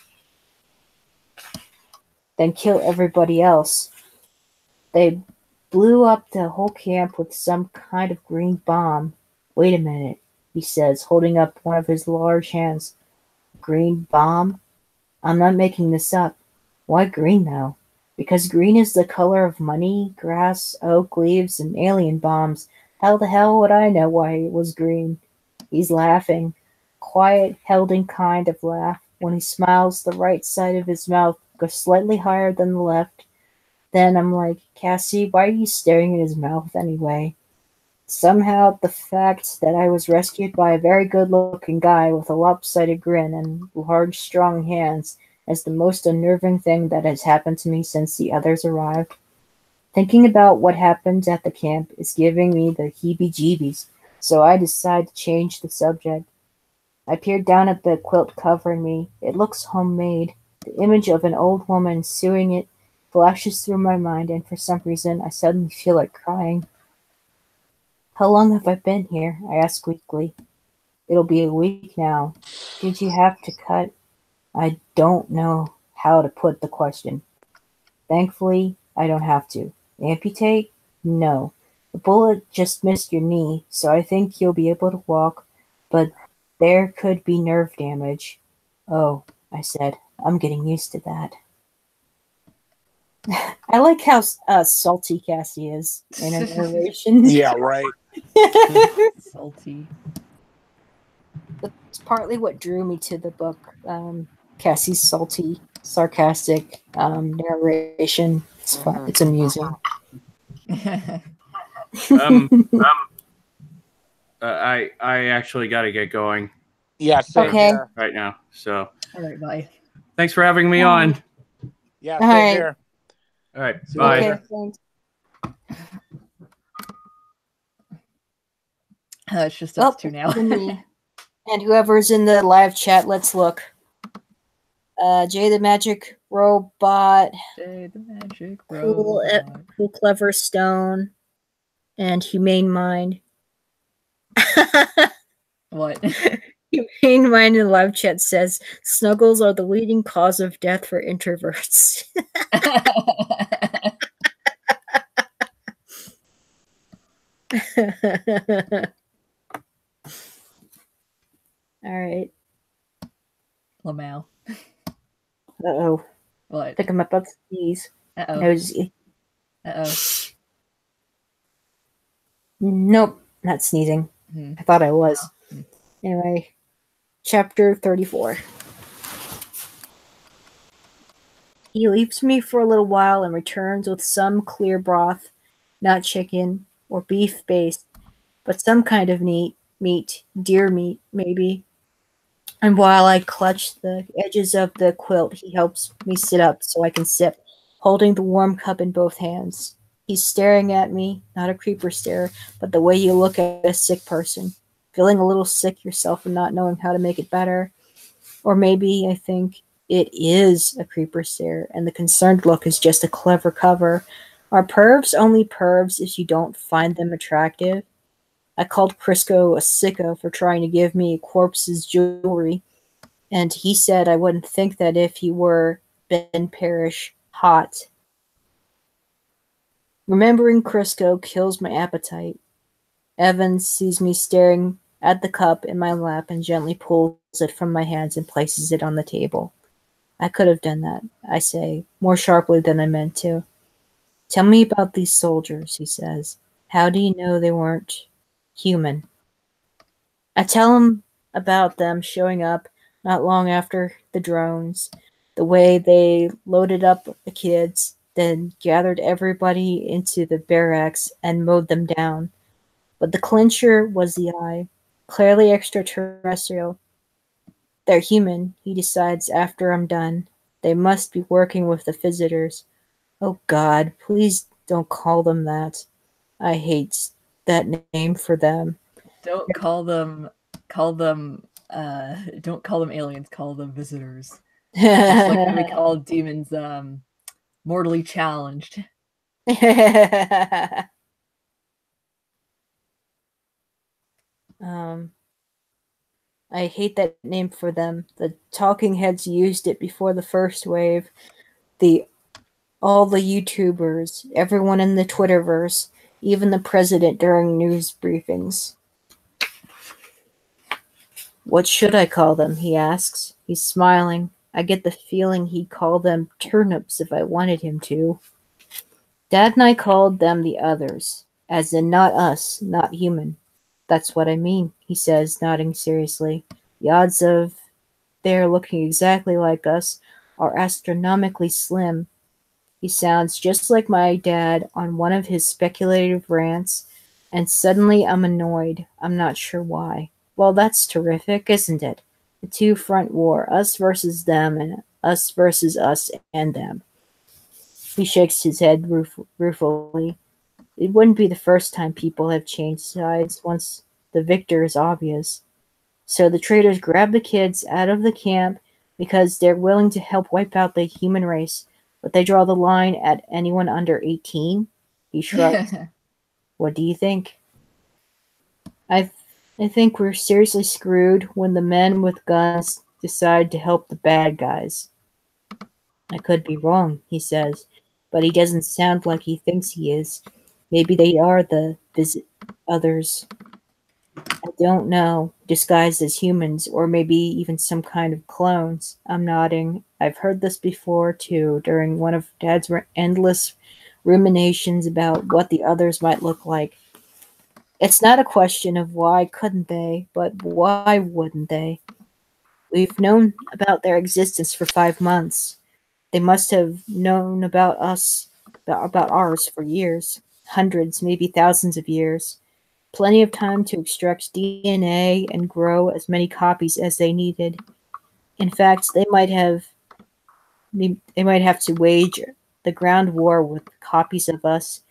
Speaker 1: then kill everybody else. They blew up the whole camp with some kind of green bomb. Wait a minute, he says, holding up one of his large hands. Green bomb? I'm not making this up. Why green, though? Because green is the color of money, grass, oak leaves, and alien bombs. How the hell would I know why it was green? He's laughing. Quiet, held-in kind of laugh. When he smiles, the right side of his mouth goes slightly higher than the left. Then I'm like, Cassie, why are you staring at his mouth anyway? Somehow, the fact that I was rescued by a very good-looking guy with a lopsided grin and large, strong hands is the most unnerving thing that has happened to me since the others arrived. Thinking about what happened at the camp is giving me the heebie-jeebies, so I decide to change the subject. I peered down at the quilt covering me. It looks homemade. The image of an old woman sewing it flashes through my mind, and for some reason, I suddenly feel like crying. How long have I been here? I ask weakly. It'll be a week now. Did you have to cut? I don't know how to put the question. Thankfully, I don't have to. Amputate? No. The bullet just missed your knee, so I think you'll be able to walk, but there could be nerve damage. Oh, I said, I'm getting used to that. I like how salty Cassie is in her narration.
Speaker 5: Yeah, right.
Speaker 6: Salty.
Speaker 1: That's partly what drew me to the book. Cassie's salty, sarcastic narration. It's fun. It's amusing.
Speaker 3: I actually got to get going
Speaker 5: Yeah, same
Speaker 1: Okay.
Speaker 5: here.
Speaker 3: right now. So
Speaker 6: All right, bye.
Speaker 3: thanks for having me on.
Speaker 5: Yeah,
Speaker 1: All
Speaker 5: same
Speaker 1: right.
Speaker 5: here.
Speaker 3: All right,
Speaker 5: See you
Speaker 3: bye.
Speaker 5: later.
Speaker 1: Okay, thanks.
Speaker 6: It's just us two
Speaker 1: it's
Speaker 6: now.
Speaker 1: me. And whoever's in the live chat, let's look. Jay the Magic Robot,
Speaker 6: Jay the Magic
Speaker 1: Cool,
Speaker 6: Robot.
Speaker 1: Cool Clever Stone, and Humane Mind.
Speaker 6: What?
Speaker 1: Humane Mind in the live chat says snuggles are the leading cause of death for introverts. All right.
Speaker 6: Lamau.
Speaker 1: Uh-oh. I
Speaker 6: What?
Speaker 1: think I'm about to sneeze.
Speaker 6: Uh-oh.
Speaker 1: Nosy.
Speaker 6: Uh-oh.
Speaker 1: Nope, not sneezing.
Speaker 6: Hmm.
Speaker 1: I thought I was.
Speaker 6: Hmm.
Speaker 1: Anyway, chapter 34. He leaves me for a little while and returns with some clear broth, not chicken or beef based, but some kind of meat, deer meat, maybe. And while I clutch the edges of the quilt, he helps me sit up so I can sip, holding the warm cup in both hands. He's staring at me, not a creeper stare, but the way you look at a sick person, feeling a little sick yourself and not knowing how to make it better. Or maybe I think it is a creeper stare, and the concerned look is just a clever cover. Are pervs only pervs if you don't find them attractive? I called Crisco a sicko for trying to give me a corpse's jewelry, and he said I wouldn't think that if he were Ben Parrish hot. Remembering Crisco kills my appetite. Evans sees me staring at the cup in my lap and gently pulls it from my hands and places it on the table. I could have done that, I say, more sharply than I meant to. Tell me about these soldiers, he says. How do you know they weren't human? I tell him about them showing up not long after the drones, the way they loaded up the kids, then gathered everybody into the barracks and mowed them down. But the clincher was the eye, clearly extraterrestrial. They're human, he decides after I'm done. They must be working with the visitors. Oh God, please don't call them that. I hate that name for them.
Speaker 6: Don't call them don't call them aliens, call them visitors. Just like when we call demons mortally challenged.
Speaker 1: I hate that name for them. The talking heads used it before the first wave. All the YouTubers, everyone in the Twitterverse, even the president during news briefings. What should I call them? He asks. He's smiling. I get the feeling he'd call them turnips if I wanted him to. Dad and I called them the others, as in not us, not human. That's what I mean, he says, nodding seriously. The odds of their looking exactly like us are astronomically slim. He sounds just like my dad on one of his speculative rants, and suddenly I'm annoyed. I'm not sure why. Well, that's terrific, isn't it? The two-front war, us versus them, and us versus us and them. He shakes his head ruefully. It wouldn't be the first time people have changed sides once the victor is obvious. So the traitors grab the kids out of the camp because they're willing to help wipe out the human race, but they draw the line at anyone under 18. He shrugged. What do you think? I think we're seriously screwed when the men with guns decide to help the bad guys. I could be wrong, he says, but he doesn't sound like he thinks he is. Maybe they are the others. I don't know, disguised as humans, or maybe even some kind of clones. I'm nodding. I've heard this before, too, during one of Dad's endless ruminations about what the others might look like. It's not a question of why couldn't they, but why wouldn't they? We've known about their existence for 5 months. They must have known about us, about ours for years. Hundreds, maybe thousands of years. Plenty of time to extract DNA and grow as many copies as they needed. In fact, they might have to wage the ground war with copies of us.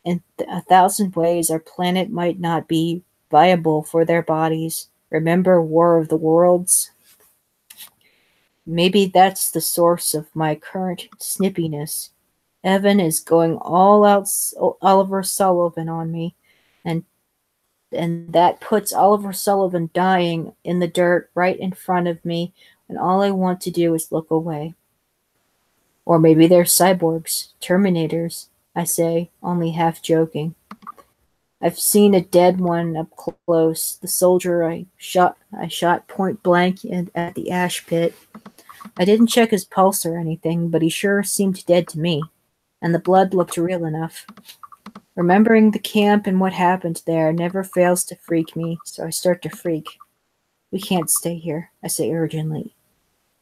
Speaker 1: In 1,000 ways, our planet might not be viable for their bodies. Remember War of the Worlds? Maybe that's the source of my current snippiness. Evan is going all out Oliver Sullivan on me, and that puts Oliver Sullivan dying in the dirt right in front of me, and all I want to do is look away. Or maybe they're cyborgs, Terminators, I say, only half joking. I've seen a dead one up close, the soldier I shot point blank at the ash pit. I didn't check his pulse or anything, but he sure seemed dead to me, and the blood looked real enough. Remembering the camp and what happened there never fails to freak me, so I start to freak. We can't stay here, I say urgently.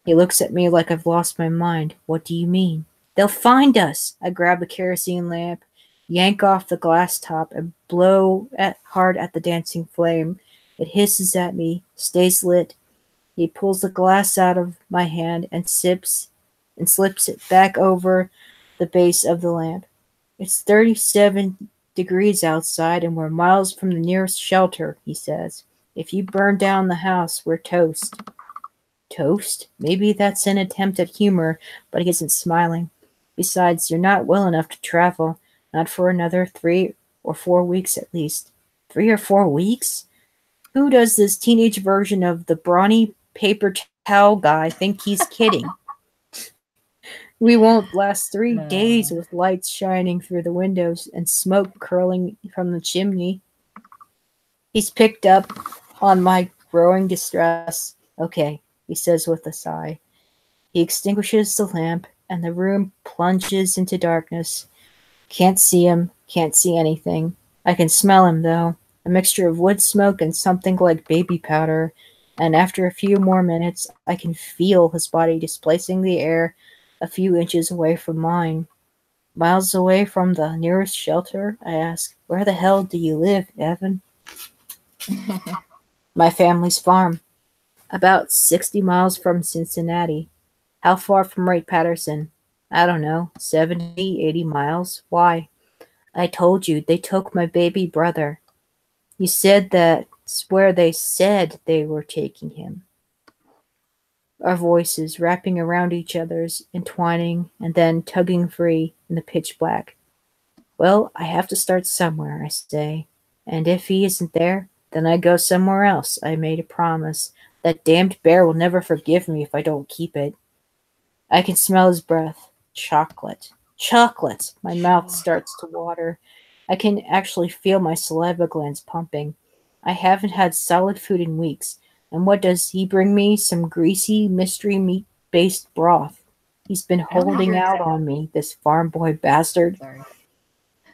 Speaker 1: He looks at me like I've lost my mind. What do you mean? They'll find us! I grab the kerosene lamp, yank off the glass top, and blow hard at the dancing flame. It hisses at me, stays lit. He pulls the glass out of my hand and slips it back over the base of the lamp. It's 37 degrees outside, and we're miles from the nearest shelter, he says. If you burn down the house, we're toast. Toast? Maybe that's an attempt at humor, but he isn't smiling. Besides, you're not well enough to travel, not for another 3 or 4 weeks at least. 3 or 4 weeks? Who does this teenage version of the brawny paper towel guy think he's kidding? We won't last 3 days with lights shining through the windows and smoke curling from the chimney. He's picked up on my growing distress. Okay, he says with a sigh. He extinguishes the lamp, and the room plunges into darkness. Can't see him, can't see anything. I can smell him, though. A mixture of wood smoke and something like baby powder. And after a few more minutes, I can feel his body displacing the air a few inches away from mine. Miles away from the nearest shelter, I ask, where the hell do you live, Evan? My family's farm. About 60 miles from Cincinnati. How far from Wright-Patterson? I don't know, 70, 80 miles. Why? I told you, they took my baby brother. You said that's where they said they were taking him. Our voices wrapping around each other's, entwining, and then tugging free in the pitch black. Well, I have to start somewhere, I say. And if he isn't there, then I go somewhere else. I made a promise. That damned bear will never forgive me if I don't keep it. I can smell his breath. Chocolate. Chocolate! My mouth starts to water. I can actually feel my saliva glands pumping. I haven't had solid food in weeks. And what does he bring me? Some greasy, mystery meat-based broth. He's been holding out on me, this farm boy bastard.
Speaker 6: Sorry.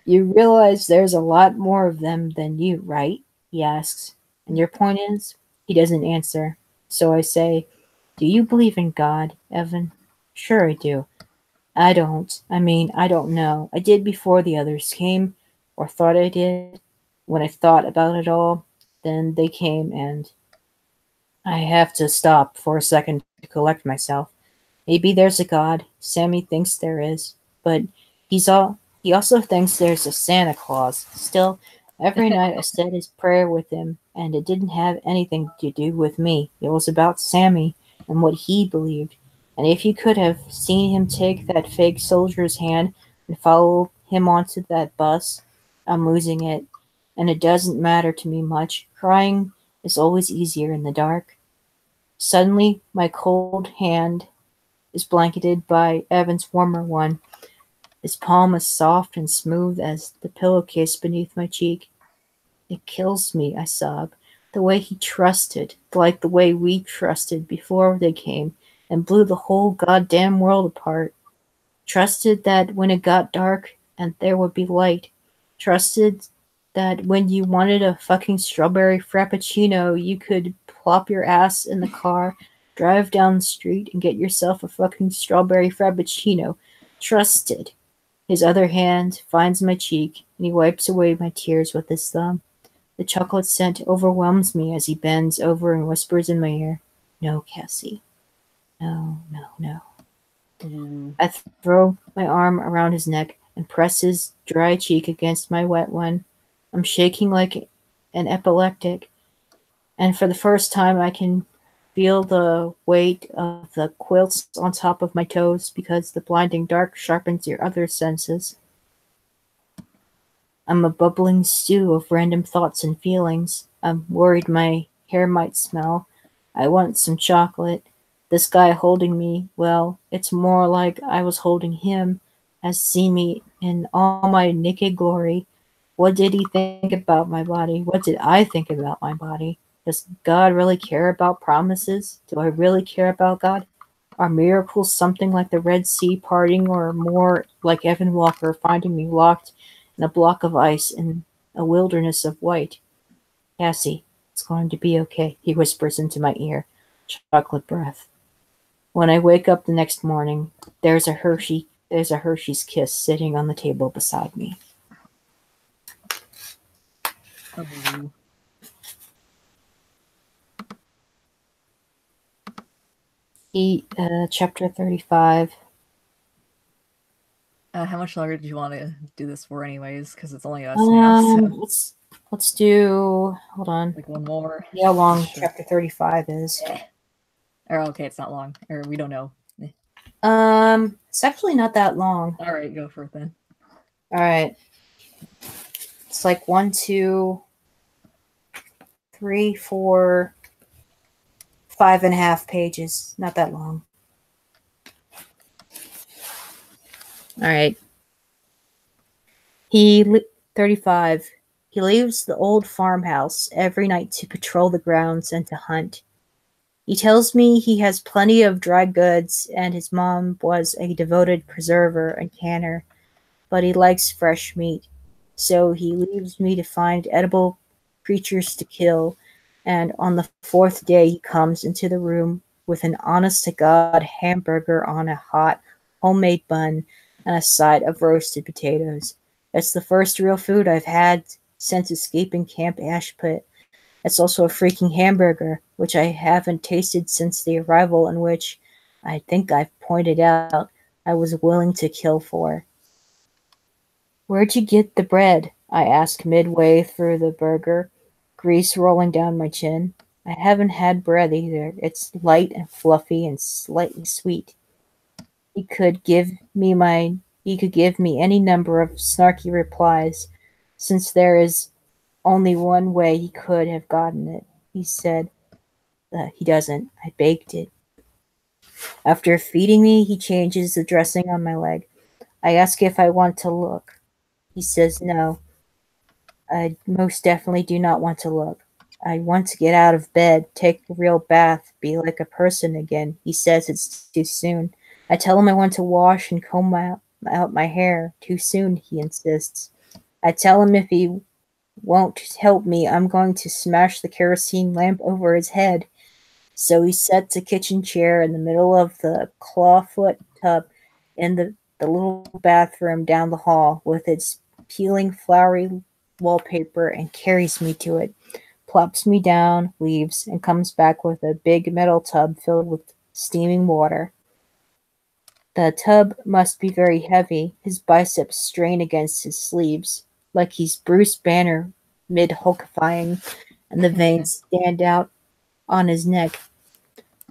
Speaker 1: You realize there's a lot more of them than you, right? He asks. And your point is? He doesn't answer. So I say, do you believe in God, Evan? Sure I do. I don't. I don't know. I did before the others came, or thought I did. When I thought about it all, then they came, and I have to stop for a second to collect myself. Maybe there's a God. Sammy thinks there is. But he also thinks there's a Santa Claus. Still, every night I said his prayer with him, and it didn't have anything to do with me. It was about Sammy and what he believed. And if you could have seen him take that fake soldier's hand and follow him onto that bus, I'm losing it. And it doesn't matter to me much. Crying is always easier in the dark. Suddenly, my cold hand is blanketed by Evan's warmer one. His palm is soft and smooth as the pillowcase beneath my cheek. It kills me, I sob. The way he trusted, like the way we trusted before they came and blew the whole goddamn world apart. Trusted that when it got dark and there would be light. Trusted that when you wanted a fucking strawberry frappuccino, you could plop your ass in the car, drive down the street, and get yourself a fucking strawberry frappuccino. Trusted. His other hand finds my cheek, and he wipes away my tears with his thumb. The chocolate scent overwhelms me as he bends over and whispers in my ear, "No, Cassie. No, no, no." I throw my arm around his neck and press his dry cheek against my wet one. I'm shaking like an epileptic, and for the first time I can feel the weight of the quilts on top of my toes because the blinding dark sharpens your other senses. I'm a bubbling stew of random thoughts and feelings. I'm worried my hair might smell. I want some chocolate. This guy holding me, well, it's more like I was holding him, has seen me in all my naked glory. What did he think about my body? What did I think about my body? Does God really care about promises? Do I really care about God? Are miracles something like the Red Sea parting, or more like Evan Walker finding me locked in a block of ice in a wilderness of white? "Cassie, it's going to be okay," he whispers into my ear. Chocolate breath. When I wake up the next morning, there's a Hershey's Kiss sitting on the table beside me.
Speaker 6: Oh.
Speaker 1: Chapter 35.
Speaker 6: How much longer did you want to do this for, anyways? Because it's only us now. So.
Speaker 1: Let's do. Hold on.
Speaker 6: Like one more.
Speaker 1: See how long
Speaker 6: Sure.
Speaker 1: chapter 35 is.
Speaker 6: Or okay, it's not long. Or we don't know.
Speaker 1: It's actually not that long.
Speaker 6: All right, go for it then.
Speaker 1: All right. It's like 1, 2, 3, 4, 5.5 pages. Not that long. All right. 35. He leaves the old farmhouse every night to patrol the grounds and to hunt. He tells me he has plenty of dry goods and his mom was a devoted preserver and canner, but he likes fresh meat. So he leaves me to find edible creatures to kill, and on the 4th day he comes into the room with an honest-to-God hamburger on a hot, homemade bun and a side of roasted potatoes. It's the first real food I've had since escaping Camp Ashpit. It's also a freaking hamburger, which I haven't tasted since the arrival, and which I think I've pointed out I was willing to kill for. "Where'd you get the bread?" I ask midway through the burger, grease rolling down my chin. I haven't had bread either. It's light and fluffy and slightly sweet. He could give me any number of snarky replies, since there is only one way he could have gotten it. He said, he doesn't. I baked it. After feeding me, he changes the dressing on my leg. I ask if I want to look. He says no. I most definitely do not want to look. I want to get out of bed, take a real bath, be like a person again. He says it's too soon. I tell him I want to wash and comb out my hair. Too soon, he insists. I tell him if he won't help me, I'm going to smash the kerosene lamp over his head. So he sets a kitchen chair in the middle of the clawfoot tub in the little bathroom down the hall with its peeling flowery wallpaper and carries me to it, plops me down, leaves, and comes back with a big metal tub filled with steaming water. The tub must be very heavy. His biceps strain against his sleeves, like he's Bruce Banner mid-hulkifying, and the veins stand out on his neck.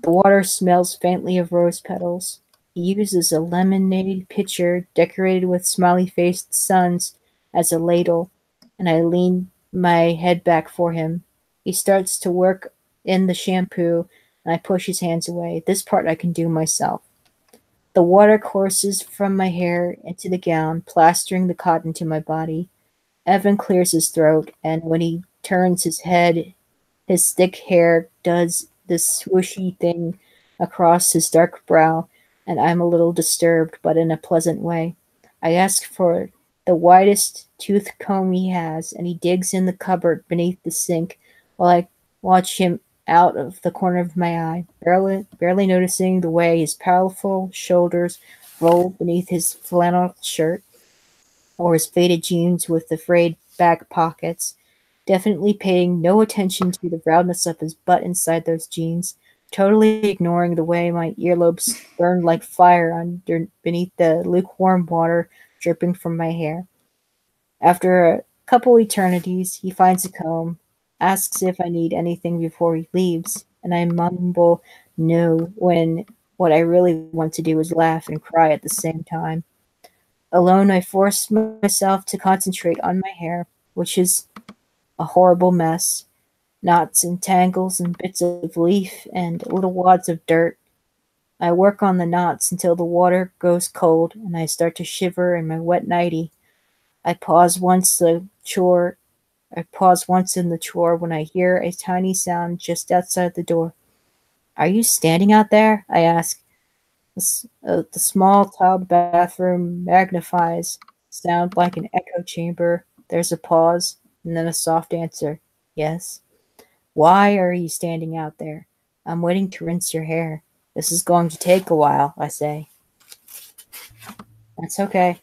Speaker 1: The water smells faintly of rose petals. He uses a lemonade pitcher decorated with smiley-faced suns as a ladle, and I lean my head back for him. He starts to work in the shampoo, and I push his hands away. This part I can do myself. The water courses from my hair into the gown, plastering the cotton to my body. Evan clears his throat, and when he turns his head, his thick hair does this swooshy thing across his dark brow, and I'm a little disturbed, but in a pleasant way. I ask for the widest tooth comb he has, and he digs in the cupboard beneath the sink while I watch him out of the corner of my eye, barely noticing the way his powerful shoulders roll beneath his flannel shirt or his faded jeans with the frayed back pockets, definitely paying no attention to the roundness of his butt inside those jeans, totally ignoring the way my earlobes burn like fire beneath the lukewarm water dripping from my hair. After a couple eternities, he finds a comb, asks if I need anything before he leaves, and I mumble no when what I really want to do is laugh and cry at the same time. Alone, I force myself to concentrate on my hair, which is a horrible mess. Knots and tangles and bits of leaf and little wads of dirt. I work on the knots until the water goes cold and I start to shiver in my wet nightie. I pause once in the chore when I hear a tiny sound just outside the door. Are you standing out there? I ask. The small tiled bathroom magnifies, sound like an echo chamber. There's a pause, and then a soft answer. Yes. Why are you standing out there? I'm waiting to rinse your hair. This is going to take a while, I say. That's okay.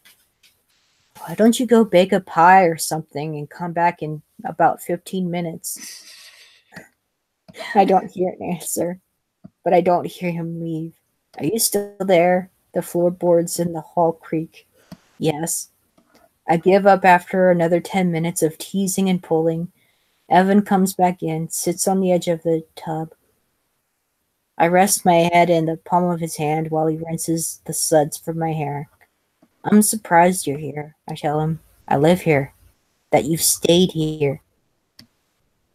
Speaker 1: Why don't you go bake a pie or something and come back in about 15 minutes? I don't hear an answer, but I don't hear him leave. Are you still there? The floorboards in the hall creak. Yes. I give up after another 10 minutes of teasing and pulling. Evan comes back in, sits on the edge of the tub. I rest my head in the palm of his hand while he rinses the suds from my hair. I'm surprised you're here, I tell him. I live here. That you've stayed here.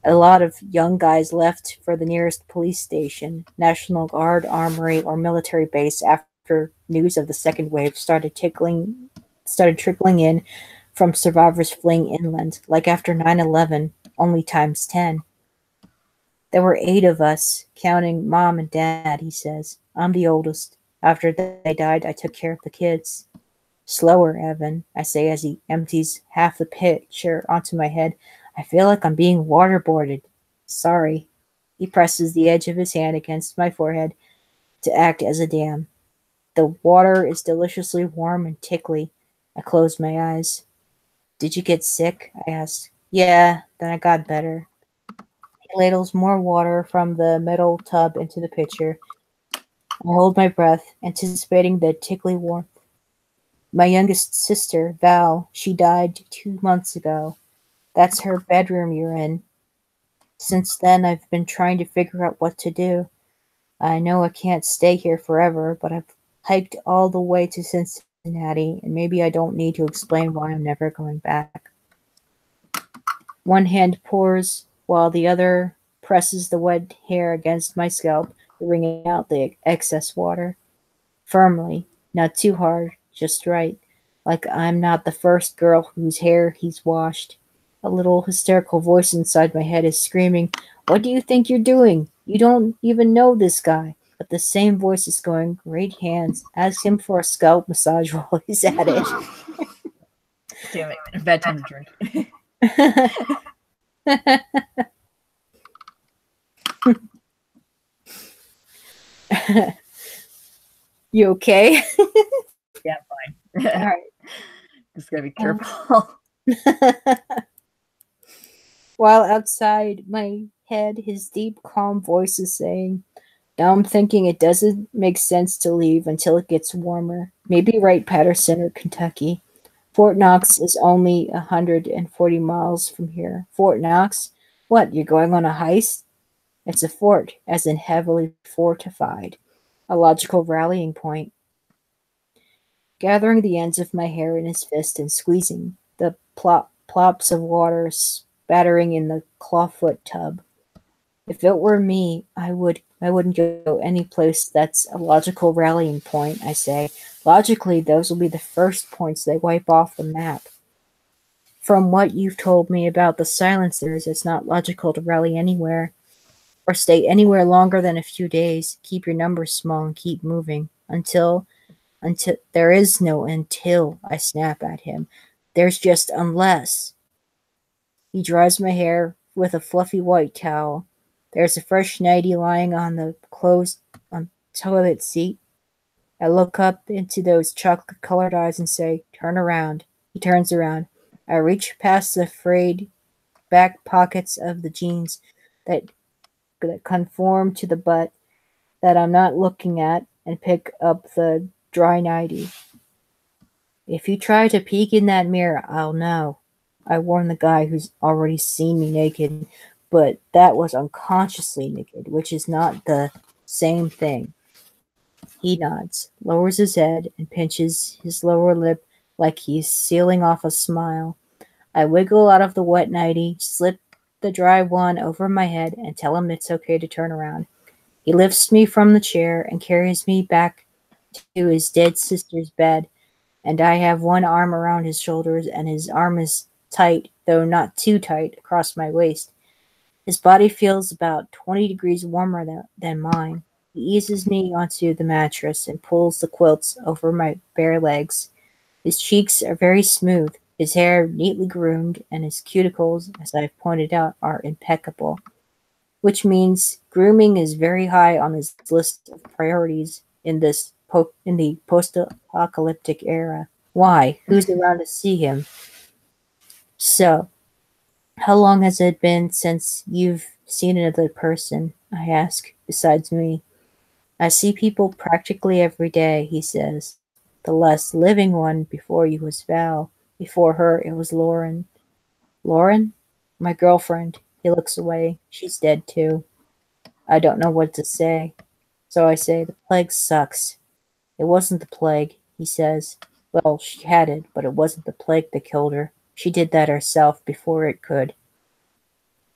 Speaker 1: A lot of young guys left for the nearest police station, National Guard, armory, or military base after news of the second wave started trickling in from survivors fleeing inland, like after 9/11, only times 10. There were 8 of us, counting Mom and Dad, he says. I'm the oldest. After they died, I took care of the kids. Slower, Evan, I say as he empties half the pitcher onto my head. I feel like I'm being waterboarded. Sorry. He presses the edge of his hand against my forehead to act as a dam. The water is deliciously warm and tickly. I close my eyes. Did you get sick? I asked. Yeah, then I got better. He ladles more water from the metal tub into the pitcher. I hold my breath, anticipating the tickly warmth. My youngest sister, Val, she died 2 months ago. That's her bedroom you're in. Since then, I've been trying to figure out what to do. I know I can't stay here forever, but I've hiked all the way to Cincinnati, and maybe I don't need to explain why I'm never going back. One hand pours, while the other presses the wet hair against my scalp, wringing out the excess water. Firmly, not too hard, just right, like I'm not the first girl whose hair he's washed. A little hysterical voice inside my head is screaming, "What do you think you're doing? You don't even know this guy." But the same voice is going, "Great hands. Ask him for a scalp massage while he's at it."
Speaker 6: Damn it. Bad time to drink.
Speaker 1: You okay?
Speaker 6: Yeah, fine.
Speaker 1: All right.
Speaker 6: Just gotta be careful.
Speaker 1: While outside my head, his deep, calm voice is saying, now I'm thinking it doesn't make sense to leave until it gets warmer. Maybe Wright-Patterson or Kentucky. Fort Knox is only 140 miles from here. Fort Knox? What, you're going on a heist? It's a fort, as in heavily fortified, a logical rallying point. Gathering the ends of my hair in his fist and squeezing, the plops of water spattering in the clawfoot tub. If it were me, I wouldn't go any place that's a logical rallying point, I say. Logically, those will be the first points they wipe off the map. From what you've told me about the silencers, it's not logical to rally anywhere, or stay anywhere longer than a few days. Keep your numbers small and keep moving. Until there is no until, I snap at him. There's just unless. He dries my hair with a fluffy white towel. There's a fresh nightie lying on the closed toilet seat. I look up into those chocolate-colored eyes and say, "Turn around." He turns around. I reach past the frayed back pockets of the jeans that conform to the butt that I'm not looking at and pick up the dry nightie. If you try to peek in that mirror, I'll know. I warn the guy who's already seen me naked, but that was unconsciously naked, which is not the same thing. He nods, lowers his head, and pinches his lower lip like he's sealing off a smile. I wiggle out of the wet nightie, slip the dry one over my head, and tell him it's okay to turn around. He lifts me from the chair and carries me back to his dead sister's bed, and I have one arm around his shoulders, and his arm is tight, though not too tight, across my waist. His body feels about 20 degrees warmer than mine. He eases me onto the mattress and pulls the quilts over my bare legs. His cheeks are very smooth, his hair neatly groomed, and his cuticles, as I've pointed out, are impeccable. Which means grooming is very high on his list of priorities in the post-apocalyptic era. Why? Who's around to see him? So, how long has it been since you've seen another person? I ask, besides me. I see people practically every day, he says. The last living one before you was Val. Before her, it was Lauren. Lauren? My girlfriend. He looks away. She's dead, too. I don't know what to say. So I say, the plague sucks. It wasn't the plague, he says. Well, she had it, but it wasn't the plague that killed her. She did that herself before it could.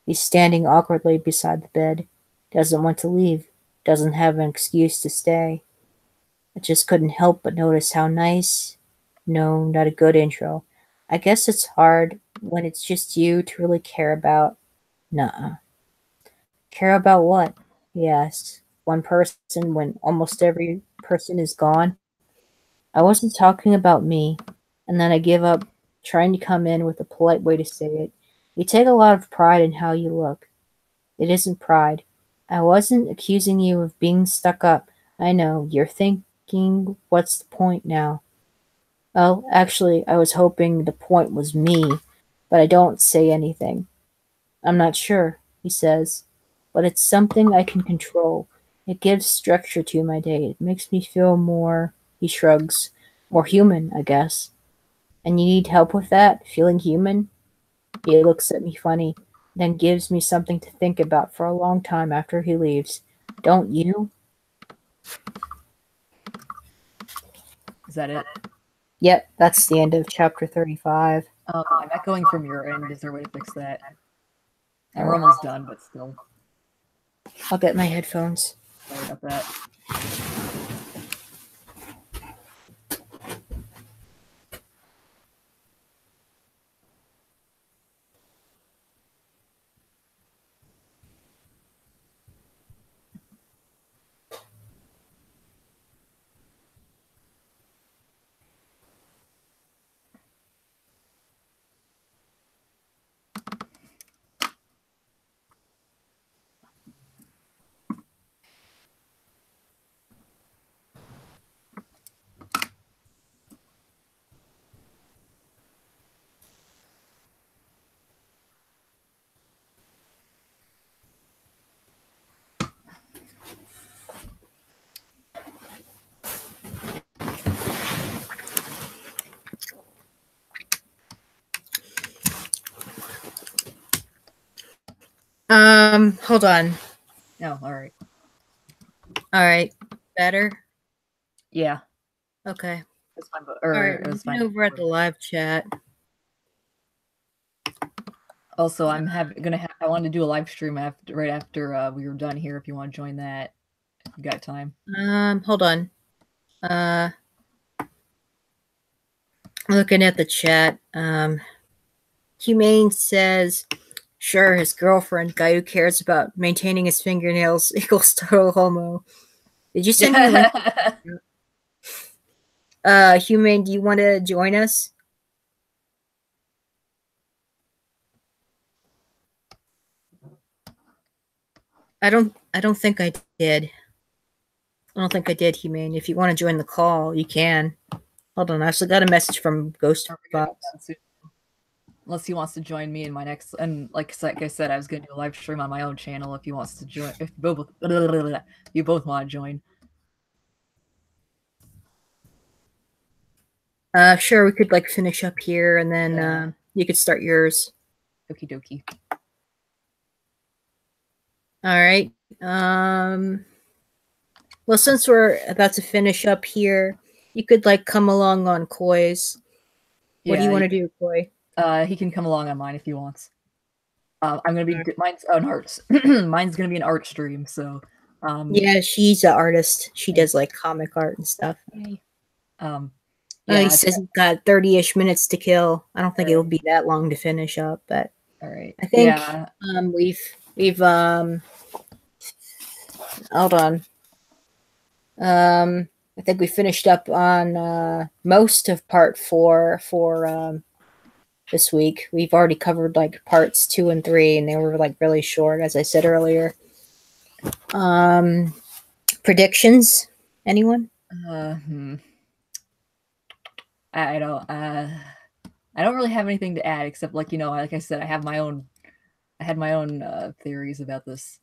Speaker 1: He's standing awkwardly beside the bed. Doesn't want to leave. Doesn't have an excuse to stay. I just couldn't help but notice how nice. No, not a good intro. I guess it's hard when it's just you to really care about. Nuh-uh. Care about what? He asks. One person when almost every person is gone? I wasn't talking about me. And then I give up trying to come in with a polite way to say it. You take a lot of pride in how you look. It isn't pride. I wasn't accusing you of being stuck up. I know, you're thinking, what's the point now? Well, actually, I was hoping the point was me, but I don't say anything. I'm not sure, he says, but it's something I can control. It gives structure to my day. It makes me feel more, he shrugs, more human, I guess. And you need help with that, feeling human? He looks at me funny, then gives me something to think about for a long time after he leaves. Don't you?
Speaker 6: Is that it?
Speaker 1: Yep, that's the end of chapter 35.
Speaker 6: I'm echoing from your end. Is there a way to fix that? And we're almost done, but still.
Speaker 1: I'll get my headphones.
Speaker 6: Sorry about that.
Speaker 1: Hold on.
Speaker 6: No, all right.
Speaker 1: All right. Better?
Speaker 6: Yeah,
Speaker 1: Okay.
Speaker 6: that's fine. But,
Speaker 1: All
Speaker 6: or
Speaker 1: right.
Speaker 6: it was
Speaker 1: Looking
Speaker 6: fine.
Speaker 1: over at the live chat.
Speaker 6: Also, I wanted to do a live stream right after we were done here. If you want to join that, if you got time.
Speaker 1: Hold on. Looking at the chat. Humane says, sure, his girlfriend, guy who cares about maintaining his fingernails equals total homo. Did you send me a link? Humane, do you want to join us? I don't think I did. I don't think I did, Humane. If you want to join the call, you can. Hold on, I actually got a message from Ghost Fox.
Speaker 6: Unless he wants to join me in my next, and like I said, I was going to do a live stream on my own channel. If he wants to join, if you both want to join.
Speaker 1: Sure, we could like finish up here, and then you could start yours.
Speaker 6: Okie dokie.
Speaker 1: All right. Well, since we're about to finish up here, you could like come along on Koi's. What do you want to do, Koi?
Speaker 6: He can come along on mine if he wants. I'm gonna be mine's an arts. Mine's gonna be an art stream. So,
Speaker 1: yeah, she's an artist. She does like comic art and stuff.
Speaker 6: Yeah,
Speaker 1: he says he's got 30-ish minutes to kill. I don't think it'll be that long to finish up, but
Speaker 6: all right.
Speaker 1: I think we've hold on. I think we finished up on most of part 4 for this week. We've already covered like parts 2 and 3, and they were like really short, as I said earlier. Predictions? Anyone?
Speaker 6: I don't really have anything to add except like like I said, I had my own theories about this.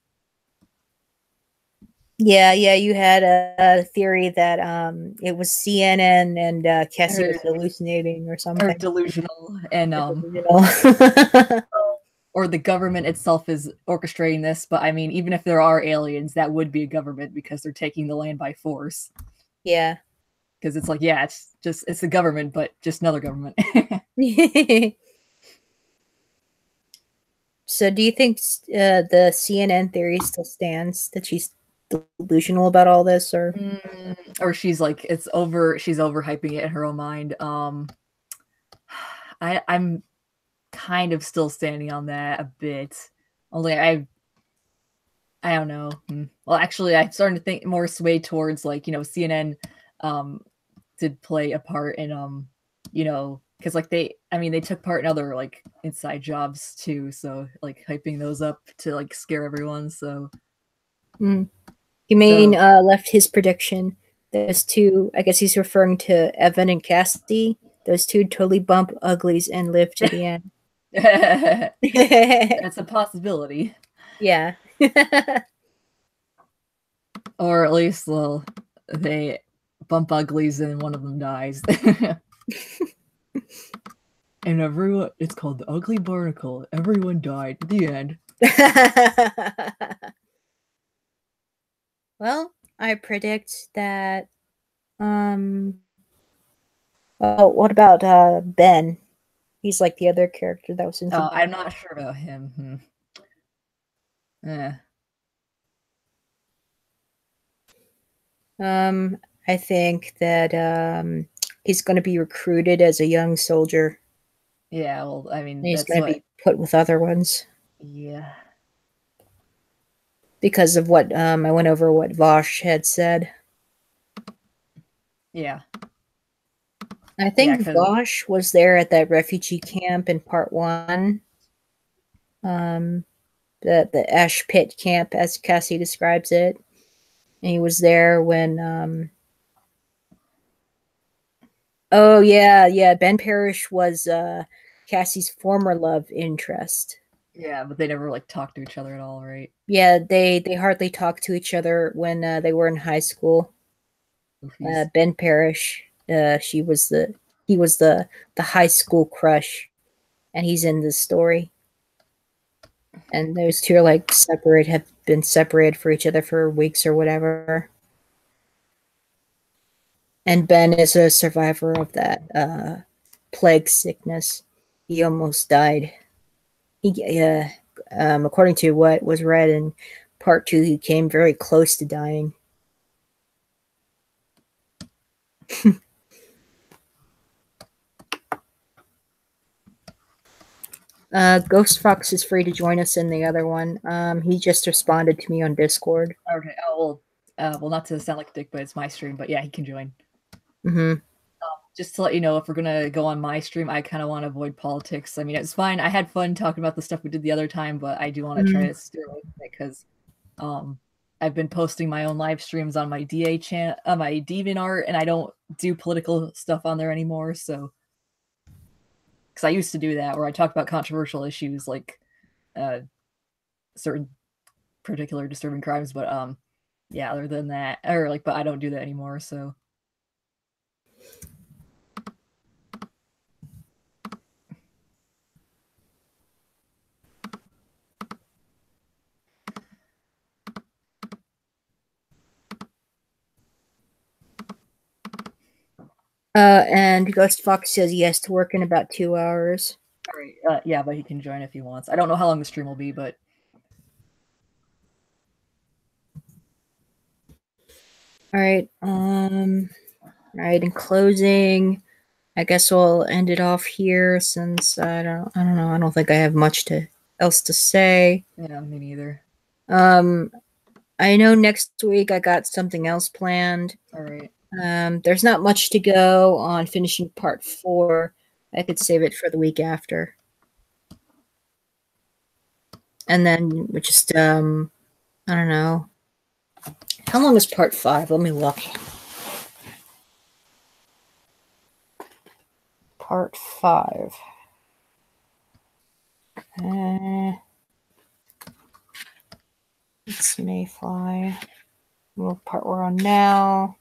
Speaker 1: Yeah, you had a theory that it was CNN and Cassie was hallucinating or something.
Speaker 6: Or delusional, and or the government itself is orchestrating this. But I mean, even if there are aliens, that would be a government because they're taking the land by force.
Speaker 1: Yeah.
Speaker 6: Because it's like, yeah, it's the government, but just another government.
Speaker 1: So do you think the CNN theory still stands, that she's delusional about all this, or
Speaker 6: she's like she's overhyping it in her own mind? I'm kind of still standing on that a bit. Only I don't know. Well, actually, I'm starting to think more sway towards like CNN did play a part in because like they took part in other like inside jobs too, so like hyping those up to like scare everyone. So
Speaker 1: Humane left his prediction. Those two, I guess he's referring to Evan and Cassie. Those two totally bump uglies and live to the end.
Speaker 6: That's a possibility.
Speaker 1: Yeah.
Speaker 6: Or at least, well, they bump uglies and one of them dies. And everyone, it's called the Ugly Barnacle. Everyone died. The end.
Speaker 1: Well, I predict that. Oh, what about Ben? He's like the other character that was in.
Speaker 6: Oh, I'm not sure about him.
Speaker 1: I think that he's going to be recruited as a young soldier.
Speaker 6: Yeah, well, I mean,
Speaker 1: he's going to be put with other ones.
Speaker 6: Yeah.
Speaker 1: Because of what I went over what Vosh had said.
Speaker 6: Yeah.
Speaker 1: I think Vosh was there at that refugee camp in part 1. The ash pit camp, as Cassie describes it. And he was there when oh yeah, Ben Parrish was Cassie's former love interest.
Speaker 6: Yeah, but they never like talked to each other at all, right?
Speaker 1: Yeah, they hardly talked to each other when they were in high school. Ben Parrish, he was the high school crush, and he's in this story. And those two are like separate, have been separated for each other for weeks or whatever. And Ben is a survivor of that plague sickness. He almost died. According to what was read in part 2, he came very close to dying. Ghost Fox is free to join us in the other one. He just responded to me on Discord.
Speaker 6: Okay. Oh well, not to sound like a dick, but it's my stream. But yeah, he can join.
Speaker 1: Mm-hmm.
Speaker 6: Just to let you know, if we're gonna go on my stream, I kind of want to avoid politics. I mean, it's fine. I had fun talking about the stuff we did the other time, but I do want to try to steer away from it because, I've been posting my own live streams on my DA channel, my DeviantArt, and I don't do political stuff on there anymore. So, because I used to do that, where I talked about controversial issues like, certain particular disturbing crimes, but yeah, other than that, or like, but I don't do that anymore. So.
Speaker 1: And Ghost Fox says he has to work in about 2 hours.
Speaker 6: All right. Yeah, but he can join if he wants. I don't know how long the stream will be, but
Speaker 1: all right. All right. In closing, I guess we'll end it off here since I don't know. I don't think I have much else to say.
Speaker 6: yeah, me neither.
Speaker 1: I know next week I got something else planned.
Speaker 6: All right.
Speaker 1: There's not much to go on finishing part 4. I could save it for the week after. And then we just, I don't know. How long is part 5? Let me look. Part 5. It's Mayfly. What part we're on now?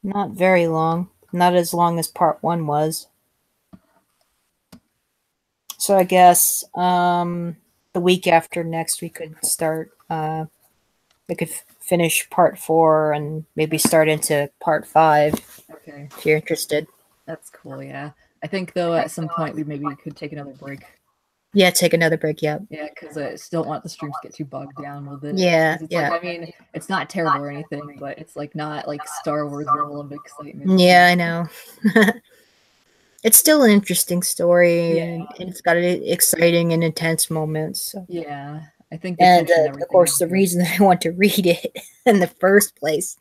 Speaker 1: Not very long. Not as long as part 1 was. So I guess the week after next we could start. We could finish part 4 and maybe start into part 5.
Speaker 6: Okay.
Speaker 1: If you're interested.
Speaker 6: That's cool. Yeah. I think though at some point we maybe could take another break.
Speaker 1: Yeah, take another break. Yeah.
Speaker 6: Yeah, because I still don't want the streams to get too bogged down with it.
Speaker 1: Yeah.
Speaker 6: It's
Speaker 1: Yeah.
Speaker 6: Like, I mean, it's not terrible or anything, but it's like not like Star Wars level of excitement.
Speaker 1: Yeah, I know. It's still an interesting story,
Speaker 6: Yeah.
Speaker 1: and it's got exciting and intense moments. So.
Speaker 6: Yeah, I think. The
Speaker 1: And
Speaker 6: tension and
Speaker 1: of
Speaker 6: everything
Speaker 1: course,
Speaker 6: is
Speaker 1: the
Speaker 6: good.
Speaker 1: reason that I want to read it in the first place.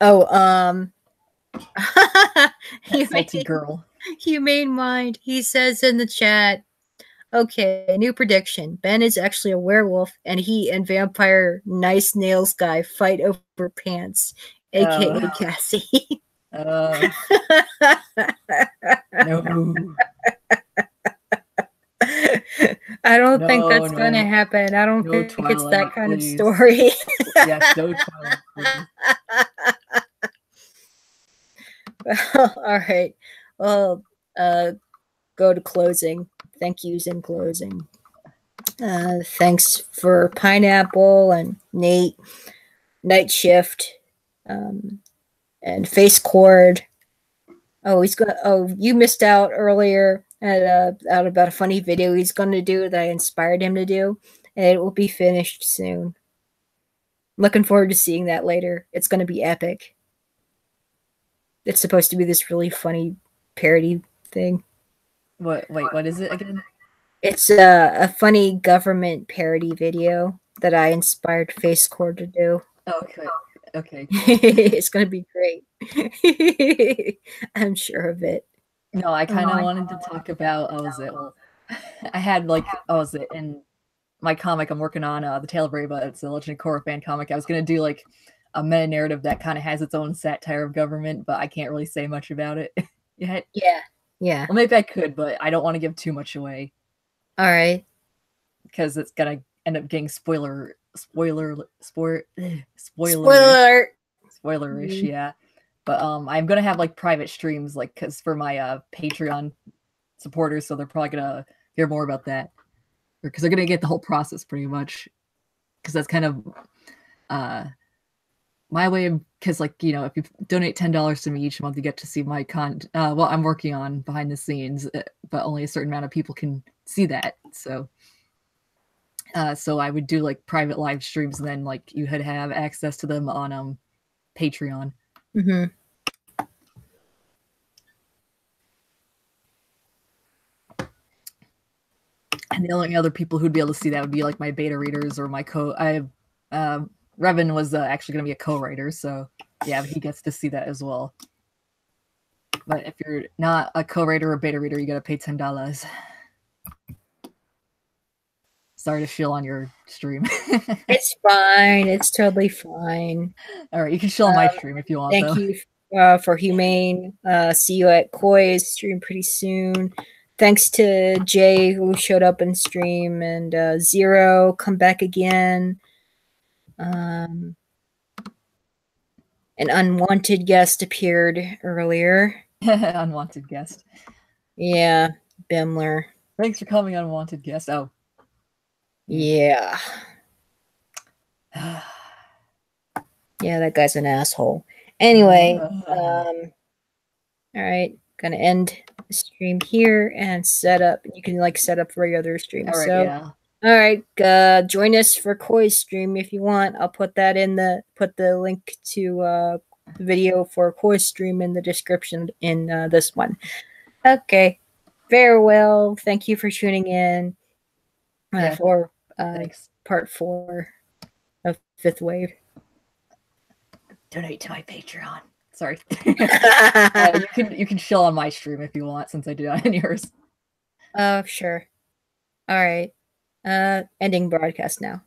Speaker 1: Oh,
Speaker 6: Salty girl.
Speaker 1: Humane Mind. He says in the chat, okay, new prediction. Ben is actually a werewolf, and he and vampire nice nails guy fight over pants, aka Cassie.
Speaker 6: No.
Speaker 1: I don't think that's gonna happen. I don't think
Speaker 6: Twilight,
Speaker 1: it's that kind
Speaker 6: please.
Speaker 1: of story.
Speaker 6: Yes, no Twilight, please.
Speaker 1: All right. Well, go to closing. Thank yous in closing. Thanks for Pineapple and Nate, Night Shift, and Face Cord. Oh, you missed out earlier out about a funny video he's going to do that I inspired him to do, and it will be finished soon. Looking forward to seeing that later. It's going to be epic. It's supposed to be this really funny parody thing.
Speaker 6: Wait, what is it again?
Speaker 1: It's a funny government parody video that I inspired Face Cord to do.
Speaker 6: Okay.
Speaker 1: It's going to be great. I'm sure of it.
Speaker 6: No, I kind of wanted to talk about, I had in my comic I'm working on, The Tale of Reba, it's a Legend of Korra fan comic. I was going to do like a meta narrative that kind of has its own satire of government, but I can't really say much about it yet.
Speaker 1: Yeah.
Speaker 6: Well, maybe I could, but I don't want to give too much away.
Speaker 1: All right.
Speaker 6: Because it's going to end up getting spoilerish, yeah. But I'm gonna have like private streams, like because for my Patreon supporters, so they're probably gonna hear more about that, because they're gonna get the whole process pretty much. Because that's kind of my way of, because like if you donate $10 to me each month, you get to see my well, I'm working on behind the scenes, but only a certain amount of people can see that. So so I would do like private live streams, and then like you had have access to them on Patreon.
Speaker 1: Mm-hmm.
Speaker 6: And the only other people who'd be able to see that would be like my beta readers or my Revan was actually going to be a co-writer, so yeah, he gets to see that as well. But if you're not a co-writer or beta reader, you got to pay $10. Sorry to shill on your stream.
Speaker 1: It's fine. It's totally fine.
Speaker 6: All right, you can shill on my stream if you want.
Speaker 1: Thank you for Humane. See you at Koi's stream pretty soon. Thanks to Jay who showed up in stream, and Zero, come back again. An unwanted guest appeared earlier.
Speaker 6: Unwanted guest.
Speaker 1: Yeah, Bimler.
Speaker 6: Thanks for coming, unwanted guest. Oh.
Speaker 1: Yeah. Yeah, that guy's an asshole. Anyway, all right, gonna end the stream here and set up. You can like set up for your other stream.
Speaker 6: All right,
Speaker 1: so,
Speaker 6: yeah.
Speaker 1: all right, join us for Koi's stream if you want. I'll put that in put the link to the video for Koi's stream in the description in this one. Okay, farewell. Thank you for tuning in for part 4 of Fifth Wave.
Speaker 6: Donate to my Patreon. Sorry. You can chill on my stream if you want, since I do that on yours.
Speaker 1: Oh, sure. All right. Ending broadcast now.